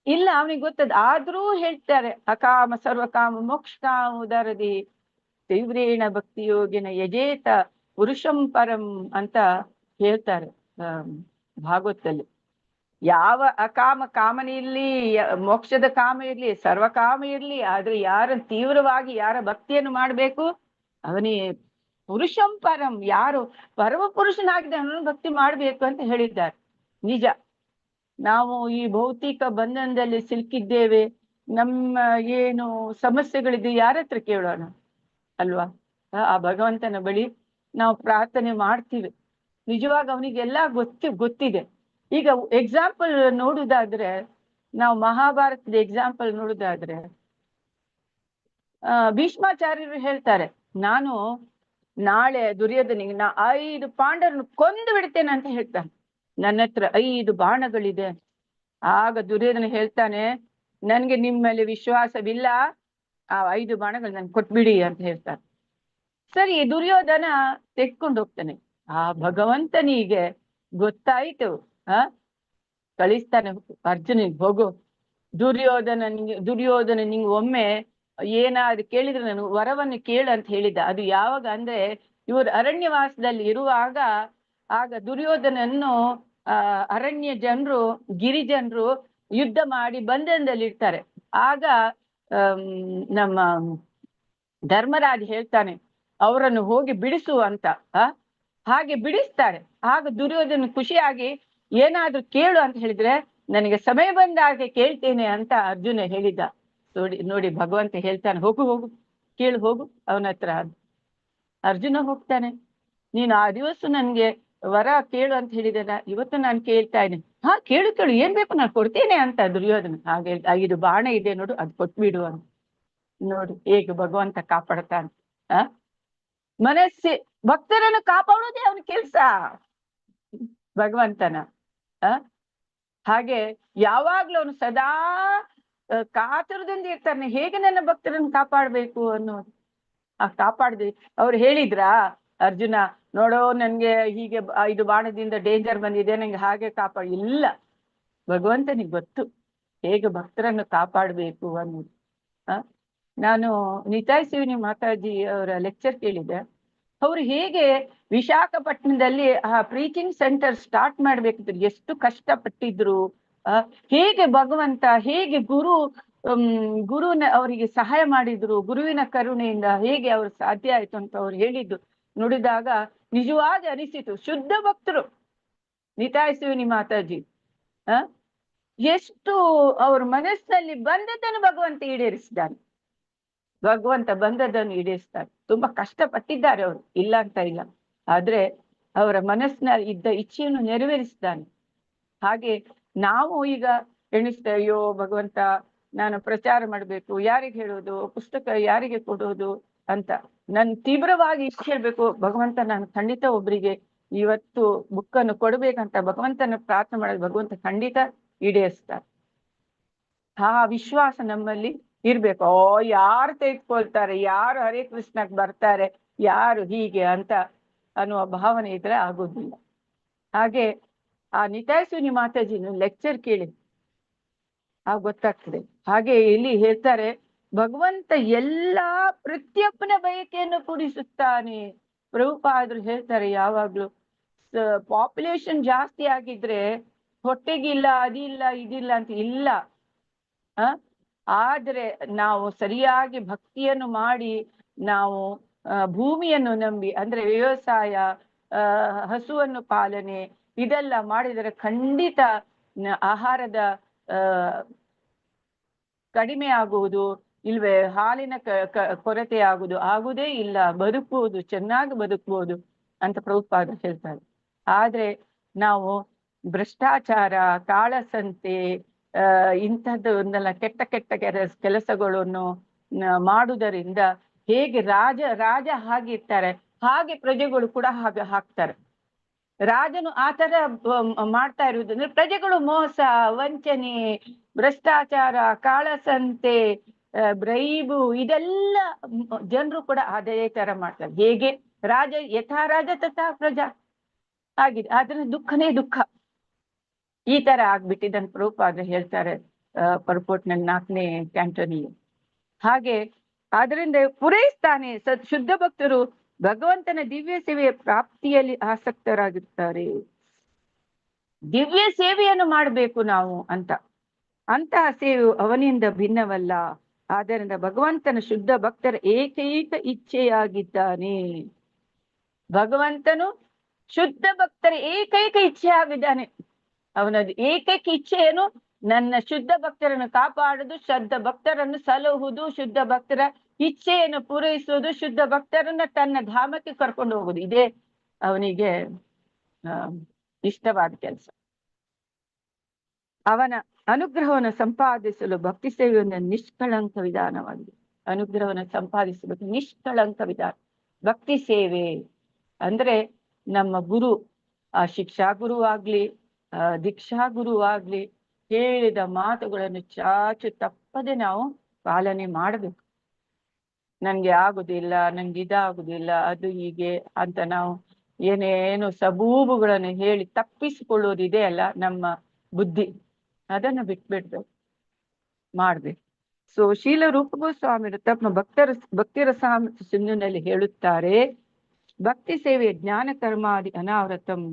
ಇಲ್ಲ, ಅವನಿಗೆ ಗೊತ್ತದ. ಆದ್ರೂ ಹೇಳ್ತಾರೆ, ಅಕಾಮ ಸರ್ವಕಾಮ ಮೋಕ್ಷ ಕಾಮ ಉದರದಿ ತೀವ್ರೇಣ ಭಕ್ತಿ ಯೋಗಿನ ಯಜೇತ ಪುರುಷಂ ಪರಂ ಅಂತ ಹೇಳ್ತಾರೆ ಭಾಗವತದಲ್ಲಿ. ಯಾವ ಅಕಾಮ ಕಾಮನೆ ಇರ್ಲಿ, ಮೋಕ್ಷದ ಕಾಮ ಇರ್ಲಿ, ಸರ್ವಕಾಮ ಇರ್ಲಿ, ಆದ್ರೆ ತೀವ್ರವಾಗಿ ಯಾರ ಭಕ್ತಿಯನ್ನು ಮಾಡ್ಬೇಕು ಅವನೇ ಪುರುಷಂ ಪರಂ. ಯಾರು ಪರಮ ಪುರುಷನಾಗಿದೆ ಅವನನ್ನು ಭಕ್ತಿ ಮಾಡ್ಬೇಕು ಅಂತ ಹೇಳಿದ್ದಾರೆ. ನಿಜ, ನಾವು ಈ ಭೌತಿಕ ಬಂಧನದಲ್ಲಿ ಸಿಲುಕಿದ್ದೇವೆ. ನಮ್ಮ ಏನು ಸಮಸ್ಯೆಗಳಿದೆ ಯಾರ ಹತ್ರ ಕೇಳೋಣ ಅಲ್ವಾ. ಆ ಭಗವಂತನ ಬಳಿ ನಾವು ಪ್ರಾರ್ಥನೆ ಮಾಡ್ತೀವಿ. ನಿಜವಾಗಿ ಅವನಿಗೆಲ್ಲ ಗೊತ್ತಿದೆ. ಈಗ ಎಕ್ಸಾಂಪಲ್ ನೋಡುದಾದ್ರೆ, ನಾವು ಮಹಾಭಾರತದ ಎಕ್ಸಾಂಪಲ್ ನೋಡುದಾದ್ರೆ, ಭೀಷ್ಮಾಚಾರ್ಯರು ಹೇಳ್ತಾರೆ, ನಾನು ನಾಳೆ ದುರ್ಯೋಧನಿಗೆ 5 ಪಾಂಡವರನ್ನು ಕೊಂದು ಬಿಡ್ತೇನೆ ಅಂತ ಹೇಳ್ತಾನೆ. ನನ್ನ ಹತ್ರ 5 ಬಾಣಗಳಿದೆ. ಆಗ ದುರ್ಯೋಧನ ಹೇಳ್ತಾನೆ, ನನ್ಗೆ ನಿಮ್ಮ ಮೇಲೆ ವಿಶ್ವಾಸವಿಲ್ಲ, ಆ 5 ಬಾಣಗಳು ನನ್ಗೆ ಕೊಟ್ಬಿಡಿ ಅಂತ ಹೇಳ್ತಾನೆ. ಸರಿ, ದುರ್ಯೋಧನ ತೆಕ್ಕೊಂಡು ಹೋಗ್ತಾನೆ. ಆ ಭಗವಂತನಿಗೆ ಗೊತ್ತಾಯ್ತು, ಕಳಿಸ್ತಾನೆ ಅರ್ಜುನಿಗೆ, ಹೋಗು ದುರ್ಯೋಧನ ನಿಂಗೆ ಒಮ್ಮೆ ಏನಾದ್ರು ಕೇಳಿದ್ರೆ ನಾನು ವರವನ್ನು ಕೇಳು ಅಂತ ಹೇಳಿದ್ದ. ಅದು ಯಾವಾಗ ಅಂದ್ರೆ ಇವರು ಅರಣ್ಯವಾಸದಲ್ಲಿ ಇರುವಾಗ, ಆಗ ದುರ್ಯೋಧನನ್ನು ಅರಣ್ಯ ಜನರು, ಗಿರಿಜನರು ಯುದ್ಧ ಮಾಡಿ ಬಂಧನದಲ್ಲಿ ಇರ್ತಾರೆ. ಆಗ ನಮ್ಮ ಧರ್ಮರಾಜ್ ಹೇಳ್ತಾನೆ, ಅವರನ್ನು ಹೋಗಿ ಬಿಡಿಸು ಅಂತ. ಹಾಗೆ ಬಿಡಿಸ್ತಾರೆ. ಆಗ ದುರ್ಯೋಧನ ಖುಷಿಯಾಗಿ ಏನಾದ್ರೂ ಕೇಳು ಅಂತ ಹೇಳಿದ್ರೆ, ನನಗೆ ಸಮಯ ಬಂದಾಗ ಕೇಳ್ತೇನೆ ಅಂತ ಅರ್ಜುನ ಹೇಳಿದ್ದ. ನೋಡಿ ಭಗವಂತ ಹೇಳ್ತಾನೆ, ಹೋಗು ಕೇಳು, ಹೋಗು ಅವನ ಹತ್ರ. ಅರ್ಜುನ ಹೋಗ್ತಾನೆ. ನೀನು ಆ ದಿವಸ ನನ್ಗೆ ವರ ಕೇಳು ಅಂತ ಹೇಳಿದೆನ, ಇವತ್ತು ನಾನು ಕೇಳ್ತಾ ಇದ್ದೀನಿ. ಕೇಳು ಏನ್ ಬೇಕು ನಾನು ಕೊಡ್ತೇನೆ ಅಂತ ದುರ್ಯೋಧನ. ಹಾಗೆ 5 ಬಾಣ ಇದೆ ನೋಡು, ಅದು ಕೊಟ್ಬಿಡು ಅಂತ. ನೋಡು ಹೇಗೆ ಭಗವಂತ ಕಾಪಾಡ್ತಾನೆ. ಭಕ್ತರನ್ನು ಕಾಪಾಡೋದೇ ಅವನ ಕೆಲ್ಸ ಭಗವಂತನ. ಹಾಗೆ ಯಾವಾಗ್ಲೂ ಅವನು ಸದಾ ಕಾತುರದಿಂದ ಇರ್ತಾನೆ, ಹೇಗೆ ನನ್ನ ಭಕ್ತರನ್ನು ಕಾಪಾಡ್ಬೇಕು ಅನ್ನೋದು. ಕಾಪಾಡ್ದೆ ಅವ್ರು ಹೇಳಿದ್ರಾ, ಅರ್ಜುನ ನೋಡೋ ನನ್ಗೆ ಹೀಗೆ ಇದು ಬಾಣದಿಂದ ಡೇಂಜರ್ ಬಂದಿದೆ, ನಂಗೆ ಹಾಗೆ ಕಾಪಾಡಿ. ಇಲ್ಲ, ಭಗವಂತನಿಗೆ ಗೊತ್ತು ಹೇಗೆ ಭಕ್ತರನ್ನು ಕಾಪಾಡಬೇಕು ಅನ್ನೋದು. ನಾನು ನಿತಾಯ್ ಶಿವನಿ ಮಾತಾಜಿ ಅವರ ಲೆಕ್ಚರ್ ಕೇಳಿದ್ದೆ. ಅವ್ರು ಹೇಗೆ ವಿಶಾಖಪಟ್ಟಣದಲ್ಲಿ ಆ ಪ್ರೀಚಿಂಗ್ ಸೆಂಟರ್ ಸ್ಟಾರ್ಟ್ ಮಾಡ್ಬೇಕಿದ್ರು, ಎಷ್ಟು ಕಷ್ಟಪಟ್ಟಿದ್ರು, ಹೇಗೆ ಭಗವಂತ, ಹೇಗೆ ಗುರುನ ಅವರಿಗೆ ಸಹಾಯ ಮಾಡಿದ್ರು, ಗುರುವಿನ ಕರುಣೆಯಿಂದ ಹೇಗೆ ಅವ್ರು ಸಾಧ್ಯ ಆಯ್ತು ಅಂತ ಅವ್ರು ಹೇಳಿದ್ದು ನೋಡಿದಾಗ ನಿಜವಾದ ಅನಿಸಿತು. ಶುದ್ಧ ಭಕ್ತರು ನಿತಾಯ್ ಶಿವನಿ ಮಾತಾಜಿ ಎಷ್ಟು ಅವ್ರ ಮನಸ್ಸಿನಲ್ಲಿ ಬಂದದ್ದನ್ನು ಭಗವಂತ ಈಡೇರಿಸಿದ್ದಾನೆ. ಭಗವಂತ ಬಂದದ್ದನ್ನು ಈಡೇರಿಸ್ತಾರೆ. ತುಂಬಾ ಕಷ್ಟಪಟ್ಟಿದ್ದಾರೆ ಅವರು, ಇಲ್ಲ ಅಂತ ಇಲ್ಲ, ಆದ್ರೆ ಅವರ ಮನಸ್ಸಿನಲ್ಲಿ ಇದ್ದ ಇಚ್ಛೆಯನ್ನು ನೆರವೇರಿಸಿದ್ದಾನೆ. ಹಾಗೆ ನಾವು ಈಗ ಎಣಿಸ್ತೇವೆ, ಅಯ್ಯೋ ಭಗವಂತ ನಾನು ಪ್ರಚಾರ ಮಾಡ್ಬೇಕು, ಯಾರಿಗೆ ಹೇಳೋದು, ಪುಸ್ತಕ ಯಾರಿಗೆ ಕೊಡೋದು ಅಂತ. ನನ್ ತೀವ್ರವಾಗಿ ಇಚ್ಛೆ ಹೇಳ್ಬೇಕು, ಭಗವಂತ ನಾನು ಖಂಡಿತ ಒಬ್ರಿಗೆ ಇವತ್ತು ಬುಕ್ಕನ್ನು ಕೊಡ್ಬೇಕಂತ ಭಗವಂತನ ಪ್ರಾರ್ಥನೆ ಮಾಡೋದು, ಭಗವಂತ ಖಂಡಿತ ಈಡೇರಿಸ್ತಾರೆ. ಆ ವಿಶ್ವಾಸ ನಮ್ಮಲ್ಲಿ ಇರ್ಬೇಕು. ಯಾರು ತೆಗೆದುಕೊಳ್ತಾರೆ, ಯಾರು ಹರೇ ಕೃಷ್ಣಕ್ ಬರ್ತಾರೆ, ಯಾರು ಹೀಗೆ ಅಂತ ಅನ್ನುವ ಭಾವನೆ ಇದ್ರೆ ಆಗೋದಿಲ್ಲ. ಹಾಗೆ ಆ ನಿತಾಯ್ ಶಿವನಿ ಮಾತಾಜಿನ ಲೆಕ್ಚರ್ ಕೇಳಿ ಗೊತ್ತಾಗ್ತದೆ. ಹಾಗೆ ಇಲ್ಲಿ ಹೇಳ್ತಾರೆ, ಭಗವಂತ ಎಲ್ಲಾ ಪ್ರತಿಯೊಬ್ಬನ ಬಯಕೆಯನ್ನು ಪೂರೈಸುತ್ತಾನೆ. ಪ್ರಭುಪಾದರು ಹೇಳ್ತಾರೆ ಯಾವಾಗ್ಲೂ, ಪಾಪ್ಯುಲೇಷನ್ ಜಾಸ್ತಿ ಆಗಿದ್ರೆ ಹೊಟ್ಟೆಗಿಲ್ಲ, ಅದಿಲ್ಲ ಇದಿಲ್ಲ ಅಂತ ಇಲ್ಲ. ಆದ್ರೆ ನಾವು ಸರಿಯಾಗಿ ಭಕ್ತಿಯನ್ನು ಮಾಡಿ, ನಾವು ಭೂಮಿಯನ್ನು ನಂಬಿ, ಅಂದ್ರೆ ವ್ಯವಸಾಯ, ಹಸುವನ್ನು ಪಾಲನೆ ಇದೆಲ್ಲ ಮಾಡಿದರೆ ಖಂಡಿತ ಆಹಾರದ ಕಡಿಮೆ ಆಗುವುದು ಇಲ್ವೇ, ಹಾಲಿನ ಕೊರತೆ ಆಗುವುದೇ ಇಲ್ಲ, ಬದುಕುವುದು, ಚೆನ್ನಾಗಿ ಬದುಕಬಹುದು ಅಂತ ಪ್ರಭುಪಾದ ಹೇಳ್ತಾರೆ. ಆದ್ರೆ ನಾವು ಭ್ರಷ್ಟಾಚಾರ, ಕಾಳಸಂತೆ, ಇಂಥದ್ದನ್ನೆಲ್ಲ ಕೆಟ್ಟ ಕೆಟ್ಟ ಕೆಲಸಗಳನ್ನು ಮಾಡುವುದರಿಂದ ಹೇಗೆ ರಾಜ ಹಾಗಿರ್ತಾರೆ, ಹಾಗೆ ಪ್ರಜೆಗಳು ಕೂಡ ಹಾಗೆ ಹಾಕ್ತಾರೆ. ರಾಜನು ಆ ತರ ಮಾಡ್ತಾ ಇರುವುದಂದ್ರೆ ಪ್ರಜೆಗಳು ಮೋಸ, ವಂಚನೆ, ಭ್ರಷ್ಟಾಚಾರ, ಕಾಳಸಂತೆ, ಬ್ರೈಬು ಇದೆಲ್ಲ ಜನರು ಕೂಡ ಅದೇ ತರ ಮಾಡ್ತಾರೆ. ಹೇಗೆ ರಾಜ ಯಥಾ ರಾಜ ತಥಾ ಪ್ರಜಾ ಆಗಿದೆ. ಆದ್ರೆ ದುಃಖನೇ ದುಃಖ, ಈ ತರ ಆಗ್ಬಿಟ್ಟಿದ್ದನ್ನು ಪ್ರಭುಪಾದ ಹೇಳ್ತಾರೆ ಪರ್ಪೋಟ್ನಲ್ಲಿ 4ನೇ ಕ್ಯಾಂಟೋನಿಯಲ್ಲಿ. ಹಾಗೆ ಆದ್ರಿಂದ ಪೂರೈಸ್ತಾನೆ. ಶುದ್ಧ ಭಕ್ತರು ಭಗವಂತನ ದಿವ್ಯ ಸೇವೆಯ ಪ್ರಾಪ್ತಿಯಲ್ಲಿ ಆಸಕ್ತರಾಗಿರ್ತಾರೆ. ದಿವ್ಯ ಸೇವೆಯನ್ನು ಮಾಡಬೇಕು ನಾವು ಅಂತಹ ಸೇವೆಯು ಅವನಿಂದ ಭಿನ್ನವಲ್ಲ. ಆದ್ದರಿಂದ ಭಗವಂತನ ಶುದ್ಧ ಭಕ್ತರ ಏಕೈಕ ಇಚ್ಛೆಯಾಗಿದ್ದಾನೆ. ಭಗವಂತನು ಶುದ್ಧ ಭಕ್ತರ ಏಕೈಕ ಇಚ್ಛೆ ಆಗಿದ್ದಾನೆ. ಅವನದು ಏಕೈಕ ಇಚ್ಛೆ ಏನು? ನನ್ನ ಶುದ್ಧ ಭಕ್ತರನ್ನು ಕಾಪಾಡುವುದು, ಶುದ್ಧ ಭಕ್ತರನ್ನು ಸಲಹುವುದು, ಶುದ್ಧ ಭಕ್ತರ ಇಚ್ಛೆಯನ್ನು ಪೂರೈಸುವುದು, ಶುದ್ಧ ಭಕ್ತರನ್ನ ತನ್ನ ಧಾಮಕ್ಕೆ ಕರ್ಕೊಂಡು ಹೋಗುದು. ಇದೇ ಅವನಿಗೆ ಇಷ್ಟವಾದ ಕೆಲಸ. ಅವನ ಅನುಗ್ರಹವನ್ನು ಸಂಪಾದಿಸಲು ಭಕ್ತಿ ಸೇವೆಯೊಂದು ನಿಷ್ಕಳಂಕ ವಿಧಾನವಾಗಿದೆ. ಅನುಗ್ರಹವನ್ನು ಸಂಪಾದಿಸಬೇಕು ನಿಷ್ಕಳಂಕ ವಿಧಾನ ಭಕ್ತಿ ಸೇವೆ ಅಂದ್ರೆ ನಮ್ಮ ಗುರು, ಆ ಶಿಕ್ಷಾ ಗುರುವಾಗ್ಲಿ, ದೀಕ್ಷಾ ಗುರುವಾಗ್ಲಿ ಹೇಳಿದ ಮಾತುಗಳನ್ನು ಚಾಚು ತಪ್ಪದೆ ನಾವು ಪಾಲನೆ ಮಾಡಬೇಕು. ನನ್ಗೆ ಆಗುದಿಲ್ಲ, ನನ್ಗೆ ಇದಾಗುದಿಲ್ಲ, ಅದು ಹೀಗೆ ಅಂತ ನಾವು ಏನೇನು ಸಬೂಬುಗಳನ್ನು ಹೇಳಿ ತಪ್ಪಿಸಿಕೊಳ್ಳೋದಿದೆ ಅಲ್ಲ ನಮ್ಮ ಬುದ್ಧಿ, ಅದನ್ನು ಬಿಟ್ಬಿಡ್ಬೇಕು, ಮಾಡ್ಬೇಕು. ಸೊ ಶೀಲ ರೂಪ ಗೋಸ್ವಾಮಿ ತಮ್ಮ ಭಕ್ತಿರಸ ಸಿಂಧುನಲ್ಲಿ ಹೇಳುತ್ತಾರೆ, ಭಕ್ತಿ ಸೇವೆ ಜ್ಞಾನ ಕರ್ಮಾದಿ ಅನಾವೃತಂ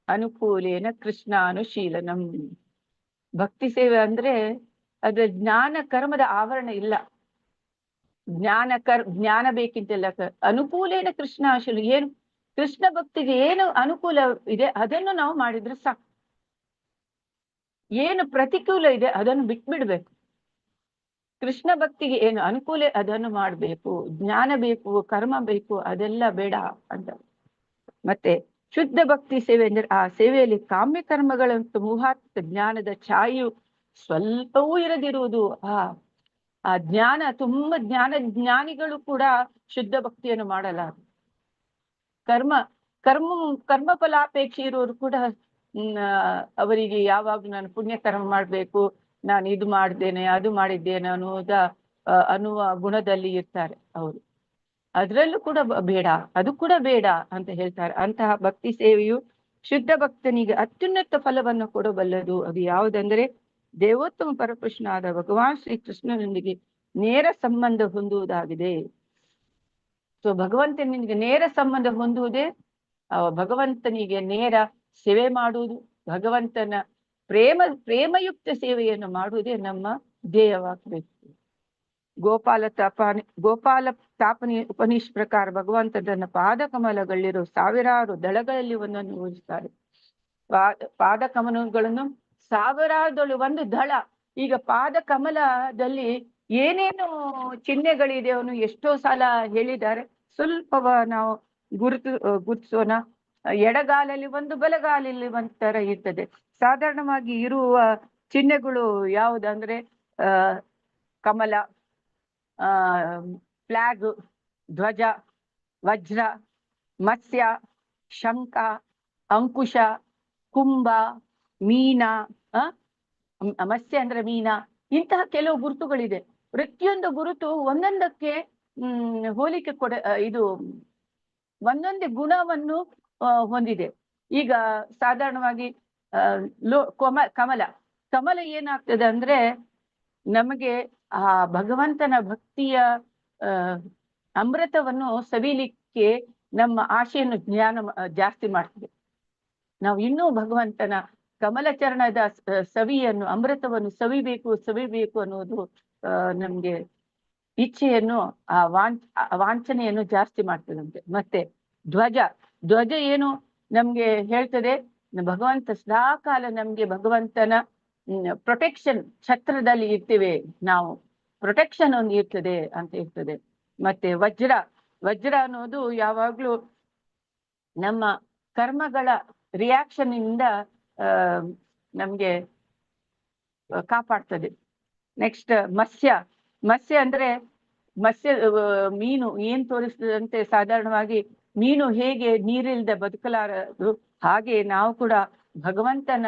ಅನುಕೂಲೇನ ಕೃಷ್ಣಾನುಶೀಲನಂ. ಭಕ್ತಿ ಸೇವೆ ಅಂದ್ರೆ ಅದ್ರ ಜ್ಞಾನ ಕರ್ಮದ ಆವರಣ ಇಲ್ಲ. ಜ್ಞಾನ ಬೇಕಿಂತೆಲ್ಲ ಅನುಕೂಲೇನ ಕೃಷ್ಣಾಶೀಲ. ಏನು ಕೃಷ್ಣ ಭಕ್ತಿಗೆ ಏನು ಅನುಕೂಲ ಇದೆ ಅದನ್ನು ನಾವು ಮಾಡಿದ್ರೆ ಸಾಕು. ಏನು ಪ್ರತಿಕೂಲ ಇದೆ ಅದನ್ನು ಬಿಟ್ಬಿಡ್ಬೇಕು. ಕೃಷ್ಣ ಭಕ್ತಿಗೆ ಏನು ಅನುಕೂಲ ಅದನ್ನು ಮಾಡ್ಬೇಕು. ಜ್ಞಾನ ಬೇಕು, ಕರ್ಮ ಬೇಕು, ಅದೆಲ್ಲ ಬೇಡ ಅಂತ. ಮತ್ತೆ ಶುದ್ಧ ಭಕ್ತಿ ಸೇವೆ ಅಂದ್ರೆ ಆ ಸೇವೆಯಲ್ಲಿ ಕಾಮ್ಯ ಕರ್ಮಗಳಂತೂ ಮೂಹಾತ್ಮ ಜ್ಞಾನದ ಛಾಯೆಯು ಸ್ವಲ್ಪವೂ ಇರದಿರುವುದು. ಆ ಜ್ಞಾನ ತುಂಬಾ ಜ್ಞಾನಿಗಳು ಕೂಡ ಶುದ್ಧ ಭಕ್ತಿಯನ್ನು ಮಾಡಲ್ಲ. ಕರ್ಮ ಫಲಾಪೇಕ್ಷೆ ಇರೋರು ಕೂಡ ಅವರಿಗೆ ಯಾವಾಗ ನಾನು ಪುಣ್ಯ ಕರ್ಮ ಮಾಡ್ಬೇಕು, ನಾನು ಇದು ಮಾಡ್ದೇನೆ ಅದು ಮಾಡಿದ್ದೇನೆ ಅನ್ನುವ ಗುಣದಲ್ಲಿ ಇರ್ತಾರೆ ಅವರು. ಅದರಲ್ಲೂ ಕೂಡ ಬೇಡ, ಅದು ಕೂಡ ಬೇಡ ಅಂತ ಹೇಳ್ತಾರೆ. ಅಂತಹ ಭಕ್ತಿ ಸೇವೆಯು ಶುದ್ಧ ಭಕ್ತನಿಗೆ ಅತ್ಯುನ್ನತ ಫಲವನ್ನು ಕೊಡಬಲ್ಲದು. ಅದು ಯಾವುದಂದ್ರೆ ದೇವೋತ್ತಮ ಪರಪುರುಷನಾದ ಭಗವಾನ್ ಶ್ರೀ ಕೃಷ್ಣನೊಂದಿಗೆ ನೇರ ಸಂಬಂಧ ಹೊಂದುವುದಾಗಿದೆ. ಸೊ ಭಗವಂತನಿಗೆ ನೇರ ಸಂಬಂಧ ಹೊಂದುವುದೇ ಭಗವಂತನಿಗೆ ನೇರ ಸೇವೆ ಮಾಡುವುದು, ಭಗವಂತನ ಪ್ರೇಮಯುಕ್ತ ಸೇವೆಯನ್ನು ಮಾಡುವುದೇ ನಮ್ಮ ಧ್ಯೇಯವಾಗಬೇಕು. ಗೋಪಾಲ ತಾಪನಿ ಉಪನಿಷ್ ಪ್ರಕಾರ ಭಗವಂತನ ಪಾದ ಕಮಲಗಳಿರೋ ಸಾವಿರಾರು ದಳಗಳಲ್ಲಿ ಒಂದನ್ನು ಊಹಿಸ್ತಾರೆ. ಪಾದ ಕಮಲಗಳನ್ನು ಸಾವಿರಾರದಲ್ಲಿ ಒಂದು ದಳ. ಈಗ ಪಾದ ಕಮಲದಲ್ಲಿ ಏನೇನು ಚಿಹ್ನೆಗಳಿದೆ ಅವನು ಎಷ್ಟೋ ಸಲ ಹೇಳಿದ್ದಾರೆ. ಸ್ವಲ್ಪವ ನಾವು ಗುರುತಿಸೋಣ. ಎಡಗಾಲಲ್ಲಿ ಒಂದು, ಬಲಗಾಲಲ್ಲಿ ಒಂದು ತರ ಇರ್ತದೆ. ಸಾಧಾರಣವಾಗಿ ಇರುವ ಚಿಹ್ನೆಗಳು ಯಾವುದಂದ್ರೆ ಕಮಲ, ಫ್ಲಾಗ್, ಧ್ವಜ, ವಜ್ರ, ಮತ್ಸ್ಯ, ಶಂಖ, ಅಂಕುಶ, ಕುಂಭ, ಮೀನ, ಮತ್ಸ್ಯ ಅಂದ್ರೆ ಮೀನ, ಇಂತಹ ಕೆಲವು ಗುರುತುಗಳಿದೆ. ಪ್ರತಿಯೊಂದು ಗುರುತು ಒಂದೊಂದಕ್ಕೆ ಹೋಲಿಕೆ ಇದು ಒಂದೊಂದೇ ಗುಣವನ್ನು ಹೊಂದಿದೆ. ಈಗ ಸಾಧಾರಣವಾಗಿ ಕಮಲ ಏನಾಗ್ತದೆ ಅಂದ್ರೆ ನಮಗೆ ಆ ಭಗವಂತನ ಭಕ್ತಿಯ ಅಮೃತವನ್ನು ಸವಿಲಿಕ್ಕೆ ನಮ್ಮ ಆಶೆಯನ್ನು ಜ್ಞಾನ ಜಾಸ್ತಿ ಮಾಡ್ತದೆ. ನಾವು ಇನ್ನೂ ಭಗವಂತನ ಕಮಲಚರಣದ ಸವಿಯನ್ನು, ಅಮೃತವನ್ನು ಸವಿಬೇಕು ಅನ್ನೋದು ನಮ್ಗೆ ಇಚ್ಛೆಯನ್ನು, ಆ ವಾಂಛನೆಯನ್ನು ಜಾಸ್ತಿ ಮಾಡ್ತದಂತೆ. ಮತ್ತೆ ಧ್ವಜ ಏನು ನಮ್ಗೆ ಹೇಳ್ತದೆ, ಭಗವಂತ ಸದಾಕಾಲ ನಮ್ಗೆ ಭಗವಂತನ ಪ್ರೊಟೆಕ್ಷನ್, ಛತ್ರದಲ್ಲಿ ಇರ್ತೇವೆ ನಾವು, ಪ್ರೊಟೆಕ್ಷನ್ ಒಂದು ಇರ್ತದೆ ಅಂತ ಇರ್ತದೆ. ಮತ್ತೆ ವಜ್ರ ಅನ್ನೋದು ಯಾವಾಗ್ಲೂ ನಮ್ಮ ಕರ್ಮಗಳ ರಿಯಾಕ್ಷನ್ ಇಂದ ನಮ್ಗೆ ಕಾಪಾಡ್ತದೆ. ನೆಕ್ಸ್ಟ್ ಮತ್ಸ್ಯ ಅಂದ್ರೆ ಮೀನು ಏನ್ ತೋರಿಸ್ತದಂತೆ, ಸಾಧಾರಣವಾಗಿ ಮೀನು ಹೇಗೆ ನೀರಿಲ್ದೆ ಬದುಕಲಾರದು, ಹಾಗೆ ನಾವು ಕೂಡ ಭಗವಂತನ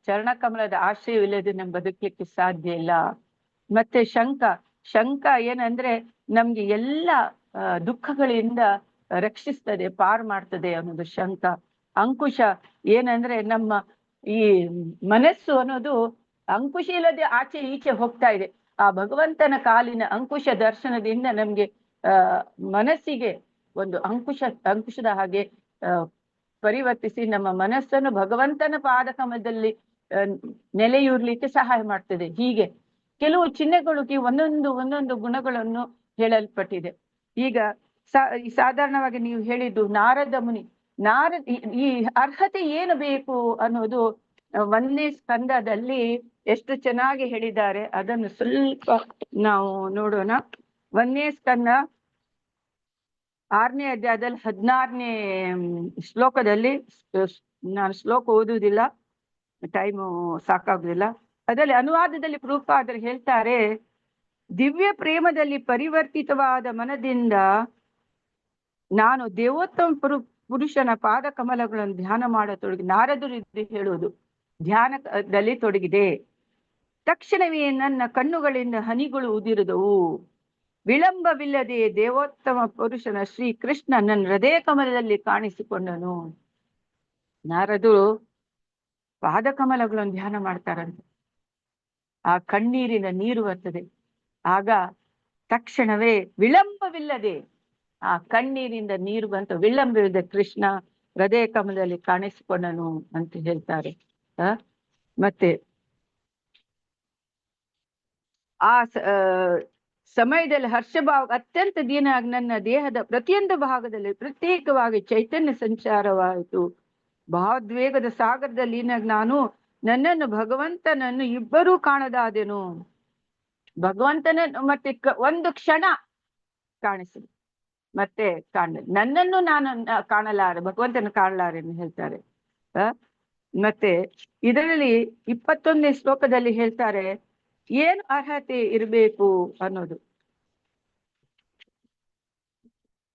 ಚರಣಕಮಲದ ಆಶ್ರಯವಿಲ್ಲದೆ ನಮ್ ಬದುಕಲಿಕ್ಕೆ ಸಾಧ್ಯ ಇಲ್ಲ. ಮತ್ತೆ ಶಂಖ ಏನಂದ್ರೆ ನಮ್ಗೆ ಎಲ್ಲ ದುಃಖಗಳಿಂದ ರಕ್ಷಿಸ್ತದೆ, ಪಾರ್ ಮಾಡ್ತದೆ ಅನ್ನೋದು ಶಂಖ. ಅಂಕುಶ ಏನಂದ್ರೆ ನಮ್ಮ ಈ ಮನಸ್ಸು ಅನ್ನೋದು ಅಂಕುಶ ಇಲ್ಲದೆ ಆಚೆ ಈಚೆ ಹೋಗ್ತಾ ಇದೆ. ಆ ಭಗವಂತನ ಕಾಲಿನ ಅಂಕುಶ ದರ್ಶನದಿಂದ ನಮ್ಗೆ ಮನಸ್ಸಿಗೆ ಒಂದು ಅಂಕುಶದ ಹಾಗೆ ಪರಿವರ್ತಿಸಿ ನಮ್ಮ ಮನಸ್ಸನ್ನು ಭಗವಂತನ ಪಾದಕಮಲದಲ್ಲಿ ನೆಲೆಯೂರ್ಲಿಕ್ಕೆ ಸಹಾಯ ಮಾಡ್ತದೆ. ಹೀಗೆ ಕೆಲವು ಚಿಹ್ನೆಗಳು ಒಂದೊಂದು ಗುಣಗಳನ್ನು ಹೇಳಲ್ಪಟ್ಟಿದೆ. ಈಗ ಸಾಧಾರಣವಾಗಿ ನೀವು ಹೇಳಿದ್ದು ನಾರದ ಮುನಿ, ಈ ಅರ್ಹತೆ ಏನು ಬೇಕು ಅನ್ನೋದು 1ನೇ ಸ್ಕಂದದಲ್ಲಿ ಎಷ್ಟು ಚೆನ್ನಾಗಿ ಹೇಳಿದ್ದಾರೆ, ಅದನ್ನು ಸ್ವಲ್ಪ ನಾವು ನೋಡೋಣ. 1ನೇ ಸ್ಕಂದ 6ನೇ ಅಧ್ಯಾಯದಲ್ಲಿ 16ನೇ ಶ್ಲೋಕದಲ್ಲಿ, ನಾನು ಶ್ಲೋಕ ಓದುವುದಿಲ್ಲ, ಟೈಮು ಸಾಕಾಗುದಿಲ್ಲ. ಅದರಲ್ಲಿ ಅನುವಾದದಲ್ಲಿ ಪ್ರಭುಪಾದರು ಹೇಳ್ತಾರೆ, ದಿವ್ಯ ಪ್ರೇಮದಲ್ಲಿ ಪರಿವರ್ತಿತವಾದ ಮನದಿಂದ ನಾನು ದೇವೋತ್ತಮ ಪುರುಷನ ಪಾದ ಕಮಲಗಳನ್ನು ಧ್ಯಾನ ಮಾಡತೊಡಗಿ, ನಾರದರು ಹೇಳುವುದು ಧ್ಯಾನದಲ್ಲಿ ತೊಡಗಿದೆ. ತಕ್ಷಣವೇ ನನ್ನ ಕಣ್ಣುಗಳಿಂದ ಹನಿಗಳು ಉದಿರಿದವು. ವಿಳಂಬವಿಲ್ಲದೆ ದೇವೋತ್ತಮ ಪುರುಷನ ಶ್ರೀ ಕೃಷ್ಣ ನನ್ನ ಹೃದಯ ಕಮಲದಲ್ಲಿ ಕಾಣಿಸಿಕೊಂಡನು. ನಾರದರು ಪಾದ ಕಮಲಗಳನ್ನು ಧ್ಯಾನ ಮಾಡ್ತಾರಂತೆ. ಆ ಕಣ್ಣೀರಿನ ನೀರು ಬರ್ತದೆ. ಆಗ ತಕ್ಷಣವೇ ವಿಳಂಬವಿಲ್ಲದೆ ಆ ಕಣ್ಣೀರಿಂದ ನೀರು ಬಂತು. ವಿಳಂಬವಿಲ್ಲದೆ ಕೃಷ್ಣ ಹೃದಯ ಕಮಲದಲ್ಲಿ ಕಾಣಿಸಿಕೊಂಡನು ಅಂತ ಹೇಳ್ತಾರೆ. ಮತ್ತೆ ಆ ಸಮಯದಲ್ಲಿ ಹರ್ಷಭಾವ ಅತ್ಯಂತ ದೀನಾಗಿ ನನ್ನ ದೇಹದ ಪ್ರತಿಯೊಂದು ಭಾಗದಲ್ಲಿ ಪ್ರತ್ಯೇಕವಾಗಿ ಚೈತನ್ಯ ಸಂಚಾರವಾಯಿತು. ಭಾವೋದ್ವೇಗದ ಸಾಗರದಲ್ಲಿ ನಾನು ನನ್ನನ್ನು ಭಗವಂತನನ್ನು ಇಬ್ಬರೂ ಕಾಣದಾದೆನು. ಭಗವಂತನನ್ನು ಮತ್ತೆ ಒಂದು ಕ್ಷಣ ಕಾಣಿಸಿದೆ, ಮತ್ತೆ ನನ್ನನ್ನು ನಾನು ಕಾಣಲಾರೆ, ಭಗವಂತನ ಕಾಣಲಾರೆ ಎಂದು ಹೇಳ್ತಾರೆ. ಮತ್ತೆ ಇದರಲ್ಲಿ 21ನೇ ಶ್ಲೋಕದಲ್ಲಿ ಹೇಳ್ತಾರೆ ಏನು ಅರ್ಹತೆ ಇರಬೇಕು ಅನ್ನೋದು.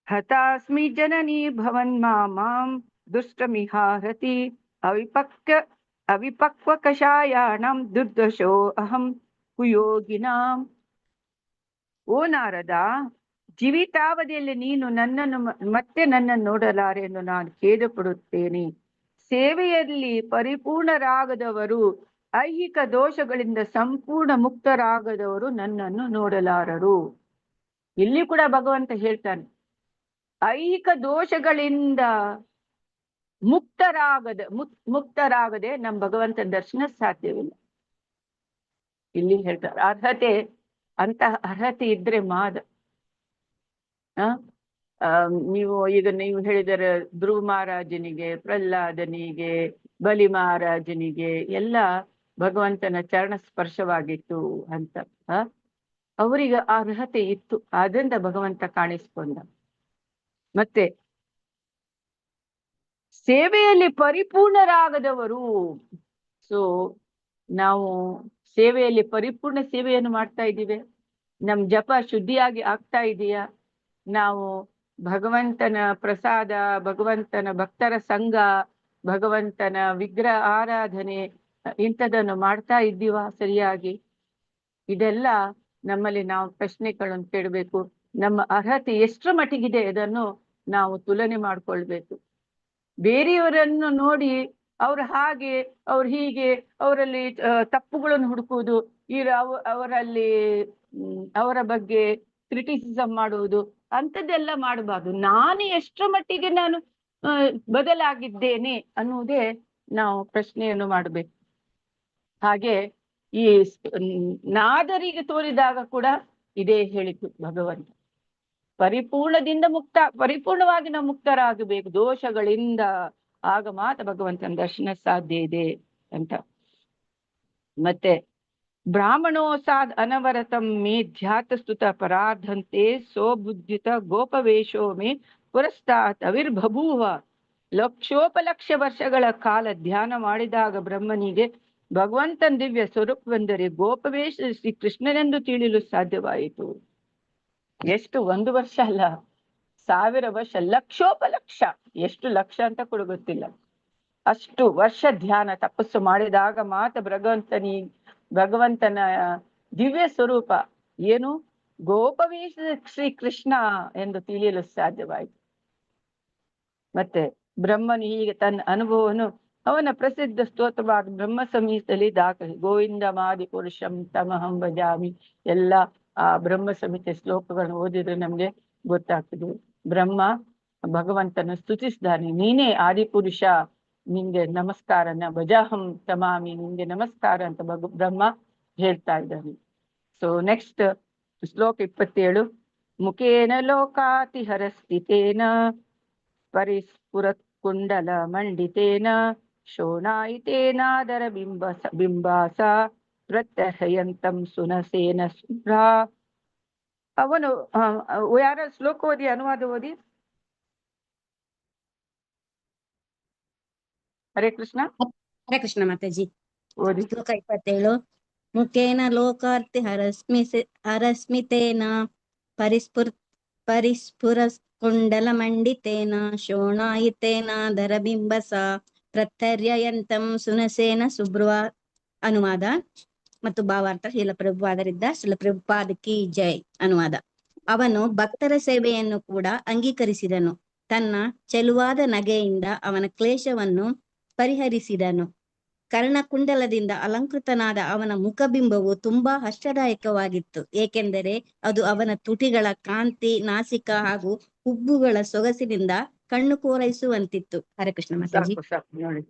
ಹತಾಸ್ಮಿ ಜನನಿ ಭವನ್ಮಾಂ ದುಷ್ಟಮಿಹಾರತಿ ಅವಿಪಕ್ವ ಕಷಾಯಾಣಂ ದುರ್ದಶೋ ಅಹಂ ಕುಯೋಗಿನಾಂ. ಓ ನಾರದ, ಜೀವಿತಾವಧಿಯಲ್ಲಿ ನೀನು ನನ್ನನ್ನು ಮತ್ತೆ ನನ್ನನ್ನು ನೋಡಲಾರೆ ಎಂದು ನಾನು ಖೇದ ಪಡುತ್ತೇನೆ. ಸೇವೆಯಲ್ಲಿ ಪರಿಪೂರ್ಣರಾಗದವರು, ಐಹಿಕ ದೋಷಗಳಿಂದ ಸಂಪೂರ್ಣ ಮುಕ್ತರಾಗದವರು ನನ್ನನ್ನು ನೋಡಲಾರರು. ಇಲ್ಲಿ ಕೂಡ ಭಗವಂತ ಹೇಳ್ತಾನೆ, ಐಹಿಕ ದೋಷಗಳಿಂದ ಮುಕ್ತರಾಗದೆ ನಮ್ಮ ಭಗವಂತನ ದರ್ಶನ ಸಾಧ್ಯವಿಲ್ಲ. ಇಲ್ಲಿ ಹೇಳ್ತಾರೆ ಅರ್ಹತೆ, ಅಂತಹ ಅರ್ಹತೆ ಇದ್ರೆ ಮಾದ. ನೀವು ಹೇಳಿದರೆ ಧ್ರುವ ಮಹಾರಾಜನಿಗೆ, ಪ್ರಹ್ಲಾದನಿಗೆ, ಬಲಿ ಮಹಾರಾಜನಿಗೆ ಎಲ್ಲ ಭಗವಂತನ ಚರಣ ಸ್ಪರ್ಶವಾಗಿತ್ತು ಅಂತ. ಅವರಿಗೆ ಆ ಅರ್ಹತೆ ಇತ್ತು, ಆದ್ರಿಂದ ಭಗವಂತ ಕಾಣಿಸ್ಕೊಂಡ. ಮತ್ತೆ ಸೇವೆಯಲ್ಲಿ ಪರಿಪೂರ್ಣರಾಗದವರು, ಸೊ ನಾವು ಸೇವೆಯಲ್ಲಿ ಪರಿಪೂರ್ಣ ಸೇವೆಯನ್ನು ಮಾಡ್ತಾ ಇದ್ದೀವಿ. ನಮ್ ಜಪ ಶುದ್ಧಿಯಾಗಿ ಆಗ್ತಾ ಇದೆಯಾ? ನಾವು ಭಗವಂತನ ಪ್ರಸಾದ, ಭಗವಂತನ ಭಕ್ತರ ಸಂಘ, ಭಗವಂತನ ವಿಗ್ರಹ ಆರಾಧನೆ ಇಂಥದನ್ನು ಮಾಡ್ತಾ ಇದ್ದೀವಾ ಸರಿಯಾಗಿ? ಇದೆಲ್ಲ ನಮ್ಮಲ್ಲಿ ನಾವು ಪ್ರಶ್ನೆಗಳನ್ನು ಕೇಳಬೇಕು. ನಮ್ಮ ಅರ್ಹತೆ ಎಷ್ಟರ ಮಟ್ಟಿಗಿದೆ ಅದನ್ನು ನಾವು ತುಲನೆ ಮಾಡ್ಕೊಳ್ಬೇಕು. ಬೇರೆಯವರನ್ನು ನೋಡಿ ಅವ್ರು ಹಾಗೆ, ಅವ್ರು ಹೀಗೆ, ಅವರಲ್ಲಿ ತಪ್ಪುಗಳನ್ನು ಹುಡುಕುವುದು, ಅವರಲ್ಲಿ ಅವರ ಬಗ್ಗೆ ಕ್ರಿಟಿಸಿಸಮ್ ಮಾಡುವುದು, ಅಂಥದ್ದೆಲ್ಲ ಮಾಡಬಾರ್ದು. ನಾನು ಎಷ್ಟರ ಮಟ್ಟಿಗೆ ನಾನು ಬದಲಾಗಿದ್ದೇನೆ ಅನ್ನುವುದೇ ನಾವು ಪ್ರಶ್ನೆಯನ್ನು ಮಾಡಬೇಕು. ಹಾಗೆ ಈ ನಾದರಿಗೆ ತೋರಿದಾಗ ಕೂಡ ಇದೇ ಹೇಳಿತು ಭಗವಂತ, ಪರಿಪೂರ್ಣವಾಗಿ ನಾವು ಮುಕ್ತರಾಗಬೇಕು ದೋಷಗಳಿಂದ, ಆಗ ಮಾತ್ರ ಭಗವಂತನ ದರ್ಶನ ಸಾಧ್ಯ ಇದೆ ಅಂತ. ಮತ್ತೆ ಬ್ರಾಹ್ಮಣೋಸಾದ್ ಅನವರತಂ ಮೇ ಧ್ಯಾತ ಸ್ತುತ ಪರಾರ್ಧಂತೆ ಸೋಬುದ್ಧಿತ ಗೋಪವೇಶೋ ಮೇ ಪುರಸ್ತಾತ್ ಅವಿರ್ಬಭೂವ. ಲಕ್ಷೋಪಲಕ್ಷ ವರ್ಷಗಳ ಕಾಲ ಧ್ಯಾನ ಮಾಡಿದಾಗ ಬ್ರಹ್ಮನಿಗೆ ಭಗವಂತನ ದಿವ್ಯ ಸ್ವರೂಪವೆಂದರೆ ಗೋಪವೇಶ ಶ್ರೀ ಕೃಷ್ಣನೆಂದು ತಿಳಿಯಲು ಸಾಧ್ಯವಾಯಿತು. ಎಷ್ಟು, 1 ವರ್ಷ ಅಲ್ಲ, 1000 ವರ್ಷ, ಲಕ್ಷೋಪಲಕ್ಷ, ಎಷ್ಟು ಲಕ್ಷ ಅಂತ ಕೂಡ ಗೊತ್ತಿಲ್ಲ, ಅಷ್ಟು ವರ್ಷ ಧ್ಯಾನ ತಪಸ್ಸು ಮಾಡಿದಾಗ ಮಾತ್ರ ಭಗವಂತನ ದಿವ್ಯ ಸ್ವರೂಪ ಏನು ಗೋಪವೇಶ ಶ್ರೀ ಕೃಷ್ಣ ಎಂದು ತಿಳಿಯಲು ಸಾಧ್ಯವಾಯಿತು. ಮತ್ತೆ ಬ್ರಹ್ಮನು ಹೀಗೆ ತನ್ನ ಅನುಭವವನ್ನು ಅವನ ಪ್ರಸಿದ್ಧ ಸ್ತೋತ್ರವಾದ ಬ್ರಹ್ಮ ಸಂಹಿತೆಯಲ್ಲಿ ದಾಖಲೆ. ಗೋವಿಂದ ಮಾದಿ ಪುರುಷಂ ತಮಹಂ ಭಜಾಮಿ, ಎಲ್ಲ ಆ ಬ್ರಹ್ಮ ಸಂಹಿತೆ ಶ್ಲೋಕಗಳನ್ನು ಓದಿದ್ರೆ ನಮ್ಗೆ ಗೊತ್ತಾಗ್ತದೆ. ಬ್ರಹ್ಮ ಭಗವಂತನ ಸ್ತುತಿಸಿದ್ದಾನೆ, ನೀನೇ ಆದಿಪುರುಷ, ನಿಂಗೆ ನಮಸ್ಕಾರ, ಭಜಾಹಂ ತಮಾಮಿ, ನಿಂಗೆ ನಮಸ್ಕಾರ ಅಂತ ಬ್ರಹ್ಮ ಹೇಳ್ತಾ ಇದ್ದಾನೆ. ಸೊ ನೆಕ್ಸ್ಟ್ ಶ್ಲೋಕ 27. ಮುಖೇನ ಲೋಕಾತಿ ಹರಸ್ಥಿತೇನ ಪರಿಸ್ಫುರತ್ ಕುಂಡಲ ಮಂಡಿತೇನ ಶೋಣಾಯಿತೇನಾದರ ಬಿಂಬಾಸ ಪ್ರತ್ಯಹಯಂತಂ ಸುನಸೇನ ಸುಭ್ರಾ. ಅವನು ಯಾರ ಶ್ಲೋಕ ಓದಿ, ಅನುವಾದ ಓದಿ. ಹರೇ ಕೃಷ್ಣ. ಹರೇ ಕೃಷ್ಣ ಮಾತಾಜಿ. ಓದಿ. ಶ್ಲೋಕ 27. ಮುಖೇನ ಲೋಕಾರ್ತಿ ಹರಸ್ಮಿತೇನ ಪರಿಸ್ಫುರ ಕುಂಡಲ ಮಂಡಿತೇನ ಶೋಣಾಯಿತೇನ ದರಬಿಂಬಸ ಪ್ರತ್ಯರ್ಯಯಂತಂ ಸುನಸೇನ ಸುಬ್ರುವ. ಅನುವಾದ ಮತ್ತು ಭಾವಾರ್ಥ ಶ್ರೀಲ ಪ್ರಭುಪಾದರಿದ್ದ ಶ್ರೀಲ ಪ್ರಭುಪಾದ ಕಿ ಜೈ. ಅನುವಾದ. ಅವನು ಭಕ್ತರ ಸೇವೆಯನ್ನು ಕೂಡ ಅಂಗೀಕರಿಸಿದನು, ತನ್ನ ಚೆಲುವಾದ ನಗೆಯಿಂದ ಅವನ ಕ್ಲೇಶವನ್ನು ಪರಿಹರಿಸಿದನು. ಕರ್ಣಕುಂಡಲದಿಂದ ಅಲಂಕೃತನಾದ ಅವನ ಮುಖಬಿಂಬವು ತುಂಬಾ ಹರ್ಷದಾಯಕವಾಗಿತ್ತು, ಏಕೆಂದರೆ ಅದು ಅವನ ತುಟಿಗಳ ಕಾಂತಿ, ನಾಸಿಕ ಹಾಗೂ ಹುಬ್ಬುಗಳ ಸೊಗಸಿನಿಂದ ಕಣ್ಣು ಕೋರೈಸುವಂತಿತ್ತು. ಹರೇ ಕೃಷ್ಣ ಮಾತಾಜಿ. ನೋಡಿ,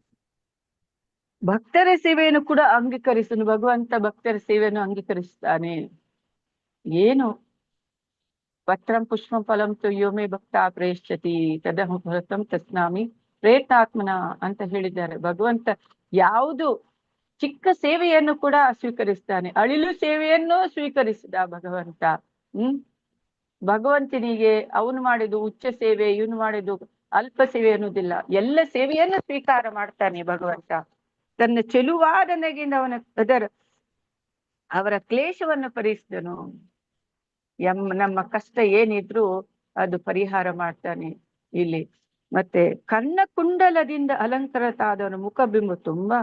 ಭಕ್ತರ ಸೇವೆಯನ್ನು ಕೂಡ ಅಂಗೀಕರಿಸನು ಭಗವಂತ. ಭಕ್ತರ ಸೇವೆಯನ್ನು ಅಂಗೀಕರಿಸ್ತಾನೆ. ಏನು ಪತ್ರಂ ಪುಷ್ಪಂ ಫಲಂ ತು ಯೋಮೇ ಭಕ್ತ ಪ್ರೇಷ್ಯತಿ ತದಹಂ ಭರತಂ ತಸ್ನಾಮಿ ಪ್ರಯತ್ನಾತ್ಮನ ಅಂತ ಹೇಳಿದ್ದಾರೆ. ಭಗವಂತ ಯಾವುದು ಚಿಕ್ಕ ಸೇವೆಯನ್ನು ಕೂಡ ಸ್ವೀಕರಿಸ್ತಾನೆ. ಅಳಿಲು ಸೇವೆಯನ್ನು ಸ್ವೀಕರಿಸಿದ ಭಗವಂತ. ಭಗವಂತನಿಗೆ ಅವನು ಮಾಡಿದ್ದು ಉಚ್ಚ ಸೇವೆ, ಇವನು ಮಾಡಿದ್ದು ಅಲ್ಪ ಸೇವೆ ಅನ್ನೋದಿಲ್ಲ, ಎಲ್ಲ ಸೇವೆಯನ್ನು ಸ್ವೀಕಾರ ಮಾಡ್ತಾನೆ ಭಗವಂತ. ತನ್ನ ಚೆಲುವಾದ ನಗೆಯಿಂದ ಅವರ ಕ್ಲೇಶವನ್ನು ಪರಿಹರಿಸಿದನು. ನಮ್ಮ ಕಷ್ಟ ಏನಿದ್ರು ಅದು ಪರಿಹಾರ ಮಾಡ್ತಾನೆ ಇಲ್ಲಿ. ಮತ್ತೆ ಕರ್ಣಕುಂಡಲದಿಂದ ಅಲಂಕೃತವಾದವನ ಮುಖಬಿಂಬ ತುಂಬಾ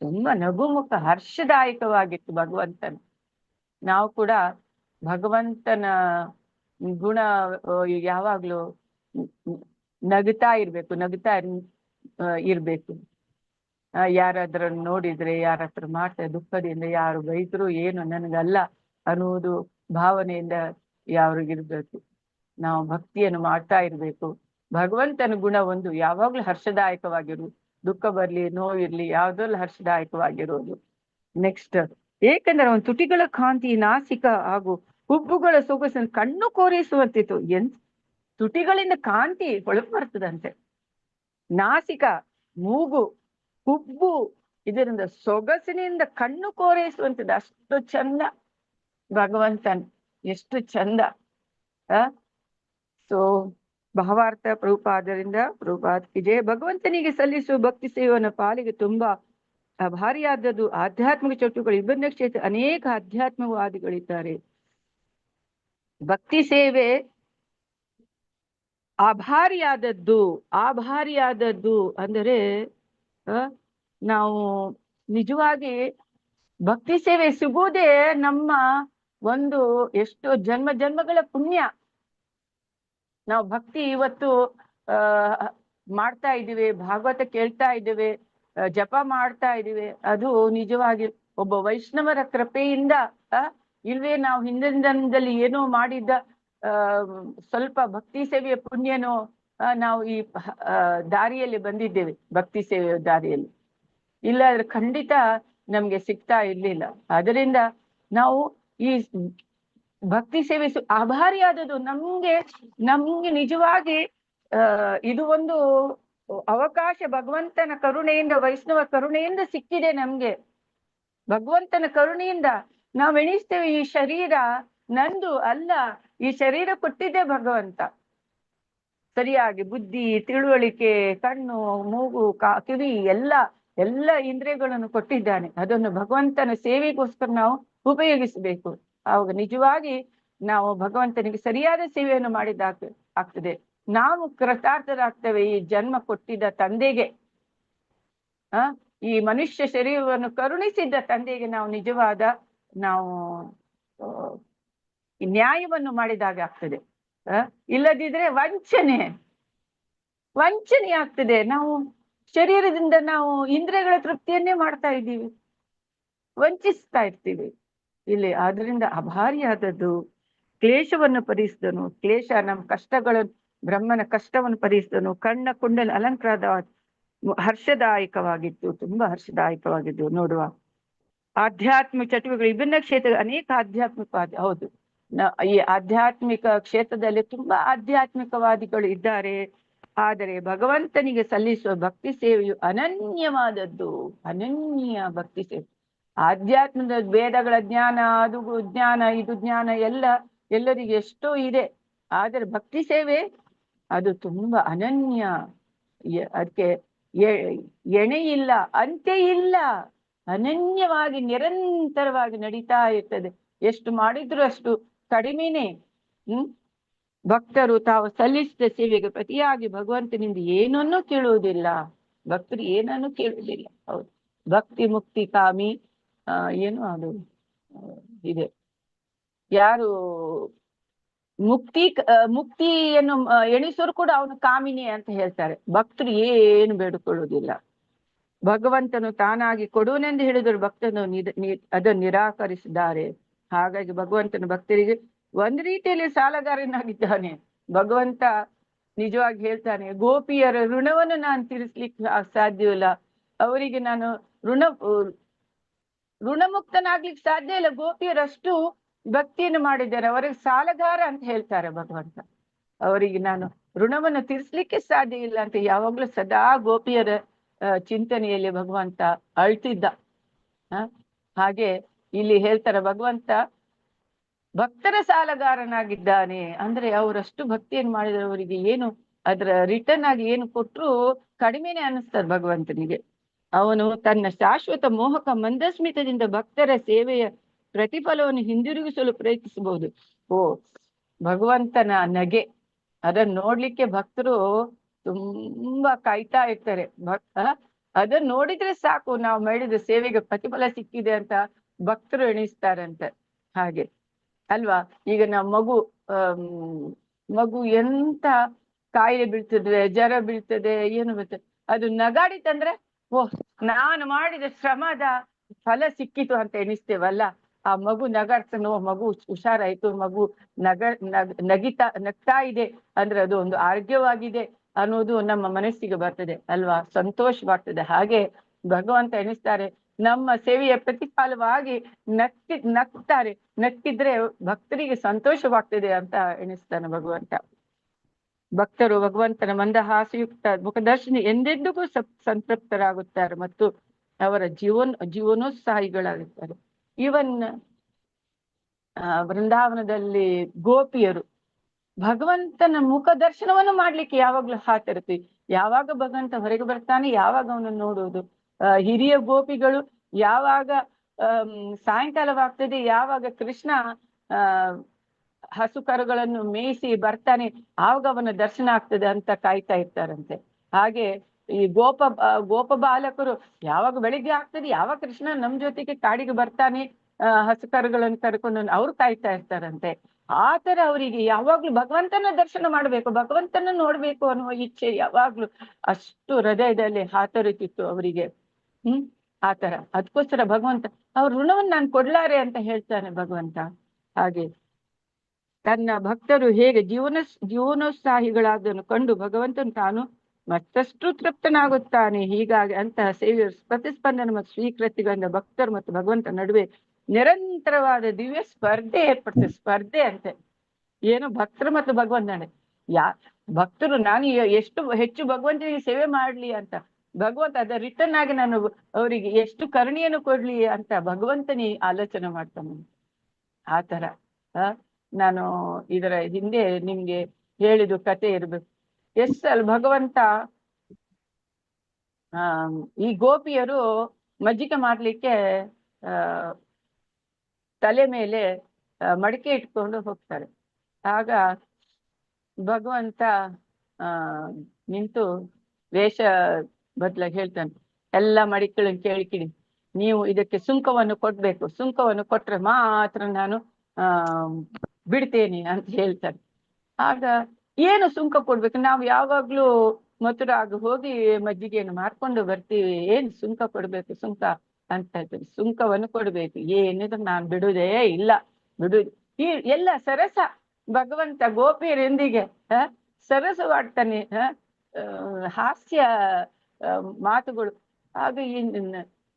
ತುಂಬಾ ನಗುಮುಖ ಹರ್ಷದಾಯಕವಾಗಿತ್ತು ಭಗವಂತನ. ನಾವು ಕೂಡ ಭಗವಂತನ ಗುಣ ಯಾವಾಗ್ಲೂ ನಗುತ್ತಾ ಇರ್ಬೇಕು. ಯಾರಾದ್ರೂ ನೋಡಿದ್ರೆ, ಯಾರ ಹತ್ರ ಮಾಡ್ತಾರೆ, ದುಃಖದಿಂದ ಯಾರು ಬೈದ್ರು ಏನು ನನಗಲ್ಲ ಅನ್ನುವುದು ಭಾವನೆಯಿಂದ ಯಾರಿಗಿರ್ಬೇಕು. ನಾವು ಭಕ್ತಿಯನ್ನು ಮಾಡ್ತಾ ಇರ್ಬೇಕು. ಭಗವಂತನ ಗುಣ ಒಂದು ಯಾವಾಗ್ಲೂ ಹರ್ಷದಾಯಕವಾಗಿರುವುದು. ದುಃಖ ಬರ್ಲಿ, ನೋವಿರ್ಲಿ, ಯಾವ್ದ್ರಲ್ಲಿ ಹರ್ಷದಾಯಕವಾಗಿರೋದು. ನೆಕ್ಸ್ಟ್, ಏಕೆಂದರೆ ಅವನ ತುಟಿಗಳ ಕಾಂತಿ, ನಾಸಿಕ ಹಾಗೂ ಹುಬ್ಬುಗಳ ಸೊಗಸನ್ನು ಕಣ್ಣು ಕೋರೈಸುವಂತಿತ್ತು. ತುಟಿಗಳಿಂದ ಕಾಂತಿ ಹೊಳಪು ಬರ್ತದಂತೆ. ನಾಸಿಕ, ಮೂಗು, ಹುಬ್ಬು, ಇದರಿಂದ ಸೊಗಸಿನಿಂದ ಕಣ್ಣು ಕೋರೈಸುವಂಥದ್ದು. ಅಷ್ಟು ಚಂದ ಭಗವಂತನ್, ಎಷ್ಟು ಚಂದ. ಸೊ ಭಾವಾರ್ಥ ಪ್ರಭುಪಾದರಿಂದ ಪ್ರಭುಪಾದಕ್ಕೆ ಭಗವಂತನಿಗೆ ಸಲ್ಲಿಸುವ ಭಕ್ತಿ ಸೇವೆಯನ್ನು ಪಾಲಿಗೆ ತುಂಬಾ ಭಾರಿಯಾದದ್ದು. ಆಧ್ಯಾತ್ಮಿಕ ಚಟುವಟಿಕೆಗಳು ವಿಭಿನ್ನ ಕ್ಷೇತ್ರ ಅನೇಕ ಆಧ್ಯಾತ್ಮವಾದಿಗಳಿದ್ದಾರೆ. ಭಕ್ತಿ ಸೇವೆ ಆಭಾರಿಯಾದದ್ದು ಅಂದರೆ ನಾವು ನಿಜವಾಗಿ ಭಕ್ತಿ ಸೇವೆ ಸಿಗುವುದೇ ನಮ್ಮ ಒಂದು ಎಷ್ಟೋ ಜನ್ಮಗಳ ಪುಣ್ಯ. ನಾವು ಭಕ್ತಿ ಇವತ್ತು ಮಾಡ್ತಾ ಇದ್ದೀವಿ, ಭಾಗವತ ಕೇಳ್ತಾ ಇದ್ದೇವೆ, ಜಪ ಮಾಡ್ತಾ ಇದ್ದೀವಿ. ಅದು ನಿಜವಾಗಿ ಒಬ್ಬ ವೈಷ್ಣವರ ಕೃಪೆಯಿಂದ ಇಲ್ವೇ ನಾವು ಹಿಂದಿನ ಜನ್ಮದಲ್ಲಿ ಏನೋ ಮಾಡಿದ್ದ ಸ್ವಲ್ಪ ಭಕ್ತಿ ಸೇವೆಯ ಪುಣ್ಯನೋ ನಾವು ಈ ದಾರಿಯಲ್ಲಿ ಬಂದಿದ್ದೇವೆ. ಭಕ್ತಿ ಸೇವೆಯ ದಾರಿಯಲ್ಲಿ ಇಲ್ಲಾದ್ರೆ ಖಂಡಿತ ನಮ್ಗೆ ಸಿಗ್ತಾ ಇರ್ಲಿಲ್ಲ. ಅದರಿಂದ ನಾವು ಈ ಭಕ್ತಿ ಸೇವೆ ಆಭಾರಿಯಾದದ್ದು ನಮ್ಗೆ ನಿಜವಾಗಿ ಇದು ಒಂದು ಅವಕಾಶ ಭಗವಂತನ ಕರುಣೆಯಿಂದ, ವೈಷ್ಣವ ಕರುಣೆಯಿಂದ ಸಿಕ್ಕಿದೆ ನಮ್ಗೆ. ಭಗವಂತನ ಕರುಣೆಯಿಂದ ನಾವು ಎಣಿಸ್ತೇವೆ ಈ ಶರೀರ ನಂದು ಅಲ್ಲ, ಈ ಶರೀರ ಕೊಟ್ಟಿದ್ದೆ ಭಗವಂತ. ಸರಿಯಾಗಿ ಬುದ್ಧಿ, ತಿಳುವಳಿಕೆ, ಕಣ್ಣು, ಮೂಗು, ಕಿವಿ ಎಲ್ಲ ಇಂದ್ರಿಯಗಳನ್ನು ಕೊಟ್ಟಿದ್ದಾನೆ. ಅದನ್ನು ಭಗವಂತನ ಸೇವೆಗೋಸ್ಕರ ನಾವು ಉಪಯೋಗಿಸಬೇಕು. ಆವಾಗ ನಿಜವಾಗಿ ನಾವು ಭಗವಂತನಿಗೆ ಸರಿಯಾದ ಸೇವೆಯನ್ನು ಆಗ್ತದೆ. ನಾವು ಕೃತಾರ್ಥರಾಗ್ತೇವೆ ಈ ಜನ್ಮ ಕೊಟ್ಟಿದ್ದ ತಂದೆಗೆ, ಈ ಮನುಷ್ಯ ಶರೀರವನ್ನು ಕರುಣಿಸಿದ್ದ ತಂದೆಗೆ ನಾವು ನಿಜವಾದ ನ್ಯಾಯವನ್ನು ಮಾಡಿದಾಗ ಆಗ್ತದೆ. ಇಲ್ಲದಿದ್ರೆ ವಂಚನೆ ಆಗ್ತದೆ. ನಾವು ಶರೀರದಿಂದ ನಾವು ಇಂದ್ರಿಯಗಳ ತೃಪ್ತಿಯನ್ನೇ ಮಾಡ್ತಾ ಇದ್ದೀವಿ, ವಂಚಿಸ್ತಾ ಇರ್ತೀವಿ ಇಲ್ಲಿ. ಆದ್ರಿಂದ ಅಭಾರಿಯಾದದ್ದು. ಕ್ಲೇಶವನ್ನು ಪರಿಸಿದನು. ಕ್ಲೇಶ ನಮ್ಮ ಕಷ್ಟಗಳನ್ನು, ಬ್ರಹ್ಮನ ಕಷ್ಟವನ್ನು ಪರಿಸಿದನು. ಕಣ್ಣ ಕುಂಡಲ ಅಲಂಕಾರದ ಹರ್ಷದಾಯಕವಾಗಿತ್ತು, ತುಂಬಾ ಹರ್ಷದಾಯಕವಾಗಿದ್ದು ನೋಡುವ. ಆಧ್ಯಾತ್ಮಿಕ ಚಟುವಟಿಕೆಗಳು ವಿಭಿನ್ನ ಕ್ಷೇತ್ರ ಅನೇಕ ಆಧ್ಯಾತ್ಮಿಕವಾದಿ. ಹೌದು, ಈ ಆಧ್ಯಾತ್ಮಿಕ ಕ್ಷೇತ್ರದಲ್ಲಿ ತುಂಬಾ ಆಧ್ಯಾತ್ಮಿಕವಾದಿಗಳು ಇದ್ದಾರೆ. ಆದರೆ ಭಗವಂತನಿಗೆ ಸಲ್ಲಿಸುವ ಭಕ್ತಿ ಸೇವೆಯು ಅನನ್ಯವಾದದ್ದು. ಅನನ್ಯ ಭಕ್ತಿ ಸೇವೆ. ಆಧ್ಯಾತ್ಮದ ವೇದಗಳ ಜ್ಞಾನ, ಅದು ಜ್ಞಾನ, ಇದು ಜ್ಞಾನ ಎಲ್ಲರಿಗೆ ಎಷ್ಟೋ ಇದೆ. ಆದರೆ ಭಕ್ತಿ ಸೇವೆ ಅದು ತುಂಬಾ ಅನನ್ಯ. ಅದಕ್ಕೆ ಎಣೆ ಇಲ್ಲ, ಅಂತ್ಯ ಇಲ್ಲ. ಅನನ್ಯವಾಗಿ ನಿರಂತರವಾಗಿ ನಡೀತಾ ಇರ್ತದೆ. ಎಷ್ಟು ಮಾಡಿದ್ರು ಅಷ್ಟು ಕಡಿಮೆನೆ. ಭಕ್ತರು ತಾವು ಸಲ್ಲಿಸಿದ ಸೇವೆಗೆ ಪ್ರತಿಯಾಗಿ ಭಗವಂತನಿಂದ ಏನನ್ನೂ ಕೇಳುವುದಿಲ್ಲ. ಭಕ್ತರು ಏನನ್ನೂ ಕೇಳುವುದಿಲ್ಲ. ಹೌದು, ಭಕ್ತಿ ಮುಕ್ತಿ ಕಾಮಿ ಏನು ಅದು ಇದೆ. ಯಾರು ಮುಕ್ತಿಯನ್ನು ಎಣಿಸೋರು ಕೂಡ ಅವನು ಕಾಮಿನಿ ಅಂತ ಹೇಳ್ತಾರೆ. ಭಕ್ತರು ಏನು ಬೇಡಿಕೊಳ್ಳುವುದಿಲ್ಲ. ಭಗವಂತನು ತಾನಾಗಿ ಕೊಡುವನೆಂದು ಹೇಳಿದರು, ಭಕ್ತನು ಅದನ್ನು ನಿರಾಕರಿಸಿದ್ದಾರೆ. ಹಾಗಾಗಿ ಭಗವಂತನ ಭಕ್ತರಿಗೆ ಒಂದ್ ರೀತಿಯಲ್ಲಿ ಸಾಲಗಾರನಾಗಿದ್ದಾನೆ. ಭಗವಂತ ನಿಜವಾಗಿ ಹೇಳ್ತಾನೆ, ಗೋಪಿಯರ ಋಣವನ್ನು ನಾನು ತೀರಿಸ್ಲಿಕ್ಕೆ ಸಾಧ್ಯವಿಲ್ಲ. ಅವರಿಗೆ ನಾನು ಋಣಮುಕ್ತನಾಗ್ಲಿಕ್ಕೆ ಸಾಧ್ಯ ಇಲ್ಲ. ಗೋಪಿಯರಷ್ಟು ಭಕ್ತಿಯನ್ನು ಮಾಡಿದ್ದಾರೆ, ಅವರಿಗೆ ಸಾಲಗಾರ ಅಂತ ಹೇಳ್ತಾರೆ ಭಗವಂತ. ಅವರಿಗೆ ನಾನು ಋಣವನ್ನು ತೀರಿಸ್ಲಿಕ್ಕೆ ಸಾಧ್ಯ ಇಲ್ಲ ಅಂತ ಯಾವಾಗ್ಲೂ ಸದಾ ಗೋಪಿಯರ ಚಿಂತನೆಯಲ್ಲಿ ಭಗವಂತ ಅಳ್ತಿದ್ದ. ಹಾಗೆ ಇಲ್ಲಿ ಹೇಳ್ತಾರೆ, ಭಗವಂತ ಭಕ್ತರ ಸಾಲಗಾರನಾಗಿದ್ದಾನೆ. ಅಂದ್ರೆ ಅವರಷ್ಟು ಭಕ್ತಿಯನ್ನು ಮಾಡಿದರೆ ಅವರಿಗೆ ಏನು ಅದರ ರಿಟರ್ನ್ ಆಗಿ ಏನು ಕೊಟ್ರು ಕಡಿಮೆನೆ ಅನಿಸ್ತದೆ ಭಗವಂತನಿಗೆ. ಅವನು ತನ್ನ ಶಾಶ್ವತ ಮೋಹಕ ಮಂದಸ್ಮಿತದಿಂದ ಭಕ್ತರ ಸೇವೆಯ ಪ್ರತಿಫಲವನ್ನು ಹಿಂದಿರುಗಿಸಲು ಪ್ರಯತ್ನಿಸಬಹುದು. ಭಗವಂತನ ನಗೆ ಅದನ್ನ ನೋಡ್ಲಿಕ್ಕೆ ಭಕ್ತರು ತುಂಬಾ ಕಾಯ್ತಾ ಇರ್ತಾರೆ. ಅದನ್ನ ನೋಡಿದ್ರೆ ಸಾಕು, ನಾವು ಮಾಡಿದ ಸೇವೆಗೆ ಪ್ರತಿಫಲ ಸಿಕ್ಕಿದೆ ಅಂತ ಭಕ್ತರು ಎಣಿಸ್ತಾರಂತೆ. ಹಾಗೆ ಅಲ್ವಾ? ಈಗ ನಾವು ಮಗು ಎಂತ ಕಾಯಿಲೆ ಬೀಳ್ತದೆ, ಜ್ವರ ಬೀಳ್ತದೆ, ಏನು ಬರ್ತದೆ, ಅದು ನಗಾಡಿತಂದ್ರೆ ಓಹ್ ನಾನು ಮಾಡಿದ ಶ್ರಮದ ಫಲ ಸಿಕ್ಕಿತು ಅಂತ ಎಣಿಸ್ತೇವಲ್ಲ. ಆ ಮಗು ನಗಾಡ್ತಾನೋ, ಮಗು ಹುಷಾರಾಯ್ತು, ಮಗು ನಗ್ತಾ ಇದೆ ಅಂದ್ರೆ ಅದು ಒಂದು ಆರೋಗ್ಯವಾಗಿದೆ ಅನ್ನೋದು ನಮ್ಮ ಮನಸ್ಸಿಗೆ ಬರ್ತದೆ ಅಲ್ವಾ, ಸಂತೋಷವಾಗ್ತದೆ. ಹಾಗೆ ಭಗವಂತ ಎಣಿಸ್ತಾರೆ, ನಮ್ಮ ಸೇವೆಯ ಪ್ರತಿಫಲವಾಗಿ ನಗ್ತಾರೆ, ನಕ್ಕಿದ್ರೆ ಭಕ್ತರಿಗೆ ಸಂತೋಷವಾಗ್ತದೆ ಅಂತ ಎಣಿಸ್ತಾನೆ ಭಗವಂತ. ಭಕ್ತರು ಭಗವಂತನ ಮಂದಹಾಸಯುಕ್ತ ಮುಖದರ್ಶನ ಎಂದೆಂದಿಗೂ ಸಂತೃಪ್ತರಾಗುತ್ತಾರೆ ಮತ್ತು ಅವರ ಜೀವನೋತ್ಸಾಹಿಗಳಾಗುತ್ತಾರೆ. ಇವನ್ ಬೃಂದಾವನದಲ್ಲಿ ಗೋಪಿಯರು ಭಗವಂತನ ಮುಖ ದರ್ಶನವನ್ನು ಮಾಡ್ಲಿಕ್ಕೆ ಯಾವಾಗ್ಲೂ ಹಾತಿರ್ತೀವಿ. ಯಾವಾಗ ಭಗವಂತ ಹೊರಗೆ ಬರ್ತಾನೆ, ಯಾವಾಗ ಅವನನ್ನು ನೋಡುವುದು. ಹಿರಿಯ ಗೋಪಿಗಳು ಯಾವಾಗ ಸಾಯಂಕಾಲವಾಗ್ತದೆ, ಯಾವಾಗ ಕೃಷ್ಣ ಹಸು ಕರುಗಳನ್ನು ಮೇಯಿಸಿ ಬರ್ತಾನೆ, ಆವಾಗ ಅವನ ದರ್ಶನ ಆಗ್ತದೆ ಅಂತ ಕಾಯ್ತಾ ಇರ್ತಾರಂತೆ. ಹಾಗೆ ಈ ಗೋಪ ಬಾಲಕರು ಯಾವಾಗ ಬೆಳಿಗ್ಗೆ ಆಗ್ತದೆ, ಯಾವಾಗ ಕೃಷ್ಣ ನಮ್ ಜೊತೆಗೆ ಕಾಡಿಗೆ ಬರ್ತಾನೆ ಹಸು ಕರುಗಳನ್ನು ಕರ್ಕೊಂಡು, ಅವ್ರು ಕಾಯ್ತಾ ಇರ್ತಾರಂತೆ. ಆ ತರ ಅವರಿಗೆ ಯಾವಾಗ್ಲೂ ಭಗವಂತನ ದರ್ಶನ ಮಾಡ್ಬೇಕು, ಭಗವಂತನ ನೋಡ್ಬೇಕು ಅನ್ನುವ ಇಚ್ಛೆ ಯಾವಾಗ್ಲೂ ಅಷ್ಟು ಹೃದಯದಲ್ಲಿ ಹಾತೊರಿತಿತ್ತು ಅವರಿಗೆ. ಆ ತರ ಅದಕ್ಕೋಸ್ಕರ ಭಗವಂತ ಅವ್ರ ಋಣವನ್ನು ನಾನು ಕೊಡ್ಲಾರೆ ಅಂತ ಹೇಳ್ತಾನೆ ಭಗವಂತ. ಹಾಗೆ ತನ್ನ ಭಕ್ತರು ಹೇಗೆ ಜೀವನೋತ್ಸಾಹಿಗಳಾದನ್ನು ಕಂಡು ಭಗವಂತನು ತಾನು ಮತ್ತಷ್ಟು ತೃಪ್ತನಾಗುತ್ತಾನೆ. ಹೀಗಾಗಿ ಅಂತಹ ಸೇವೆಯ ಪ್ರತಿಸ್ಪಂದನ ಮತ್ತು ಸ್ವೀಕೃತಿಗಳಿಂದ ಭಕ್ತರು ಮತ್ತು ಭಗವಂತ ನಡುವೆ ನಿರಂತರವಾದ ದಿವ್ಯ ಸ್ಪರ್ಧೆ ಏರ್ಪಡ್ತದೆ. ಸ್ಪರ್ಧೆ ಅಂತೆ ಏನು, ಭಕ್ತರು ಮತ್ತು ಭಗವಂತನೇ. ಭಕ್ತರು ನಾನು ಎಷ್ಟು ಹೆಚ್ಚು ಭಗವಂತನಿಗೆ ಸೇವೆ ಮಾಡ್ಲಿ ಅಂತ, ಭಗವಂತ ಅದ ರಿಟರ್ನ್ ಆಗಿ ನಾನು ಅವರಿಗೆ ಎಷ್ಟು ಕರುಣೆಯನ್ನು ಕೊಡ್ಲಿ ಅಂತ ಭಗವಂತನೇ ಆಲೋಚನೆ ಮಾಡ್ತಾನೆ. ಆ ತರ ನಾನು ಇದರ ಹಿಂದೆ ನಿಮ್ಗೆ ಹೇಳಿದ ಕತೆ ಇರ್ಬೇಕು. ಎಷ್ಟಲ್ಲಿ ಭಗವಂತ ಈ ಗೋಪಿಯರು ಮಜ್ಜಿಗೆ ಮಾಡ್ಲಿಕ್ಕೆ ತಲೆ ಮೇಲೆ ಮಡಿಕೆ ಇಟ್ಕೊಂಡು ಹೋಗ್ತಾರೆ. ಆಗ ಭಗವಂತ ನಿಂತು ವೇಷ ಬದಲಾಗಿ ಹೇಳ್ತಾನೆ, ಎಲ್ಲ ಮಡಿಕೆಗಳನ್ನು ಕೇಳಿಕಿಡಿ, ನೀವು ಇದಕ್ಕೆ ಸುಂಕವನ್ನು ಕೊಡ್ಬೇಕು, ಸುಂಕವನ್ನು ಕೊಟ್ರೆ ಮಾತ್ರ ನಾನು ಬಿಡ್ತೇನೆ ಅಂತ ಹೇಳ್ತಾರೆ. ಆಗ ಏನು ಸುಂಕ ಕೊಡ್ಬೇಕು, ನಾವು ಯಾವಾಗ್ಲೂ ಮಥುರಾಗ ಹೋಗಿ ಮಜ್ಜಿಗೆಯನ್ನು ಮಾರ್ಕೊಂಡು ಬರ್ತೀವಿ, ಏನ್ ಸುಂಕ ಕೊಡ್ಬೇಕು ಸುಂಕ ಅಂತ ಹೇಳ್ತಾರೆ. ಸುಂಕವನ್ನು ಕೊಡ್ಬೇಕು, ಏನಿದ್ರು ನಾನು ಬಿಡುವುದೇ ಇಲ್ಲ, ಬಿಡುದು. ಈ ಎಲ್ಲ ಸರಸ ಭಗವಂತ ಗೋಪಿಯರೊಂದಿಗೆ ಸರಸವಾಡ್ತಾನೆ, ಹಾಸ್ಯ ಮಾತುಗಳು. ಆಗ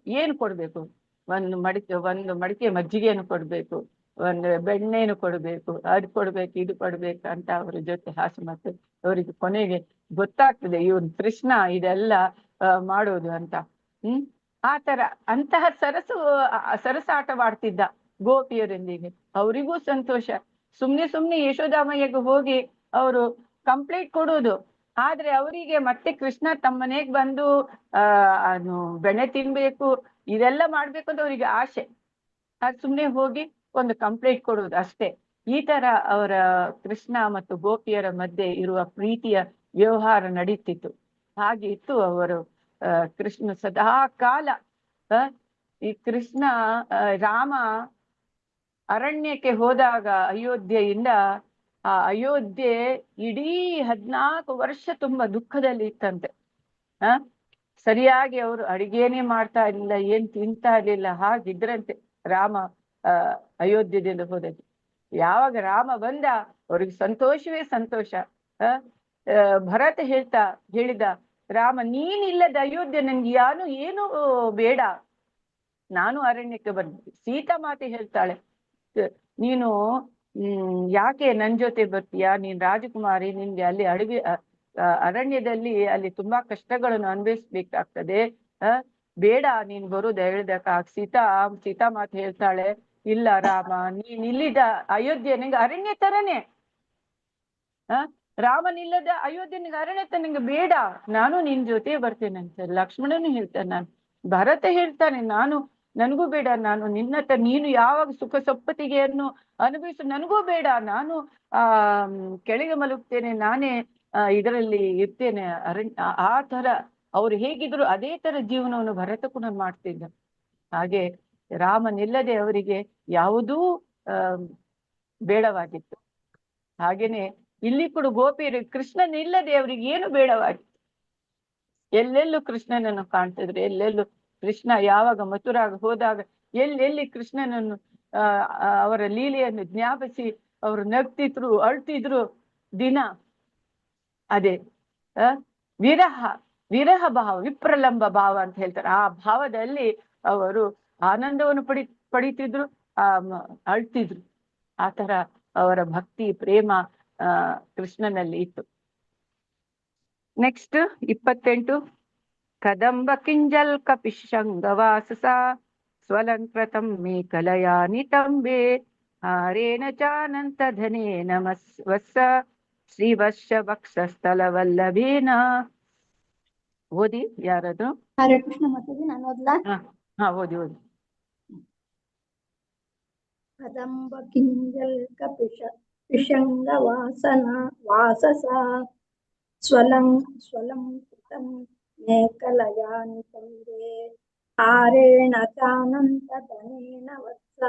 ಏನು ಕೊಡ್ಬೇಕು, ಒಂದು ಮಡಿಕೆ ಮಜ್ಜಿಗೆಯನ್ನು ಕೊಡ್ಬೇಕು, ಒಂದು ಬೆಣ್ಣೆಯನ್ನು ಕೊಡ್ಬೇಕು, ಅದು ಕೊಡ್ಬೇಕು, ಇದು ಕೊಡ್ಬೇಕು ಅಂತ ಅವ್ರ ಜೊತೆ ಹಾಸ್ಯ ಮಾತು. ಅವರಿಗೆ ಕೊನೆಗೆ ಗೊತ್ತಾಗ್ತದೆ ಇವನ್ ಕೃಷ್ಣ ಇದೆಲ್ಲ ಮಾಡೋದು ಅಂತ. ಆ ತರ ಅಂತಹ ಸರಸಾಟವಾಡ್ತಿದ್ದ ಗೋಪಿಯರೊಂದಿಗೆ. ಅವರಿಗೂ ಸಂತೋಷ. ಸುಮ್ನೆ ಯಶೋದಾಮಯ್ಯಗೆ ಹೋಗಿ ಅವರು ಕಂಪ್ಲೇಂಟ್ ಕೊಡುವುದು, ಆದ್ರೆ ಅವರಿಗೆ ಮತ್ತೆ ಕೃಷ್ಣ ತಮ್ಮ ಮನೆಗೆ ಬಂದು ಅದು ಬೆಣ್ಣೆ ತಿನ್ಬೇಕು, ಇದೆಲ್ಲ ಮಾಡ್ಬೇಕು ಅಂತ ಅವರಿಗೆ ಆಸೆ. ಅದು ಸುಮ್ನೆ ಹೋಗಿ ಒಂದು ಕಂಪ್ಲೇಂಟ್ ಕೊಡುವುದು ಅಷ್ಟೇ. ಈ ತರ ಅವರ ಕೃಷ್ಣ ಮತ್ತು ಗೋಪಿಯರ ಮಧ್ಯೆ ಇರುವ ಪ್ರೀತಿಯ ವ್ಯವಹಾರ ನಡೀತಿತ್ತು. ಹಾಗೆ ಇತ್ತು ಅವರು. ಕೃಷ್ಣ ಸದಾ ಕಾಲ ಈ ಕೃಷ್ಣ ರಾಮ ಅರಣ್ಯಕ್ಕೆ ಹೋದಾಗ ಅಯೋಧ್ಯೆಯಿಂದ, ಆ ಅಯೋಧ್ಯೆ ಇಡೀ 14 ವರ್ಷ ತುಂಬಾ ದುಃಖದಲ್ಲಿ ಇತ್ತಂತೆ. ಸರಿಯಾಗಿ ಅವರು ಅಡಿಗೆನೇ ಮಾಡ್ತಾ ಇರ್ಲಿಲ್ಲ, ಏನ್ ತಿಂತಾ ಇರ್ಲಿಲ್ಲ, ಹಾಗಿದ್ರಂತೆ ರಾಮ ಅಯೋಧ್ಯದಿಂದ ಹೋದದ್ದು. ಯಾವಾಗ ರಾಮ ಬಂದ ಅವ್ರಿಗೆ ಸಂತೋಷವೇ ಸಂತೋಷ. ಭರತ ಹೇಳಿದ, ರಾಮ ನೀನಿಲ್ಲದ ಅಯೋಧ್ಯೆ ನನ್ಗೆ ಏನು ಬೇಡ, ನಾನು ಅರಣ್ಯಕ್ಕೆ ಬಂದೆ. ಸೀತಾ ಮಾತೆ ಹೇಳ್ತಾಳೆ, ನೀನು ಯಾಕೆ ನನ್ ಜೊತೆ ಬರ್ತೀಯಾ, ನೀನ್ ರಾಜಕುಮಾರಿ, ನಿನ್ಗೆ ಅಲ್ಲಿ ಅರಣ್ಯದಲ್ಲಿ ಅಲ್ಲಿ ತುಂಬಾ ಕಷ್ಟಗಳನ್ನು ಅನುಭವಿಸ್ಬೇಕಾಗ್ತದೆ, ಬೇಡ ನೀನ್ ಬರುದು ಹೇಳ್ದಕ್ಕ. ಸೀತಾ ಮಾತೆ ಹೇಳ್ತಾಳೆ, ಇಲ್ಲ ರಾಮ, ನೀನ್ ಇಲ್ಲಿದ ಅಯೋಧ್ಯೆ ನಿಂಗೆ ಅರಣ್ಯ ತರನೇ, ರಾಮನಿಲ್ಲದ ಅಯೋಧ್ಯೆ ನಿಂಗೆ ಅರಣ್ಯ ತರ, ನಿಂಗೆ ಬೇಡ, ನಾನು ನಿನ್ ಜೊತೆ ಬರ್ತೇನೆ ಅಂತ ಲಕ್ಷ್ಮಣನು ಹೇಳ್ತಾನೆ. ನಾನು ಭರತ ಹೇಳ್ತಾನೆ, ನನಗೂ ಬೇಡ, ನಾನು ನಿನ್ನತ್ತ, ನೀನು ಯಾವಾಗ ಸುಖ ಸಪ್ಪತ್ತಿಗೆಯನ್ನು ಅನುಭವಿಸು, ನನಗೂ ಬೇಡ, ನಾನು ಕೆಳಗೆ ಮಲಗ್ತೇನೆ, ನಾನೇ ಇದರಲ್ಲಿ ಇರ್ತೇನೆ ಅರಣ್ಯ. ಆ ತರ ಅವ್ರು ಹೇಗಿದ್ರು ಅದೇ ತರ ಜೀವನವನ್ನು ಭರತ ಕೂಡ ಮಾಡ್ತಿದ್ದ. ಹಾಗೆ ರಾಮನಿಲ್ಲದೆ ಅವರಿಗೆ ಯಾವುದೂ ಬೇಡವಾಗಿತ್ತು. ಹಾಗೇನೆ ಇಲ್ಲಿ ಕೂಡ ಗೋಪಿಯರು ಕೃಷ್ಣನಿಲ್ಲದೆ ಅವ್ರಿಗೆ ಏನು ಬೇಡವಾಗಿತ್ತು. ಎಲ್ಲೆಲ್ಲೂ ಕೃಷ್ಣನನ್ನು ಕಾಣ್ತಿದ್ರು, ಎಲ್ಲೆಲ್ಲೂ ಕೃಷ್ಣ ಯಾವಾಗ ಮಥುರಾಗ ಹೋದಾಗ ಎಲ್ಲೆಲ್ಲಿ ಕೃಷ್ಣನನ್ನು ಅವರ ಲೀಲೆಯನ್ನು ಜ್ಞಾಪಿಸಿ ಅವರು ನಗ್ತಿದ್ರು, ಅಳ್ತಿದ್ರು ದಿನ. ಅದೇ ವಿರಹ ವಿರಹ ಭಾವ, ವಿಪ್ರಲಂಬ ಭಾವ ಅಂತ ಹೇಳ್ತಾರೆ. ಆ ಭಾವದಲ್ಲಿ ಅವರು ಆನಂದವನ್ನು ಪಡಿತಿದ್ರು, ಅಳ್ತಿದ್ರು. ಆ ತರ ಅವರ ಭಕ್ತಿ ಪ್ರೇಮ ಕೃಷ್ಣನಲ್ಲಿ ಇತ್ತು. ನೆಕ್ಸ್ಟ್ 28. ಕದಂಬ ಕಿಂಜಲ್ ಕಪಿಶಂಗವಾಸಸ ಸ್ವಲಂಕೃತಂ ಮೇ ಕಲಯಾನಿ ತಂಬೆ ಹಾರೇಣ ಚಾನಂತ ಧನೇನ ವತ್ಸ ಶ್ರೀವರ್ಷ ವಕ್ಷಸ್ಥಲವಲ್ಲಭೇನ. ಓದಿ ಯಾರದು? ಹರೇ ಕೃಷ್ಣ ಮಾತಾಜಿ, ನಾನು ಓದ್ಲಾ? ಹಾ ಓದಿ. ಕದಂಬ ಕಿಂಜಲ್ ಕಪಿಶಂಗ ವಾಸಸ ಸ್ವಲಂಕೃತಂ ಮೇ ಕಲಯಾನಿ ತಂಬೆ ಹಾರೇಣ ಚಾನಂತ ಧನೇನ ವತ್ಸ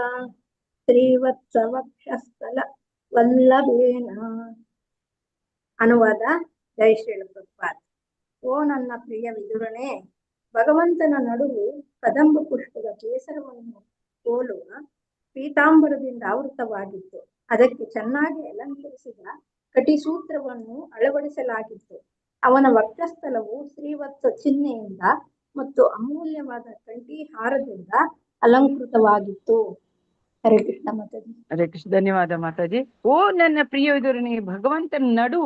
ಶ್ರೀವತ್ಸ ವಕ್ಷಸ್ಥಲ ವಲ್ಲಭೇನ. ಅನುವಾದ: ಜೈ ಶ್ರೀಲ ಪ್ರಭುಪಾದ. ಓ ನನ್ನ ಪ್ರಿಯ ವಿದುರನೇ, ಭಗವಂತನ ನಡುವು ಕದಂಬ ಪುಷ್ಪದ ಕೇಸರವನ್ನು ಹೋಲುವ ಪೀತಾಂಬರದಿಂದ ಆವೃತವಾಗಿತ್ತು. ಅದಕ್ಕೆ ಚೆನ್ನಾಗಿ ಅಲಂಕರಿಸಿದ ಕಟಿಸೂತ್ರವನ್ನು ಅಳವಡಿಸಲಾಗಿತ್ತು. ಅವನ ವಕ್ಷಸ್ಥಲವು ಶ್ರೀವತ್ಸ ಚಿಹ್ನೆಯಿಂದ ಮತ್ತು ಅಮೂಲ್ಯವಾದ ಕಂಠಿ ಹಾರದಿಂದ ಅಲಂಕೃತವಾಗಿತ್ತು. ಹರೇ ಕೃಷ್ಣ ಮಾತಾಜಿ. ಹರೇ ಕೃಷ್ಣ. ಧನ್ಯವಾದ ಮಾತಾಜಿ. ಓ ನನ್ನ ಪ್ರಿಯ ವಿದುರನೇ, ಭಗವಂತನ ನಡು,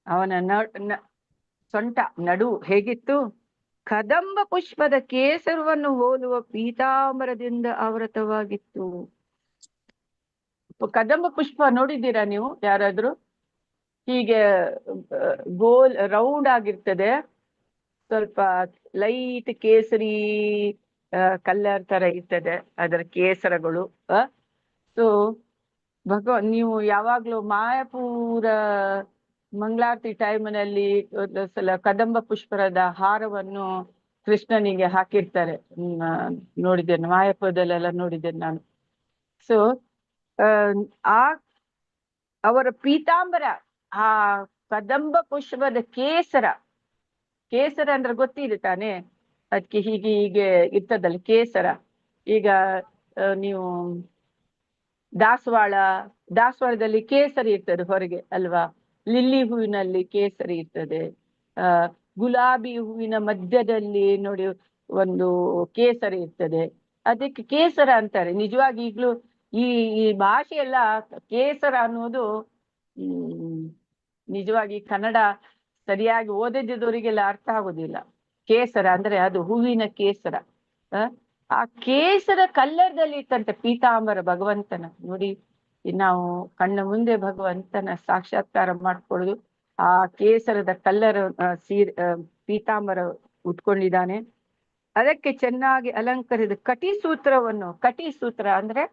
ಅವನ ಸೊಂಟ ನಡು ಹೇಗಿತ್ತು? ಕದಂಬ ಪುಷ್ಪದ ಕೇಸರವನ್ನು ಹೋಲುವ ಪೀತಾಂಬರದಿಂದ ಆವೃತವಾಗಿತ್ತು. ಕದಂಬ ಪುಷ್ಪ ನೋಡಿದ್ದೀರಾ ನೀವು ಯಾರಾದ್ರೂ? ಹೀಗೆ ಗೋಲ್ ರೌಂಡ್ ಆಗಿರ್ತದೆ, ಸ್ವಲ್ಪ ಲೈಟ್ ಕೇಸರಿ ಕಲರ್ ತರ ಇರ್ತದೆ ಅದರ ಕೇಸರಗಳು. ಸೊ ನೀವು ಯಾವಾಗ್ಲೂ ಮಾಯಾಪುರ ಮಂಗಳಾರತಿ ಟೈಮ್ನಲ್ಲಿ ಸಲ ಕದಂಬ ಪುಷ್ಪರದ ಹಾರವನ್ನು ಕೃಷ್ಣನಿಗೆ ಹಾಕಿರ್ತಾರೆ. ನೋಡಿದ್ದೇನೆ, ಮಾಯಾಪುರದಲ್ಲೆಲ್ಲ ನೋಡಿದ್ದೇನೆ ನಾನು. ಸೊ ಅವರ ಪೀತಾಂಬರ, ಆ ಕದಂಬ ಪುಷ್ಪದ ಕೇಸರ ಅಂದ್ರೆ ಗೊತ್ತಿದೆ ತಾನೆ, ಅದಕ್ಕೆ ಹೀಗೆ ಇರ್ತದಲ್ಲ ಕೇಸರ. ಈಗ ನೀವು ದಾಸವಾಳದಲ್ಲಿ ಕೇಸರಿ ಇರ್ತದೆ ಹೊರಗೆ ಅಲ್ವಾ, ಲಿಲ್ಲಿ ಹೂವಿನಲ್ಲಿ ಕೇಸರಿ ಇರ್ತದೆ, ಗುಲಾಬಿ ಹೂವಿನ ಮಧ್ಯದಲ್ಲಿ ನೋಡಿ ಒಂದು ಕೇಸರಿ ಇರ್ತದೆ, ಅದಕ್ಕೆ ಕೇಸರ ಅಂತಾರೆ. ನಿಜವಾಗಿ ಈಗ್ಲೂ ಈ ಭಾಷೆ ಎಲ್ಲ ಕೇಸರ ಅನ್ನೋದು ನಿಜವಾಗಿ ಕನ್ನಡ ಸರಿಯಾಗಿ ಓದಿದ್ದವರಿಗೆಲ್ಲ ಅರ್ಥ ಆಗೋದಿಲ್ಲ. ಕೇಸರ ಅಂದ್ರೆ ಅದು ಹೂವಿನ ಕೇಸರ. ಆ ಕೇಸರ ಕಲ್ಲರ್ದಲ್ಲಿ ಇತ್ತಂತೆ ಪೀತಾಂಬರ ಭಗವಂತನ. ನೋಡಿ, ನಾವು ಕಣ್ಣ ಮುಂದೆ ಭಗವಂತನ ಸಾಕ್ಷಾತ್ಕಾರ ಮಾಡ್ಕೊಳ್ಳೋದು ಆ ಕೇಸರದ ಕಲ್ಲರ್ ಪೀತಾಂಬರ ಉಟ್ಕೊಂಡಿದ್ದಾನೆ. ಅದಕ್ಕೆ ಚೆನ್ನಾಗಿ ಅಲಂಕರಿಸಿದ ಕಟಿಸೂತ್ರ ಅಂದ್ರೆ